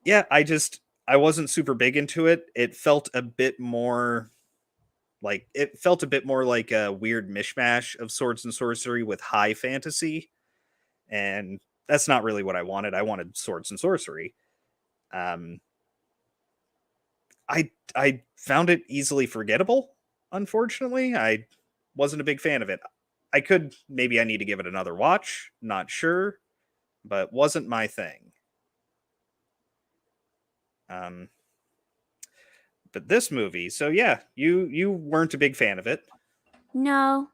[SPEAKER 1] yeah, I wasn't super big into it. It felt a bit more like a weird mishmash of swords and sorcery with high fantasy, and that's not really what I wanted. I wanted swords and sorcery. Um, I found it easily forgettable. Unfortunately, I wasn't a big fan of it. I need to give it another watch. Not sure, but wasn't my thing. Um, but this movie, so yeah, you weren't a big fan of it.
[SPEAKER 2] No,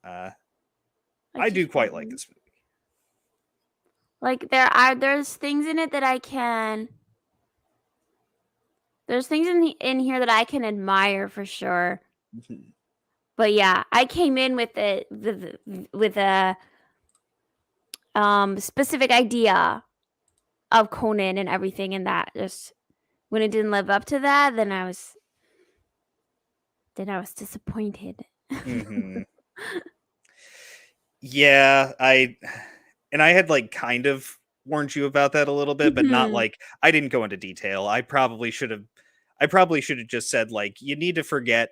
[SPEAKER 1] Uh,
[SPEAKER 2] I
[SPEAKER 1] I do
[SPEAKER 2] just
[SPEAKER 1] quite like
[SPEAKER 2] wasn't.
[SPEAKER 1] this movie.
[SPEAKER 2] Like there's things in it that I can. There's things in here that I can admire for sure. But yeah, I came in with a specific idea of Conan and everything, and that just when it didn't live up to that, then I was disappointed.
[SPEAKER 1] Hmm. Yeah, I had like kind of warned you about that a little bit, but not
[SPEAKER 2] Mhm.
[SPEAKER 1] like I didn't go into detail. I probably should have just said like you need to forget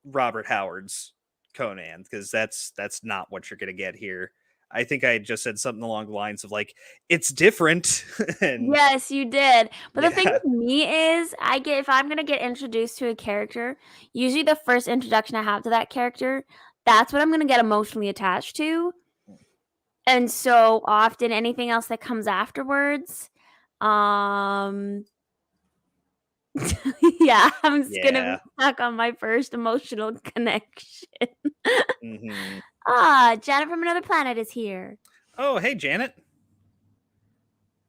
[SPEAKER 1] Robert Howard's Conan because that's not what you're gonna get here. I think I had just said something along the lines of like it's different and
[SPEAKER 2] Yes, you did. But the thing
[SPEAKER 1] yeah.
[SPEAKER 2] with me is if I'm gonna get introduced to a character, usually the first introduction I have to that character, that's what I'm gonna get emotionally attached to. And so often anything else that comes afterwards, um yeah, I'm just gonna be
[SPEAKER 1] Yeah.
[SPEAKER 2] stuck on my first emotional connection.
[SPEAKER 1] Hmm.
[SPEAKER 2] Janet from another planet is here.
[SPEAKER 1] Oh, hey Janet.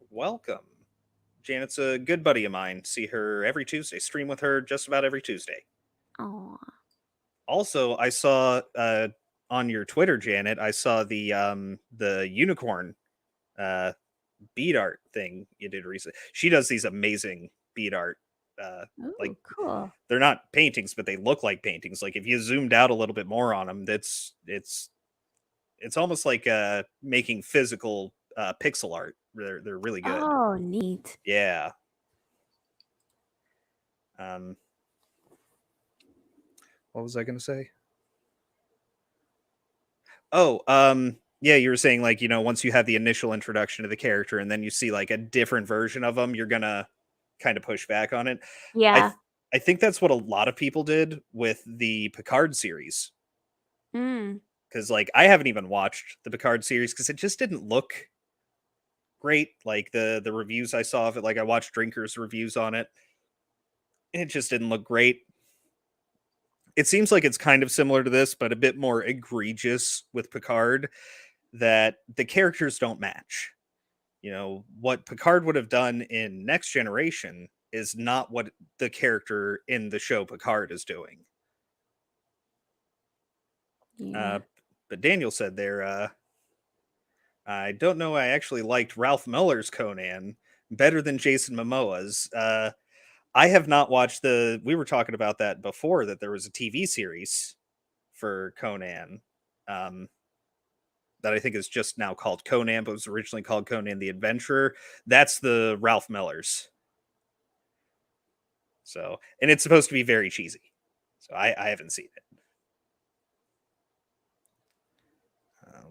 [SPEAKER 1] Welcome. Janet's a good buddy of mine. See her every Tuesday. Stream with her just about every Tuesday.
[SPEAKER 2] Oh,
[SPEAKER 1] Also, I saw on your Twitter, Janet, I saw the unicorn uh bead art thing you did recently. She does these amazing bead art. Like
[SPEAKER 2] ooh, cool.
[SPEAKER 1] they're not paintings, but they look like paintings. Like if you zoomed out a little bit more on them, it's almost like making physical pixel art. They're really good.
[SPEAKER 2] Oh, neat.
[SPEAKER 1] Yeah. Um, what was I going to say? Oh, yeah, you were saying like, once you have the initial introduction to the character and then you see like a different version of them, you're gonna kind of push back on it. I
[SPEAKER 2] Yeah.
[SPEAKER 1] th- I think that's what a lot of people did with the Picard series.
[SPEAKER 2] Mm.
[SPEAKER 1] Because like I haven't even watched the Picard series because it just didn't look great. Like the reviews I saw of it, like I watched drinkers reviews on it, it just didn't look great. It seems like it's kind of similar to this, but a bit more egregious with Picard, that the characters don't match. What Picard would have done in Next Generation is not what the character in the show Picard is doing.
[SPEAKER 2] Yeah.
[SPEAKER 1] But Daniel said there, I don't know, I actually liked Ralph Miller's Conan better than Jason Momoa's. I have not watched we were talking about that before, that there was a TV series for Conan, um, that I think is just now called Conan, but was originally called Conan the Adventurer. That's the Ralph Miller's. So, and it's supposed to be very cheesy. So I haven't seen it.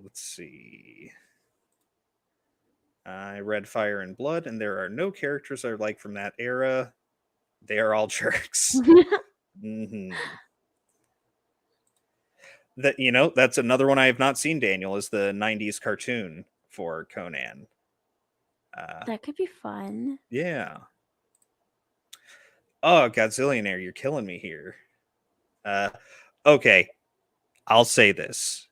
[SPEAKER 1] Let's see. I read Fire and Blood, and there are no characters I like from that era. They are all jerks. Mm-hmm. That's another one I have not seen, Daniel, is the 90s cartoon for Conan.
[SPEAKER 2] That could be fun.
[SPEAKER 1] Yeah. Oh, Godzillionaire, you're killing me here. Okay, I'll say this.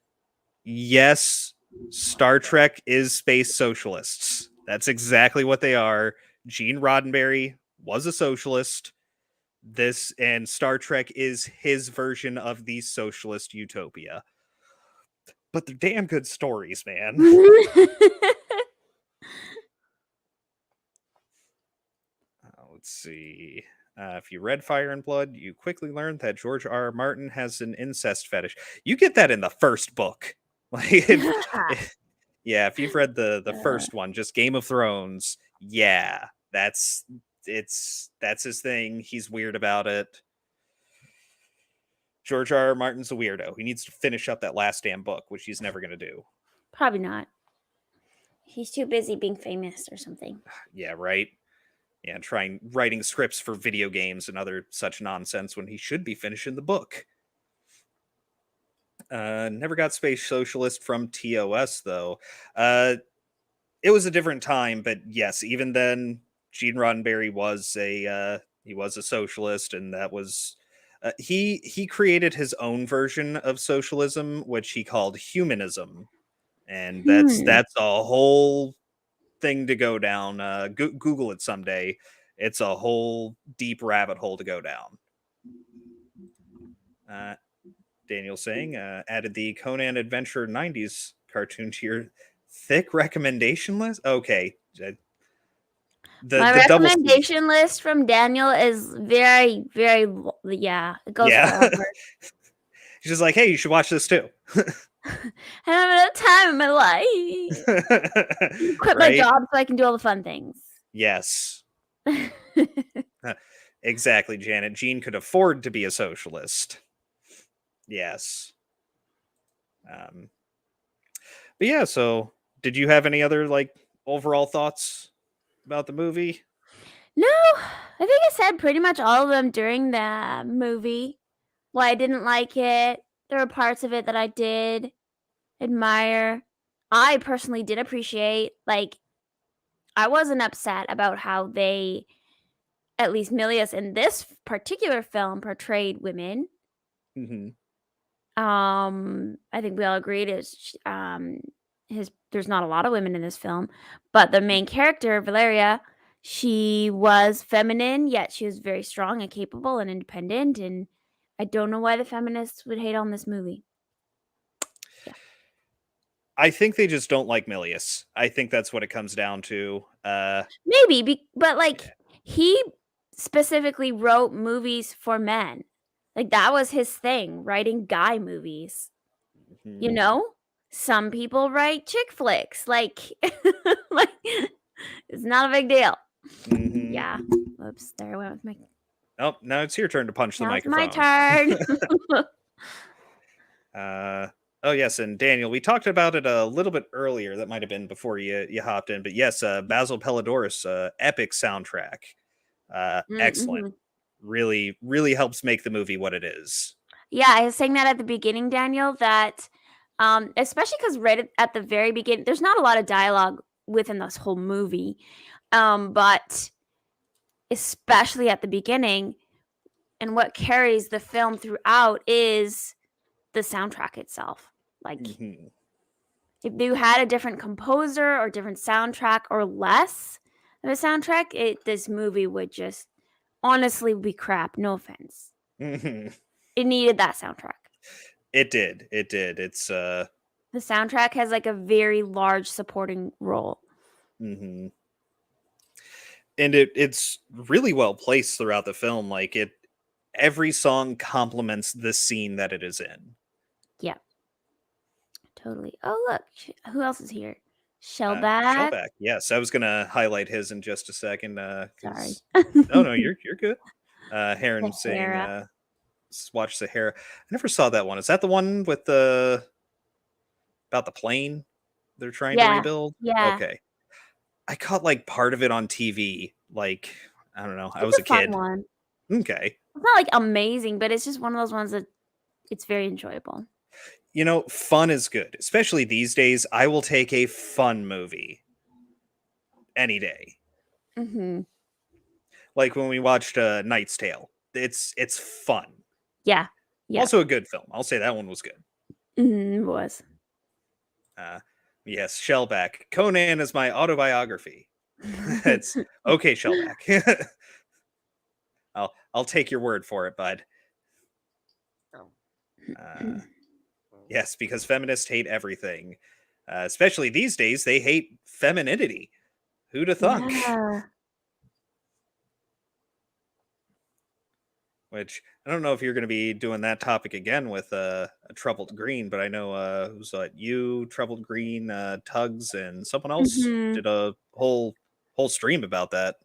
[SPEAKER 1] Yes, Star Trek is space socialists. That's exactly what they are. Gene Roddenberry was a socialist. This and Star Trek is his version of the socialist utopia. But they're damn good stories, man. Let's see. If you read Fire and Blood, you quickly learned that George R. R. Martin has an incest fetish. You get that in the first book. Like, if you've read the first one, just Game of Thrones, yeah, that's his thing. He's weird about it. George R. R. Martin's a weirdo. He needs to finish up that last damn book, which he's never going to do.
[SPEAKER 2] Probably not. He's too busy being famous or something.
[SPEAKER 1] Yeah, right. Yeah, writing scripts for video games and other such nonsense when he should be finishing the book. Never got Space Socialist from TOS though. It was a different time, but yes, even then, Gene Roddenberry was a socialist, and that was he created his own version of socialism, which he called humanism, and that's a whole thing to go down. Google it someday. It's a whole deep rabbit hole to go down. Daniel saying, added the Conan Adventure 90s cartoon to your thick recommendation list? Okay.
[SPEAKER 2] My recommendation list from Daniel is very, very, it goes forever.
[SPEAKER 1] She's just like, hey, you should watch this too.
[SPEAKER 2] I don't have enough time in my life. Quit my job so I can do all the fun things.
[SPEAKER 1] Yes. Exactly, Janet. Gene could afford to be a socialist. Yes. But yeah, so did you have any other overall thoughts about the movie?
[SPEAKER 2] No, I think I said pretty much all of them during the movie. Why I didn't like it. There were parts of it that I did admire. I personally did appreciate. I wasn't upset about how they, at least Milius in this particular film, portrayed women.
[SPEAKER 1] Mm-hmm.
[SPEAKER 2] I think we all agreed there's not a lot of women in this film, but the main character, Valeria, she was feminine, yet she was very strong and capable and independent, and I don't know why the feminists would hate on this movie.
[SPEAKER 1] Yeah. I think they just don't like Milius. I think that's what it comes down to.
[SPEAKER 2] Maybe, but he specifically wrote movies for men. That was his thing, writing guy movies. Mm-hmm. Some people write chick flicks. It's not a big deal.
[SPEAKER 1] Mm-hmm.
[SPEAKER 2] Yeah. Oops, there I went with my...
[SPEAKER 1] Oh, now it's your turn to punch the microphone.
[SPEAKER 2] My turn.
[SPEAKER 1] Oh yes, and Daniel, we talked about it a little bit earlier. That might have been before you hopped in, but yes, Basil Pelodorus, epic soundtrack, excellent.
[SPEAKER 2] Mm-hmm.
[SPEAKER 1] Really, really helps make the movie what it is.
[SPEAKER 2] Yeah, I was saying that at the beginning, Daniel, that especially because right at the very beginning, there's not a lot of dialogue within this whole movie. But especially at the beginning, and what carries the film throughout is the soundtrack itself. Like,
[SPEAKER 1] Hmm.
[SPEAKER 2] if you had a different composer or different soundtrack or less of a soundtrack, this movie would just honestly be crap. No offense.
[SPEAKER 1] Hmm.
[SPEAKER 2] It needed that soundtrack.
[SPEAKER 1] It did. It did. It's
[SPEAKER 2] The soundtrack has like a very large supporting role.
[SPEAKER 1] hmm and it's really well placed throughout the film. Like every song complements the scene that it is in.
[SPEAKER 2] Yeah, totally. Oh, look, who else is here? Shellback.
[SPEAKER 1] Shellback. Yes, I was gonna highlight his in just a second.
[SPEAKER 2] Sorry.
[SPEAKER 1] Because oh no, you're good. Heron saying,
[SPEAKER 2] Sahara.
[SPEAKER 1] "Watch Sahara." I never saw that one. Is that the one with the about the plane they're trying to
[SPEAKER 2] Yeah,
[SPEAKER 1] rebuild?
[SPEAKER 2] yeah.
[SPEAKER 1] Okay, I caught like part of it on TV. Like I don't know, I
[SPEAKER 2] It's
[SPEAKER 1] was a
[SPEAKER 2] a fun
[SPEAKER 1] kid.
[SPEAKER 2] one.
[SPEAKER 1] Okay,
[SPEAKER 2] It's not like amazing, but it's just one of those ones that it's very enjoyable.
[SPEAKER 1] fun is good, especially these days. I will take a fun movie any day.
[SPEAKER 2] Mm-hmm.
[SPEAKER 1] Like when we watched Knight's Tale. It's fun.
[SPEAKER 2] Yeah, yeah.
[SPEAKER 1] Also a good film. I'll say that one was good.
[SPEAKER 2] Mm-hmm, it was.
[SPEAKER 1] Uh, yes, Shellback. Conan is my autobiography. It's okay, Shellback. I'll take your word for it, bud. Uh, yes, because feminists hate everything, especially these days. They hate femininity. Who'da thunk?
[SPEAKER 2] Yeah.
[SPEAKER 1] Which I don't know if you're going to be doing that topic again with a troubled green, but I know who's you, troubled green, Tugs, and someone else
[SPEAKER 2] Mm-hmm.
[SPEAKER 1] did a whole stream about that.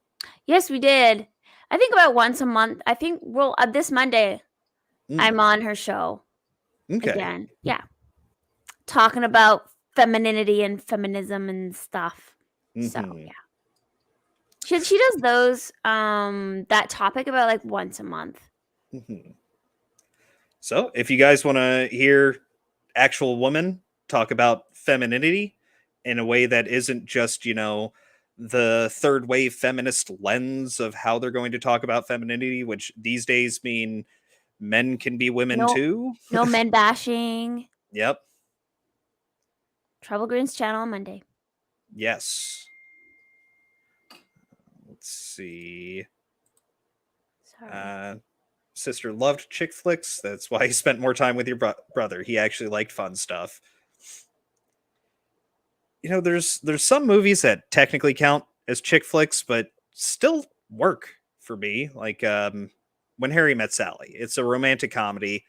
[SPEAKER 2] Yes, we did. I think about once a month. I think this Monday I'm
[SPEAKER 1] Mm,
[SPEAKER 2] on her show
[SPEAKER 1] okay.
[SPEAKER 2] again. Yeah, talking about femininity and feminism and stuff. So
[SPEAKER 1] Hmm.
[SPEAKER 2] yeah, she does those that topic about like once a month.
[SPEAKER 1] Hmm. So, if you guys want to hear actual women talk about femininity in a way that isn't just, the third wave feminist lens of how they're going to talk about femininity, which these days mean men can be women
[SPEAKER 2] No,
[SPEAKER 1] too.
[SPEAKER 2] no men bashing.
[SPEAKER 1] Yep.
[SPEAKER 2] Trouble Green's channel on Monday.
[SPEAKER 1] Yes. Let's see.
[SPEAKER 2] Sorry.
[SPEAKER 1] Uh, Sister loved chick flicks. That's why he spent more time with your brother. He actually liked fun stuff. There's some movies that technically count as chick flicks, but still work for me. Like When Harry Met Sally. It's a romantic comedy.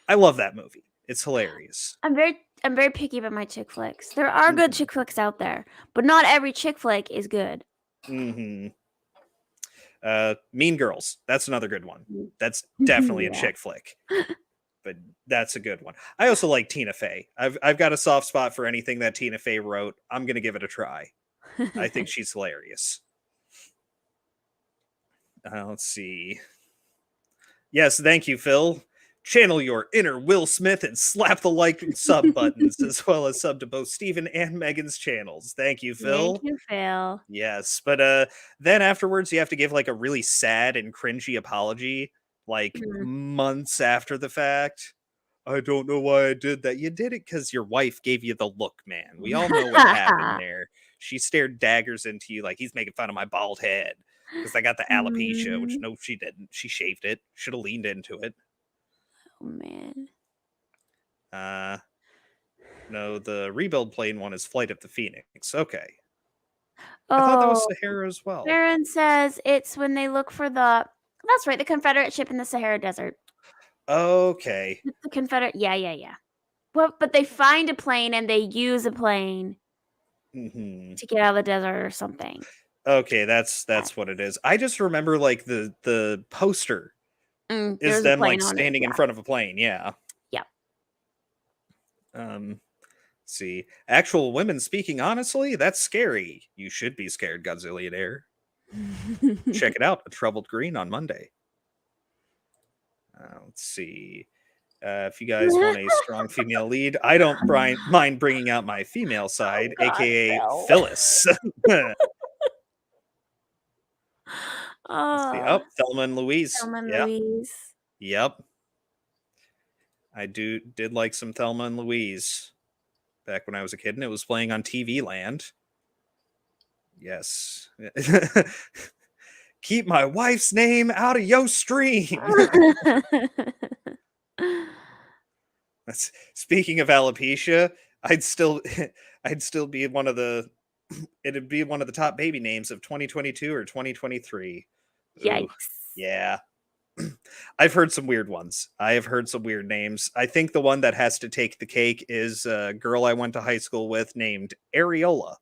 [SPEAKER 1] I love that movie. It's hilarious.
[SPEAKER 2] I'm very picky about my chick flicks. There are good chick flicks out there, but not every chick flick is good.
[SPEAKER 1] Mm-hmm. Mean Girls. That's another good one. That's definitely a
[SPEAKER 2] Yeah.
[SPEAKER 1] chick flick, but that's a good one. I also like Tina Fey. I've got a soft spot for anything that Tina Fey wrote. I'm gonna give it a try. I think she's hilarious. Let's see. Yes, thank you, Phil. Channel your inner Will Smith and slap the like and sub buttons, as well as sub to both Steven and Megan's channels. Thank you,
[SPEAKER 2] Thank
[SPEAKER 1] Phil.
[SPEAKER 2] you, Phil.
[SPEAKER 1] Yes, but then afterwards you have to give like a really sad and cringy apology, like
[SPEAKER 2] Mm.
[SPEAKER 1] months after the fact. I don't know why I did that. You did it because your wife gave you the look, man. We all know what happened there. She stared daggers into you like he's making fun of my bald head because I got the alopecia, which
[SPEAKER 2] Mm.
[SPEAKER 1] no, she didn't. She shaved it. Should have leaned into it.
[SPEAKER 2] Oh man.
[SPEAKER 1] Uh, no, the rebuild plane one is Flight of the Phoenix. Okay, I thought that was
[SPEAKER 2] Oh,
[SPEAKER 1] Sahara as well.
[SPEAKER 2] Aaron says it's when they look for the. That's right, the Confederate ship in the Sahara Desert.
[SPEAKER 1] Okay.
[SPEAKER 2] It's the Confederate. Yeah, yeah, yeah. But they find a plane and they use a plane
[SPEAKER 1] Hmm.
[SPEAKER 2] to get out of the desert or something.
[SPEAKER 1] Okay, that's what it is. I just remember like the poster is
[SPEAKER 2] There's a
[SPEAKER 1] them like
[SPEAKER 2] plane on it.
[SPEAKER 1] standing in
[SPEAKER 2] Yeah,
[SPEAKER 1] front of a plane. Yeah.
[SPEAKER 2] yeah.
[SPEAKER 1] Let's see. Actual women speaking honestly, that's scary. You should be scared, Godzillionaire. Check it out, A Troubled Green on Monday. Let's see. If you guys want a strong female lead, I don't mind bringing out my female side,
[SPEAKER 2] Oh God,
[SPEAKER 1] aka
[SPEAKER 2] Phil.
[SPEAKER 1] Phyllis. Let's see.
[SPEAKER 2] Oh,
[SPEAKER 1] Oh, Thelma and Louise.
[SPEAKER 2] Thelma and
[SPEAKER 1] Yeah.
[SPEAKER 2] Louise.
[SPEAKER 1] Yep. I did like some Thelma and Louise back when I was a kid, and it was playing on TV Land. Yes. Keep my wife's name out of your stream. Speaking of alopecia, I'd still be one of the it'd be one of the top baby names of 2022 or 2023.
[SPEAKER 2] Yikes.
[SPEAKER 1] Ooh, yeah. I've heard some weird ones. I have heard some weird names. I think the one that has to take the cake is a girl I went to high school with named Areola.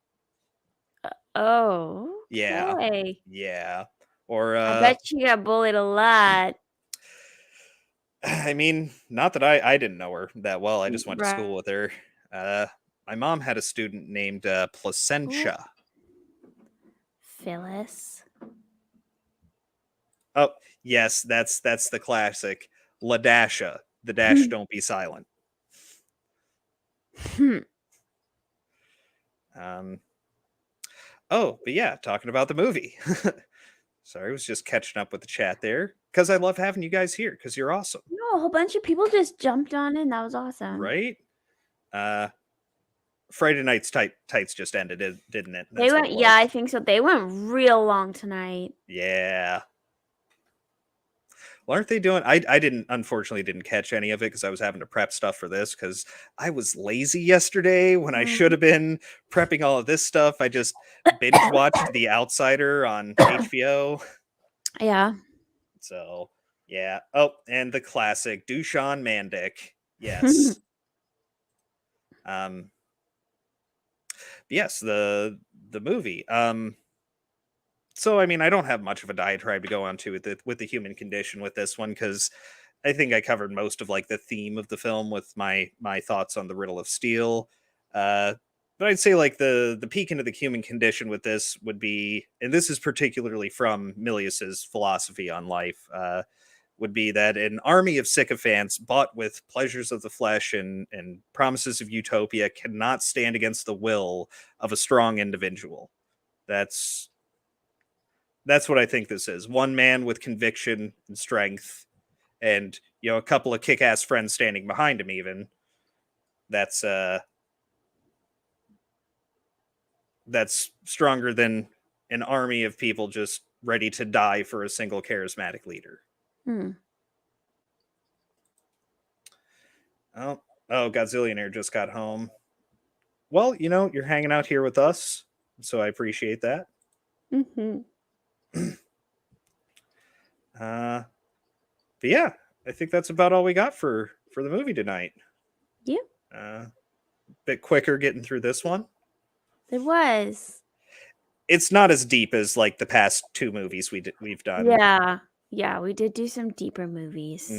[SPEAKER 2] Oh,
[SPEAKER 1] Yeah.
[SPEAKER 2] okay.
[SPEAKER 1] Yeah. Or
[SPEAKER 2] I bet she got bullied a lot.
[SPEAKER 1] I mean, not that I didn't know her that well. I just went to school
[SPEAKER 2] Right.
[SPEAKER 1] with her. My mom had a student named Placentia.
[SPEAKER 2] Phyllis.
[SPEAKER 1] Oh, yes, that's the classic Ladasha. The dash don't be silent. Oh, but yeah, talking about the movie. Sorry, I was just catching up with the chat there because I love having you guys here because you're awesome.
[SPEAKER 2] No, a whole bunch of people just jumped on in. That was awesome.
[SPEAKER 1] Right? Friday Night's Tights just ended, didn't it?
[SPEAKER 2] They went, yeah, I think so. They went real long tonight.
[SPEAKER 1] Yeah. Well, aren't they doing? I unfortunately didn't catch any of it because I was having to prep stuff for this because I was lazy yesterday when I should have been prepping all of this stuff. I just binge watched The Outsider on HBO.
[SPEAKER 2] Yeah.
[SPEAKER 1] So yeah. Oh, and the classic Dushan Mandik. Yes. Yes, the movie. So I mean, I don't have much of a diatribe to go on to with the human condition with this one because I think I covered most of like the theme of the film with my thoughts on the Riddle of Steel. But I'd say like the peek into the human condition with this would be, and this is particularly from Milius's philosophy on life, would be that an army of sycophants bought with pleasures of the flesh and promises of utopia cannot stand against the will of a strong individual. That's what I think this is. One man with conviction and strength, and a couple of kick-ass friends standing behind him. Even that's stronger than an army of people just ready to die for a single charismatic leader. Oh, Godzillionaire just got home. Well, you're hanging out here with us, so I appreciate that. But yeah, I think that's about all we got for the movie tonight.
[SPEAKER 2] Yeah.
[SPEAKER 1] Bit quicker getting through this one.
[SPEAKER 2] It was.
[SPEAKER 1] It's not as deep as like the past two movies we've done.
[SPEAKER 2] Yeah, we did do some deeper movies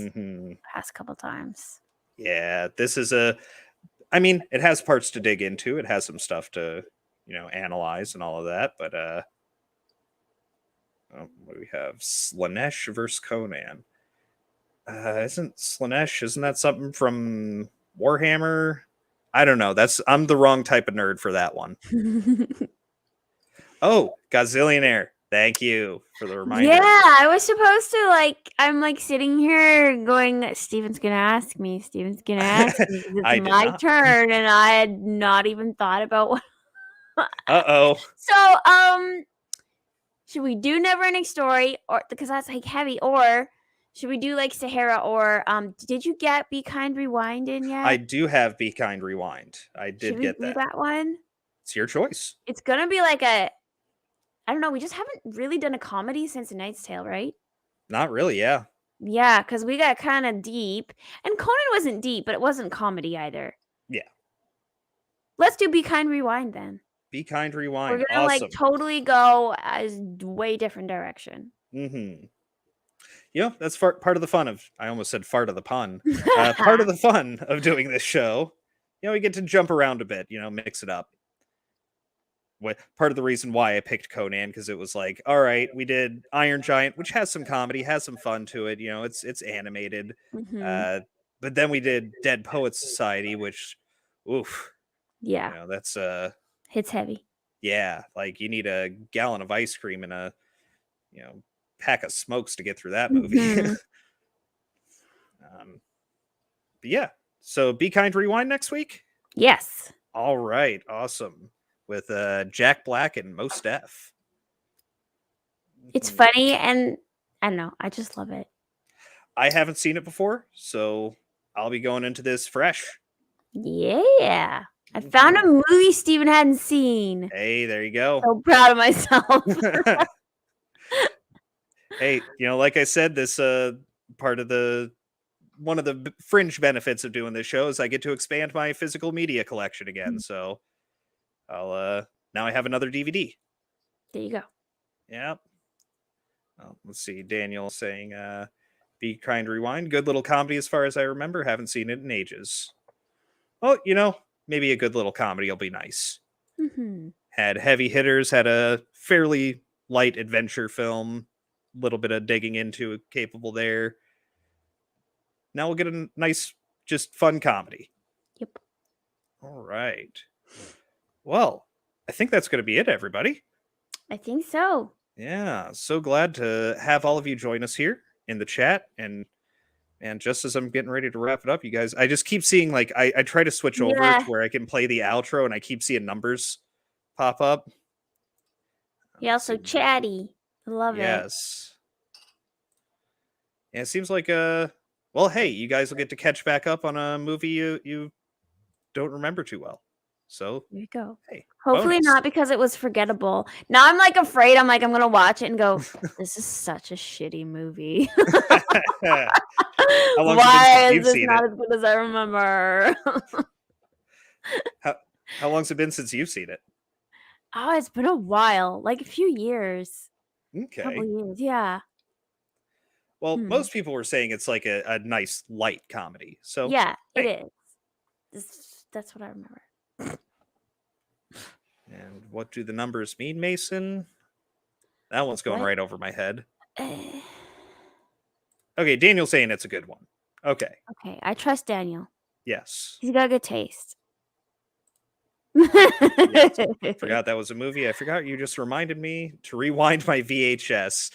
[SPEAKER 2] past couple times.
[SPEAKER 1] Yeah, this is I mean, it has parts to dig into. It has some stuff to, analyze and all of that. But what do we have? Slaanesh versus Conan. Isn't that something from Warhammer? I don't know. I'm the wrong type of nerd for that one. Oh, Godzillionaire. Thank you for the reminder.
[SPEAKER 2] Yeah, I was supposed to I'm sitting here going, Steven's gonna ask me. It's my turn, and I had not even thought about what.
[SPEAKER 1] Uh-oh.
[SPEAKER 2] So, should we do Never Ending Story, or because that's like heavy, or should we do like Sahara, or did you get Be Kind Rewind in yet?
[SPEAKER 1] I do have Be Kind Rewind. I did get that.
[SPEAKER 2] Do that one?
[SPEAKER 1] It's your choice.
[SPEAKER 2] It's gonna be like I don't know. We just haven't really done a comedy since A Knight's Tale, right?
[SPEAKER 1] Not really, yeah.
[SPEAKER 2] Yeah, because we got kind of deep. And Conan wasn't deep, but it wasn't comedy either.
[SPEAKER 1] Yeah.
[SPEAKER 2] Let's do Be Kind Rewind then.
[SPEAKER 1] Be Kind Rewind.
[SPEAKER 2] We're going to totally go a way different direction.
[SPEAKER 1] That's part of the fun of, I almost said fart of the pun. Part of the fun of doing this show you get to jump around a bit, mix it up. Part of the reason why I picked Conan, because it was like, all right, we did Iron Giant, which has some comedy, has some fun to it. It's animated.
[SPEAKER 2] Hmm.
[SPEAKER 1] Uh, but then we did Dead Poets Society, which, oof,
[SPEAKER 2] Yeah,
[SPEAKER 1] that's
[SPEAKER 2] hits heavy.
[SPEAKER 1] yeah, like you need a gallon of ice cream and a you know pack of smokes to get through that movie.
[SPEAKER 2] Hmm.
[SPEAKER 1] But yeah, so Be Kind Rewind next week.
[SPEAKER 2] Yes,
[SPEAKER 1] All right, awesome. With Jack Black and Mos Def.
[SPEAKER 2] it's funny, and I don't know. I just love it.
[SPEAKER 1] I haven't seen it before, so I'll be going into this fresh.
[SPEAKER 2] Yeah, I found a movie Steven hadn't seen.
[SPEAKER 1] Hey, there you go.
[SPEAKER 2] So proud of myself.
[SPEAKER 1] Hey, like I said, this part of one of the fringe benefits of doing this show is I get to expand my physical media collection again. So I'll now I have another DVD.
[SPEAKER 2] There you go.
[SPEAKER 1] Yep. Well, let's see. Daniel saying Be Kind Rewind. Good little comedy as far as I remember. Haven't seen it in ages. Oh, maybe a good little comedy will be nice.
[SPEAKER 2] Mm-hmm.
[SPEAKER 1] Had heavy hitters, had a fairly light adventure film, little bit of digging into capable there. Now we'll get a nice, just fun comedy.
[SPEAKER 2] Yep.
[SPEAKER 1] All right. Well, I think that's going to be it, everybody.
[SPEAKER 2] I think so.
[SPEAKER 1] Yeah, so glad to have all of you join us here in the chat. And just as I'm getting ready to wrap it up, you guys, I just keep seeing, like, I try to switch over to where I can play the outro, and I keep seeing numbers pop up.
[SPEAKER 2] Yeah, so chatty. I love it.
[SPEAKER 1] Yes. Yeah, it seems like well, hey, you guys will get to catch back up on a movie you don't remember too well. So
[SPEAKER 2] There you go.
[SPEAKER 1] hey,
[SPEAKER 2] Hopefully
[SPEAKER 1] bonus.
[SPEAKER 2] not, because it was forgettable. Now I'm like afraid. I'm gonna watch it and go, this is such a shitty movie.
[SPEAKER 1] How long's it been
[SPEAKER 2] Why
[SPEAKER 1] since
[SPEAKER 2] is
[SPEAKER 1] you've
[SPEAKER 2] this
[SPEAKER 1] seen
[SPEAKER 2] not
[SPEAKER 1] it?
[SPEAKER 2] as good as I remember?
[SPEAKER 1] How long's it been since you've seen it?
[SPEAKER 2] Oh, it's been a while, like a few years.
[SPEAKER 1] Okay.
[SPEAKER 2] Couple years, yeah.
[SPEAKER 1] Well, most people were saying it's like a nice light comedy. So
[SPEAKER 2] yeah,
[SPEAKER 1] hey.
[SPEAKER 2] it is. That's what I remember.
[SPEAKER 1] And what do the numbers mean, Mason? That one's going right over my head. Okay, Daniel's saying it's a good one. Okay.
[SPEAKER 2] Okay, I trust Daniel.
[SPEAKER 1] Yes.
[SPEAKER 2] He's got good taste.
[SPEAKER 1] Yes. Forgot that was a movie. I forgot you just reminded me to rewind my VHS.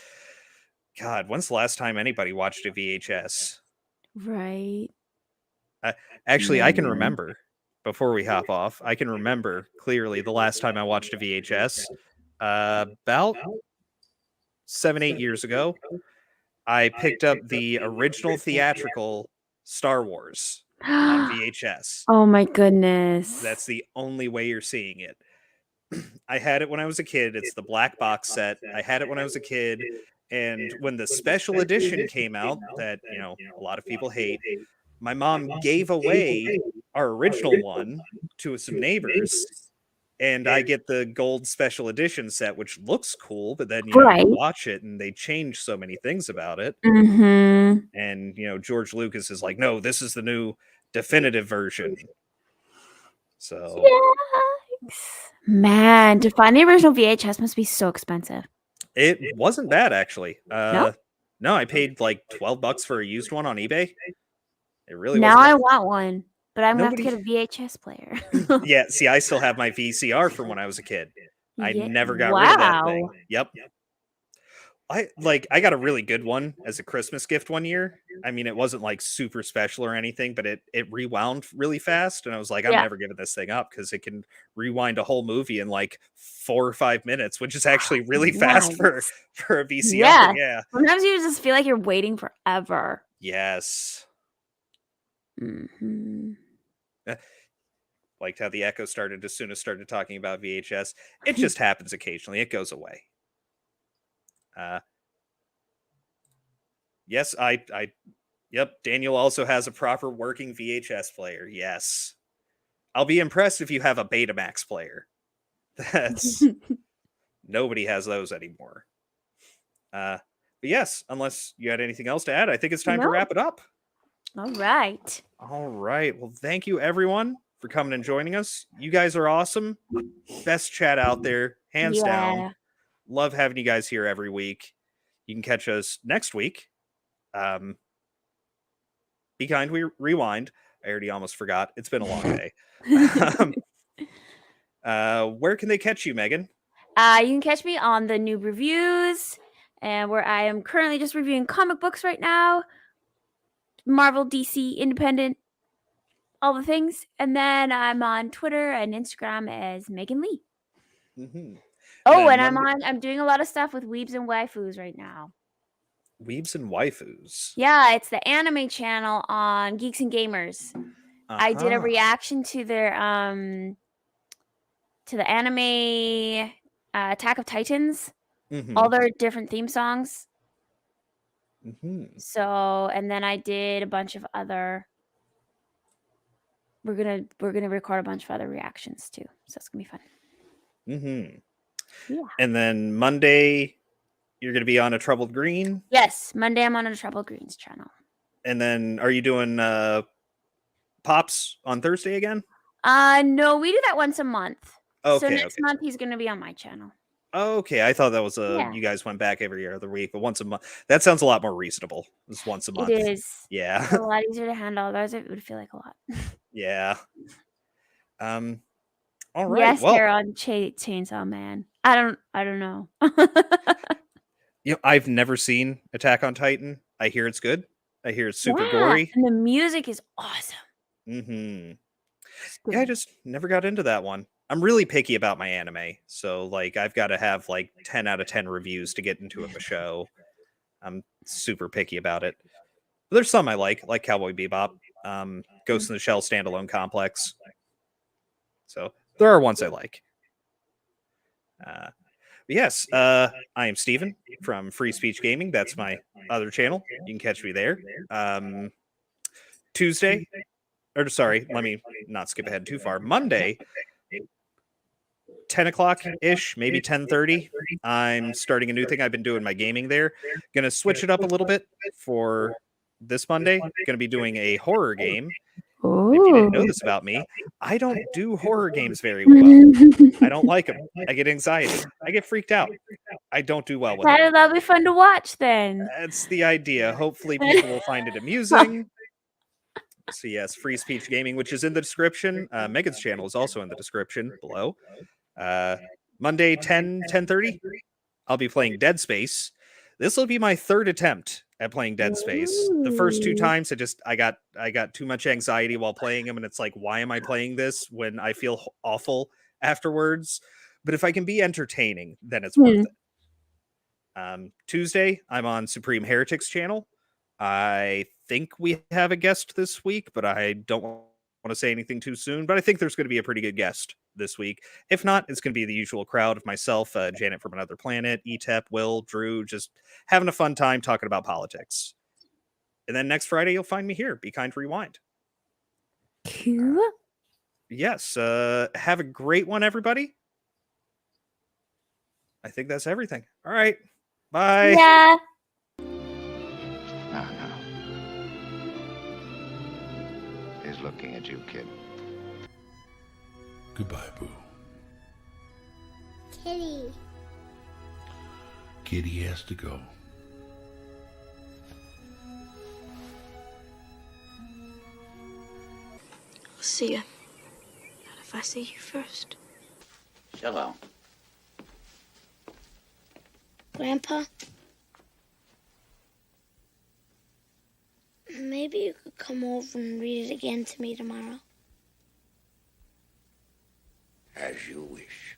[SPEAKER 1] God, when's the last time anybody watched a VHS?
[SPEAKER 2] Right.
[SPEAKER 1] Actually, I can remember, before we hop off, I can remember clearly the last time I watched a VHS. About 7-8 years ago, I picked up the original theatrical Star Wars on VHS.
[SPEAKER 2] Oh my goodness.
[SPEAKER 1] That's the only way you're seeing it. I had it when I was a kid. It's the black box set. I had it when I was a kid. And when the special edition came out that, a lot of people hate, my mom gave away our original one to some neighbors. And I get the gold special edition set, which looks cool, but then, you watch it and they change so many things about it.
[SPEAKER 2] Mm-hmm.
[SPEAKER 1] And, George Lucas is like, no, this is the new definitive version. So,
[SPEAKER 2] Yikes. Man, to find the original VHS must be so expensive.
[SPEAKER 1] It wasn't bad, actually.
[SPEAKER 2] No,
[SPEAKER 1] I paid like $12 for a used one on eBay. It really
[SPEAKER 2] now
[SPEAKER 1] wasn't.
[SPEAKER 2] I want one, but I'm gonna have to get a VHS player.
[SPEAKER 1] Yeah, see, I still have my VCR from when I was a kid. I never got rid of that thing. Yep. I got a really good one as a Christmas gift one year. I mean, it wasn't like super special or anything, but it rewound really fast, and I was like, I'm never giving this thing up because it can rewind a whole movie in like 4 or 5 minutes, which is actually really fast for a VCR. Yeah.
[SPEAKER 2] Sometimes you just feel like you're waiting forever.
[SPEAKER 1] Yes.
[SPEAKER 2] Mm-hmm.
[SPEAKER 1] Liked how the echo started as soon as started talking about VHS. It just happens occasionally. It goes away. Yes, yep, Daniel also has a proper working VHS player. Yes. I'll be impressed if you have a Betamax player. That's nobody has those anymore. But yes, unless you had anything else to add, I think it's time to wrap it up.
[SPEAKER 2] All right.
[SPEAKER 1] All right. Well, thank you everyone for coming and joining us. You guys are awesome. Best chat out there, hands down. Love having you guys here every week. You can catch us next week. Be Kind, we rewind. I already almost forgot. It's been a long day. Where can they catch you, Megan?
[SPEAKER 2] You can catch me on the Noob Reviews, and where I am currently just reviewing comic books right now. Marvel, DC, Independent, all the things. And then I'm on Twitter and Instagram as Megan Leigh.
[SPEAKER 1] Mm-hmm.
[SPEAKER 2] Oh, and I'm doing a lot of stuff with Weebs and Waifus right now.
[SPEAKER 1] Weebs and Waifus.
[SPEAKER 2] Yeah, it's the anime channel on Geeks and Gamers. I did a reaction to their to the anime Attack of Titans.
[SPEAKER 1] Mm-hmm.
[SPEAKER 2] All their different theme songs.
[SPEAKER 1] Mm-hmm.
[SPEAKER 2] So, and then I did a bunch of other. We're gonna record a bunch of other reactions too, so it's gonna be fun.
[SPEAKER 1] Mm-hmm.
[SPEAKER 2] Yeah.
[SPEAKER 1] And then Monday, you're gonna be on A Troubled Green.
[SPEAKER 2] Yes, Monday I'm on A Troubled Greens channel.
[SPEAKER 1] And then, are you doing Pops on Thursday again?
[SPEAKER 2] No, we do that once a month.
[SPEAKER 1] Okay.
[SPEAKER 2] So next month he's gonna be on my channel.
[SPEAKER 1] Okay, I thought that was you guys went back every other week, but once a month. That sounds a lot more reasonable. It's once a month.
[SPEAKER 2] It is.
[SPEAKER 1] Yeah.
[SPEAKER 2] It's a lot easier to handle. Otherwise, it would feel like a lot.
[SPEAKER 1] Yeah. All right.
[SPEAKER 2] Yes,
[SPEAKER 1] well,
[SPEAKER 2] they're on Chainsaw Man. I don't know.
[SPEAKER 1] I've never seen Attack on Titan. I hear it's good. I hear it's super gory.
[SPEAKER 2] And the music is awesome.
[SPEAKER 1] Mm-hmm. Yeah, I just never got into that one. I'm really picky about my anime. So, like, I've got to have, 10 out of 10 reviews to get into a show. I'm super picky about it. But there's some I like Cowboy Bebop, Ghost in the Shell standalone complex. So, there are ones I like. Yes, I am Steven from Free Speech Gaming. That's my other channel. You can catch me there. Tuesday, or sorry, let me not skip ahead too far. Monday, 10 o'clock-ish, maybe 10:30. I'm starting a new thing. I've been doing my gaming there. Going to switch it up a little bit for this Monday. Going to be doing a horror game.
[SPEAKER 2] Ooh.
[SPEAKER 1] If you didn't know this about me, I don't do horror games very well. I don't like them. I get anxiety. I get freaked out. I don't do well with them.
[SPEAKER 2] That'll be fun to watch then.
[SPEAKER 1] That's the idea. Hopefully people will find it amusing. So yes, Free Speech Gaming, which is in the description. Megan's channel is also in the description below. Monday, 10:30, I'll be playing Dead Space. This will be my third attempt at playing Dead Space. The first two times I got too much anxiety while playing them, and it's like, why am I playing this when I feel awful afterwards? But if I can be entertaining, then it's worth it. Tuesday, I'm on Supreme Heretics channel. I think we have a guest this week, but I don't want to say anything too soon. But I think there's going to be a pretty good guest this week. If not, it's going to be the usual crowd of myself, Janet from Another Planet, ETEP, Will, Drew, just having a fun time talking about politics. And then next Friday, you'll find me here. Be Kind, Rewind.
[SPEAKER 2] Cool.
[SPEAKER 1] Yes. Have a great one, everybody. I think that's everything. All right. Bye.
[SPEAKER 2] Yeah.
[SPEAKER 3] No. He's looking at you, kid.
[SPEAKER 4] Goodbye, Boo.
[SPEAKER 5] Kitty.
[SPEAKER 4] Kitty has to go.
[SPEAKER 5] I'll see you. Not if I see you first.
[SPEAKER 3] Shalom.
[SPEAKER 5] Grandpa? Maybe you could come over and read it again to me tomorrow.
[SPEAKER 3] As you wish.